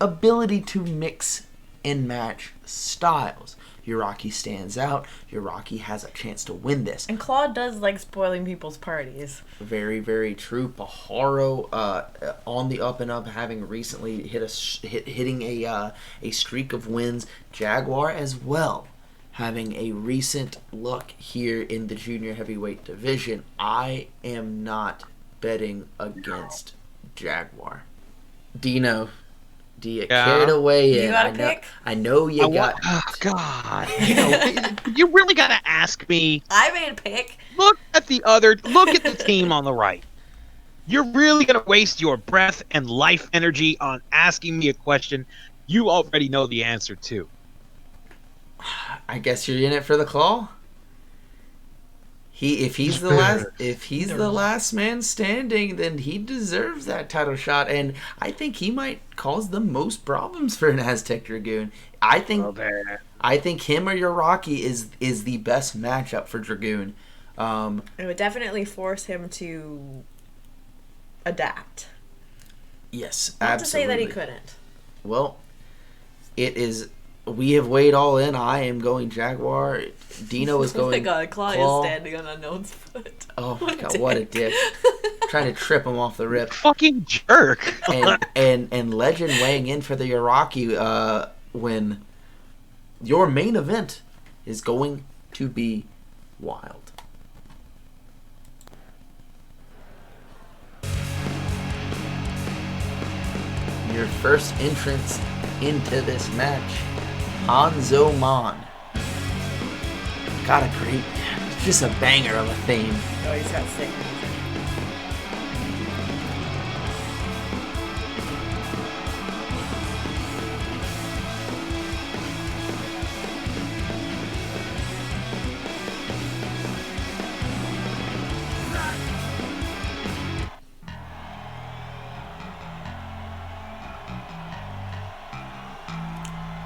ability to mix and match styles. Uraki stands out. Uraki has a chance to win this. And Claw does like spoiling people's parties. Very, very true. Pajaro on the up and up, having recently hitting a streak of wins. Jaguar as well, having a recent look here in the junior heavyweight division. I am not betting against Jaguar. Dino, do you care to weigh in? You got a pick? I know you got. Oh God! You really got to ask me. I made a pick. Look at the team on the right. You're really gonna waste your breath and life energy on asking me a question you already know the answer to. I guess you're in it for the Claw. If he's the last man standing, then he deserves that title shot, and I think he might cause the most problems for an Aztec Dragoon. I think him or Uraki is the best matchup for Dragoon. It would definitely force him to adapt. Yes, Not absolutely. to say that he couldn't. Well, it is. We have weighed all in. I am going Jaguar. Dino is going. Oh my God, Claw is standing on Unknown's foot. Oh my God, what a dick! Trying to trip him off the rip. Fucking jerk. and Legend weighing in for the Uraki when your main event is going to be wild. Your first entrance into this match, Hanzo Man. Got a great, just a banger of a theme. Oh, he's got sick.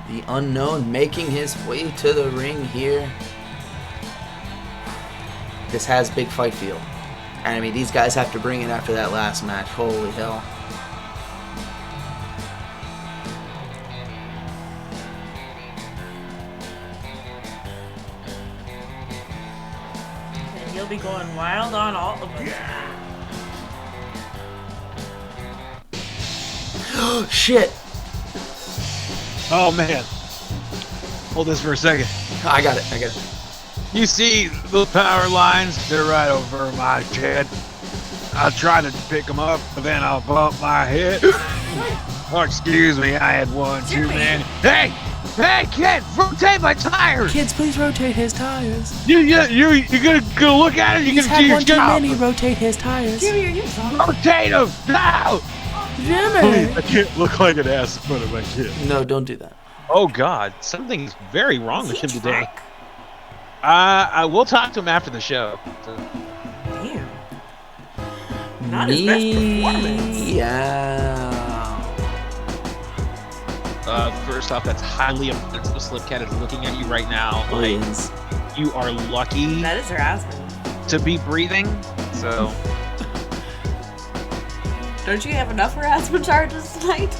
The Unknown making his way to the ring here. This has big fight feel. And I mean, these guys have to bring it after that last match. Holy hell. And he'll be going wild on all of them. Shit. Oh man. Hold this for a second. I got it. You see those power lines? They're right over my head. I'll try to pick them up, but then I'll bump my head. Oh, excuse me, I had one too many. Hey, kid, rotate my tires. Kids, please rotate his tires. You gonna look at it? You gonna do your job? Rotate his tires. Rotate them now. Jimmy. I can't look like an ass in front of my kid. No, don't do that. Oh God, something's very wrong with him today. I will talk to him after the show. So. Damn. Not his best performance. Yeah. First off, that's highly offensive. Slipcat is looking at you right now. Like, you are lucky That is harassment. to be breathing. So. Don't you have enough harassment charges tonight?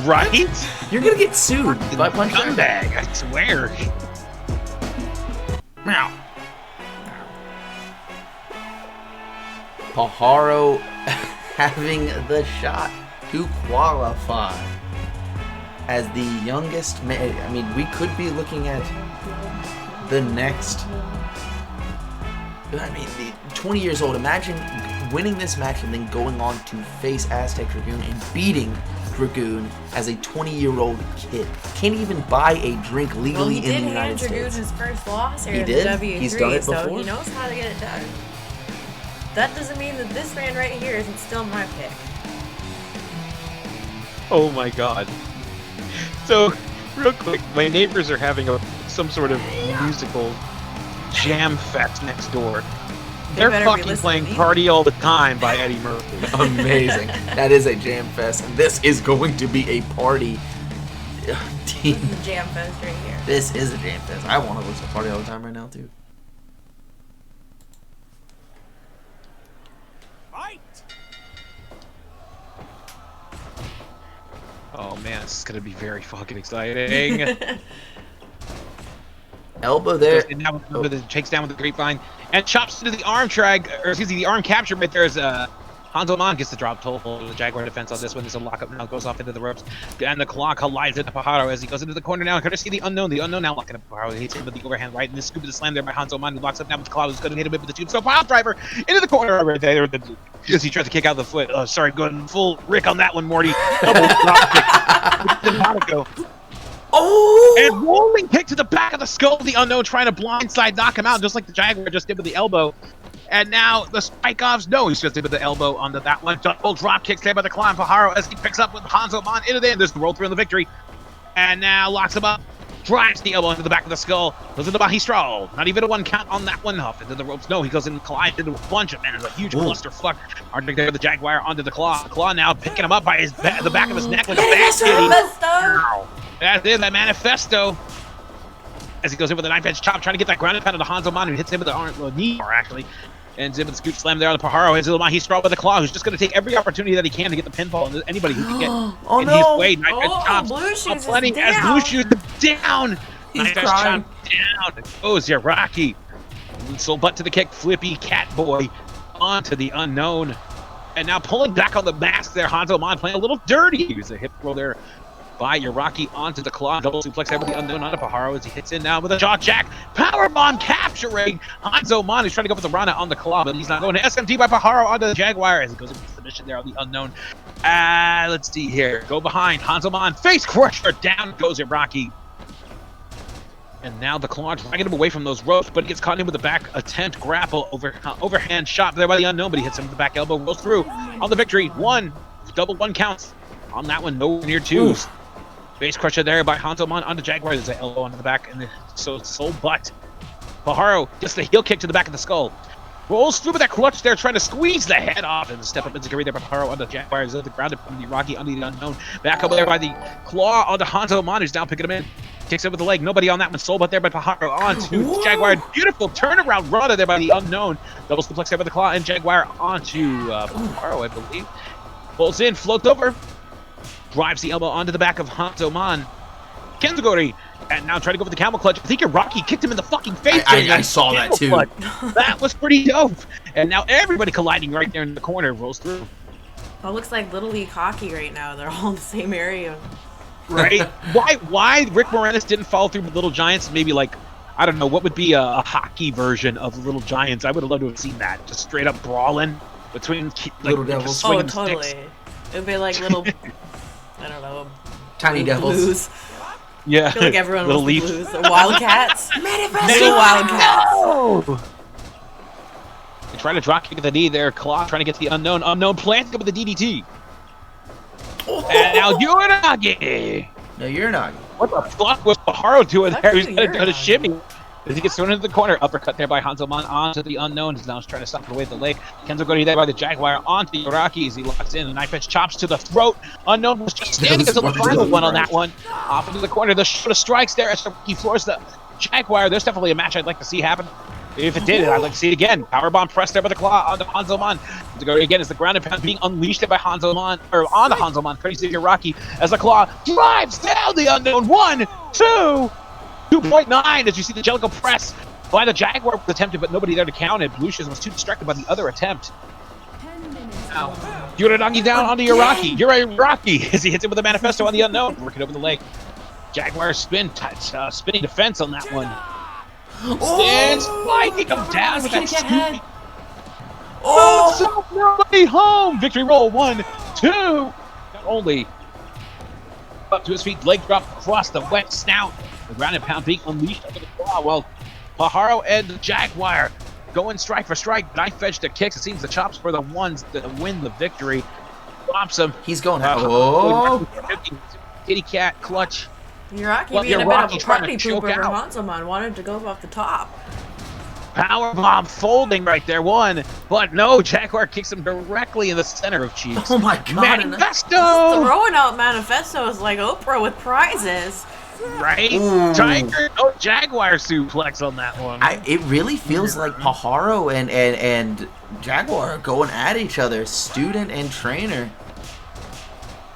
Right? You're gonna get sued by Punch Scumbag, I swear. Meow. Pajaro having the shot to qualify as the youngest man. I mean, we could be looking at the next. I mean, 20 years old. Imagine winning this match and then going on to face Aztec Dragoon and beating Dragoon as a 20-year-old kid. Can't even buy a drink Well, legally he in did the hand United Dragoon States. his first loss here He in did? the W3, He's done it so before? he knows how to get it done. That doesn't mean that this man right here isn't still my pick. Oh my god. So, real quick, my neighbors are having some sort of musical jam fest next door. They're better be fucking listening playing to me. Party All the Time by Eddie Murphy. Amazing. That is a jam fest, and this is going to be a party. This is the jam fest right here. This is a jam fest. I want to listen to Party All the Time right now, too. Oh man, this is gonna be very fucking exciting. Elbow there. Goes in now with the shakes down with the grapevine and chops into the arm drag, or excuse me, the arm capture right there as Hanzo Man gets the drop toe hold the Jaguar defense on this one. There's a lockup now, goes off into the ropes, and the claw collides into Pajaro as he goes into the corner now. Courtesy the unknown now locking up Pajaro. He hits him with the overhand right, and this scoop of the slam there by Hanzo Man, who locks up now with the claw, who's going to hit him with the tube. So pile driver into the corner right there as he tries to kick out the foot. Sorry, going full Rick on that one, Morty. Double drop kick. The Monaco. Oh! And rolling kick to the back of the skull of the unknown, trying to blindside knock him out, just like the Jaguar just did with the elbow. And now the spike offs. No, he's just did with the elbow onto that one. Double drop kicks there by the climb Pajaro as he picks up with Hanzo Man into the end. There's the roll through on the victory. And now locks him up. Drives the elbow into the back of the skull. Goes into Mahistral. Not even a one count on that one. Off into the ropes. No, he goes in and collides into a bunch of men. There's a huge clusterfuck. Hard there with the Jaguar onto the claw. The claw now picking him up by his the back of his neck like a back kitty. Manifesto! That is that manifesto. As he goes in with a knife edge chop, trying to get that grounded pound of Hanzo Man, who hits him with the knee bar actually. Ends in with the scoop slam there on the Pajaro. Hits Ilma. He's straw with the claw, who's just going to take every opportunity that he can to get the pinfall. And anybody who can get in his way. Knife edge chops. Blue Shoes Plenty is as down. Blue Shoes down. He's Knife edge crying. chop down. Goes Iraqi. So butt to the kick, flippy cat boy onto the unknown. And now pulling back on the mask there, Hanzo Man playing a little dirty. Here's a hip roll there by Iraqi onto the claw. Double suplex there with the unknown onto Pajaro as he hits in now with a jaw jack. Powerbomb capturing Hanzo Man, who's trying to go for the Rana on the claw, but he's not going to SMT by Pajaro onto the Jaguar as he goes into the submission there on the unknown. Let's see here. Go behind. Hanzo Man, face crusher. Down goes Iraqi. And now the claw dragging him away from those ropes, but he gets caught in with the back attempt grapple overhand shot there by the unknown, but he hits him with the back elbow, rolls through on the victory. Double one counts on that one, nowhere near two. Base crusher there by Hanzo Man onto Jaguar. There's an elbow onto the back, and so soul butt. Pajaro gets the heel kick to the back of the skull. Rolls through with that clutch there, trying to squeeze the head off, and step up into Gary there by Pajaro onto Jaguar. Is at the ground from the Rocky onto the unknown. Back up there by the claw onto Hanzo Man, who's now picking him in. Kicks it with the leg. Nobody on that one. Soul butt there by Pajaro onto Jaguar. Beautiful turnaround rudder there by the unknown. Double suplex there by the claw and Jaguar onto Pajaro, I believe. Pulls in, floats over. Drives the elbow onto the back of Hanzo Man. Kenzugori. And now trying to go for the camel clutch. I think Iraqi kicked him in the fucking face. I saw that too. That was pretty dope. And now everybody colliding right there in the corner. Rolls through. Well, it looks like Little League hockey right now. They're all in the same area. Right? Why Rick Moranis didn't follow through with Little Giants? Maybe like, I don't know, what would be a hockey version of Little Giants? I would have loved to have seen that. Just straight up brawling between Little Devils. Oh, swinging totally. sticks. It would be like little, I don't know, Tiny Devils. Blues. Yeah. I feel like everyone Little was Leaf. Blues. Or Wildcats. Manifesto! Little Wildcats. Oh! They trying to drop kick at the knee there. Claw trying to get to the unknown. Unknown planting up with the DDT. And now Uranagi. No, you're not. What the fuck was Pajaro doing Fuck there? He's you, gonna do a Uranagi. shimmy. As he gets thrown into the corner, uppercut there by Hanzo Man onto the unknown. He's now trying to stop it away with the leg. Kenzo going there by the Jaguar onto Iraqi as he locks in. The knife edge chops to the throat. Unknown was just standing as the final one on that one. Off into the corner. The shoulder strikes there as he floors the Jaguar. There's definitely a match I'd like to see happen. If it did, I'd like to see it again. Powerbomb pressed there by the claw onto Hanzo Man. To go again as the grounded pound being unleashed there by Hanzo Man, or on the Hanzo Man. Crazy Iraqi as the claw drives down the unknown. 1, 2, 2.9 as you see the Jellicle press by the Jaguar was attempted, but nobody there to count it. Lucius was too distracted by the other attempt. 10 minutes. Now, Uranagi down onto Iraqi. Iraqi as he hits it with a manifesto on the unknown. Working over the leg. Jaguar spinning defense on that one. And sliding him down with that scoop. Oh! So nobody home. Victory roll. 1, 2. Not only Up to his feet, leg drop across the wet snout. The ground and pound being unleashed under the claw. Well, Pajaro and the Jaguar going strike for strike. Knife edge to kicks. It seems the chops were the ones that win the victory. Bumps him. He's going. Kitty cat clutch. Yuraki being a bit of a party pooper for Hanselman, wanted to go off the top. Power bomb folding right there, one, but no, Jaguar kicks him directly in the center of Cheeks. Oh my god. Manifesto! Throwing out manifestos like Oprah with prizes. Right? Tiger, no Jaguar suplex on that one. It really feels like Pajaro and Jaguar are going at each other, student and trainer.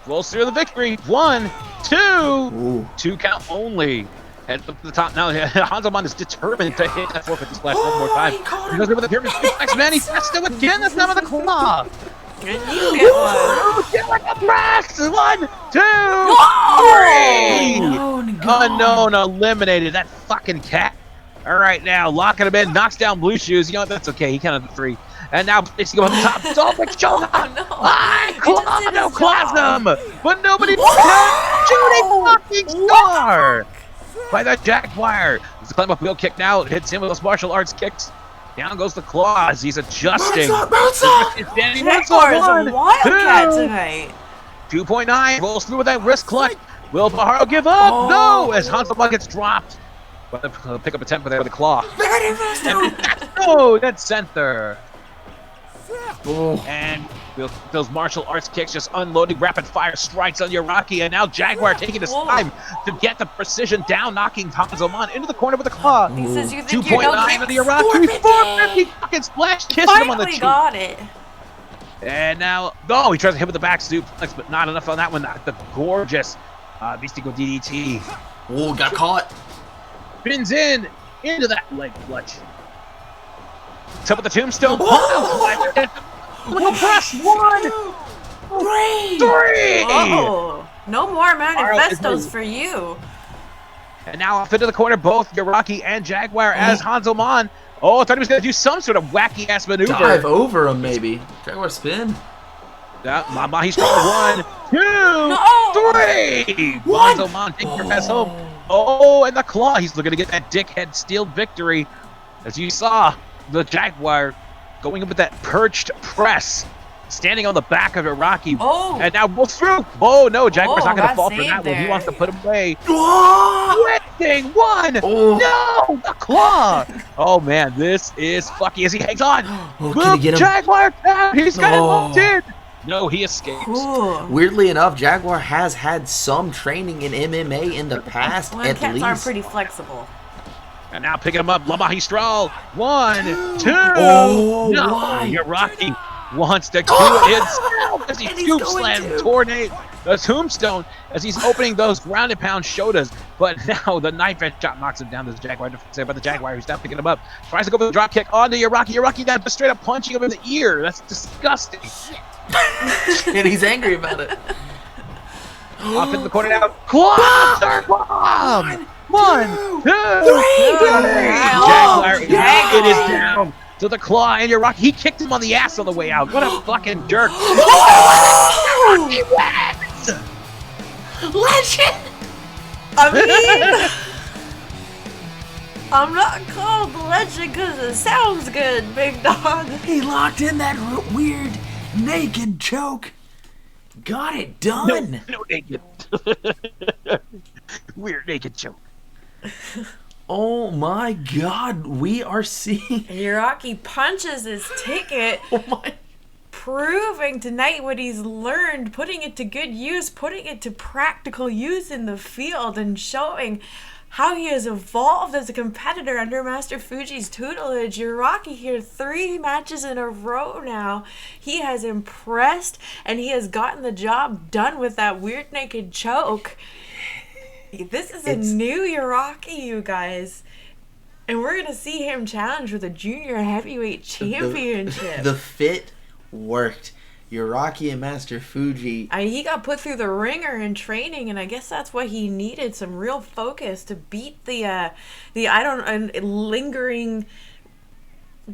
Rolls through the victory. 1, 2. Ooh. 2 count only. Head up to the top now. Hanselman is determined to hit that 450 splash one more time. He goes over the pyramid suplex. Manifesto again. That's not the claw. And you get one. Get like a press. 1, 2, 3. Unknown eliminated. That fucking cat. All right, now locking him in. Knocks down Blue Shoes. You know what? That's okay. He counted the 3. And now it's going to the top. Dolphin Shogun. Claws him. But nobody can. Shooting fucking star. By the Jaguar. It's a climb up wheel kick now. Hits him with those martial arts kicks. Down goes the claws. He's adjusting. Jaguar's a wildcat tonight. 2.9. Rolls through with that wrist clutch. Will Pajaro give up? No! As Hanselman gets dropped. But pick up a tempo there with the claw. Oh, that's center. And those martial arts kicks just unloading rapid fire strikes on Yuraki, and now Jaguar taking his time to get the precision down, knocking Hanselman into the corner with a claw. He says you think 2.9 of the Yuraki, 450 fucking splash, kissing him on the cheek. Got it. And now, he tries to hit with the back suplex, but not enough on that one. The gorgeous Mystical DDT. Oh, got caught. Spins into that leg clutch. Top of the tombstone. Press 1, 2, 3. Oh, no more manifestos for you. And now off into the corner, both Yuraki and Jaguar as Hanselman. Oh, I thought he was going to do some sort of wacky ass maneuver. Dive over him, maybe. Jaguar spin. Yeah, he's trying 1, 2, 3. Hanselman taking your pass home. Oh, and the claw. He's looking to get that dickhead steel victory. As you saw, the Jaguar going up with that perched press, standing on the back of Yuraki. Oh. And now goes through. Oh, no, Jaguar's not going to fall for that one. He wants to put him away. Twisting 1. No, the claw. Oh, man, this is fucky as he hangs on. Can he get him? Jaguar down. He's got him locked in. No, he escapes. Weirdly enough, Jaguar has had some training in MMA in the past, at cats least. are pretty flexible. And now picking him up, La Magistral. 1, 2. Oh, no, why? Yuraki wants to kill himself as he scoop slams the tombstone as he's opening those ground and pound shodas. But now the knife edge chop knocks him down to the Jaguar. But the Jaguar, who's now picking him up, tries to go for the drop kick onto Yuraki. Yuraki now just straight up punching him in the ear. That's disgusting. And he's angry about it. Off in the corner now. Third bomb! 1, 2, 3. Jaguar it is down to the claw, and Yuraki, he kicked him on the ass on the way out. What a fucking jerk. Legend! I mean, I'm not called legend because it sounds good, big dog. He locked in that weird naked choke. Got it done. No naked. Weird naked choke. Oh my god, we are seeing... Yuraki punches his ticket, proving tonight what he's learned, putting it to good use, putting it to practical use in the field, and showing how he has evolved as a competitor under Master Fuji's tutelage. Yuraki here 3 matches in a row now. He has impressed, and he has gotten the job done with that weird naked choke. This is a new Yuraki, you guys. And we're going to see him challenge with a junior heavyweight championship. The fit worked. Yuraki and Master Fuji. He got put through the ringer in training, and I guess that's what he needed, some real focus to beat the lingering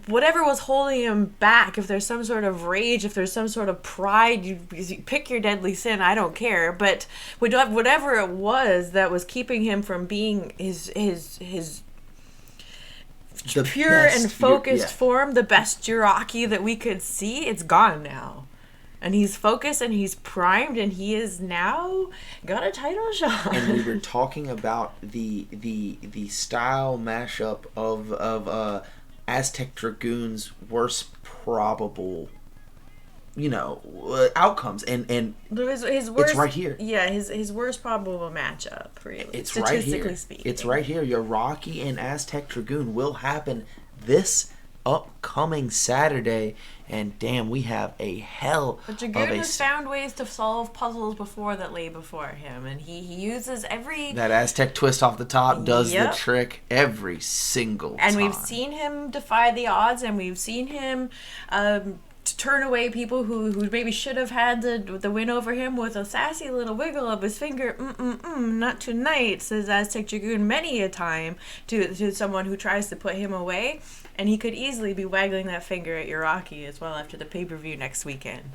whatever was holding him back, if there's some sort of rage, if there's some sort of pride, you pick your deadly sin, I don't care. But whatever it was that was keeping him from being his The pure best and focused yeah. form, the best Jiraki that we could see, it's gone now. And he's focused and he's primed and he is now got a title shot. And we were talking about the style mashup of Aztec Dragoon's worst probable, outcomes, and his worst, it's right here. Yeah, his worst probable matchup, really. It's right here. Speaking. It's right here. Jiraki and Aztec Dragoon will happen this upcoming Saturday, and damn, we have a hell But of Dragoon a has found ways to solve puzzles before that lay before him, and he uses every... that Aztec twist off the top does Yep. the trick every single And time. we've seen him defy the odds, and we've seen him turn away people who maybe should have had the win over him with a sassy little wiggle of his finger. Not tonight, says Aztec Dragoon many a time to someone who tries to put him away. And he could easily be waggling that finger at Jiraki as well after the pay-per-view next weekend.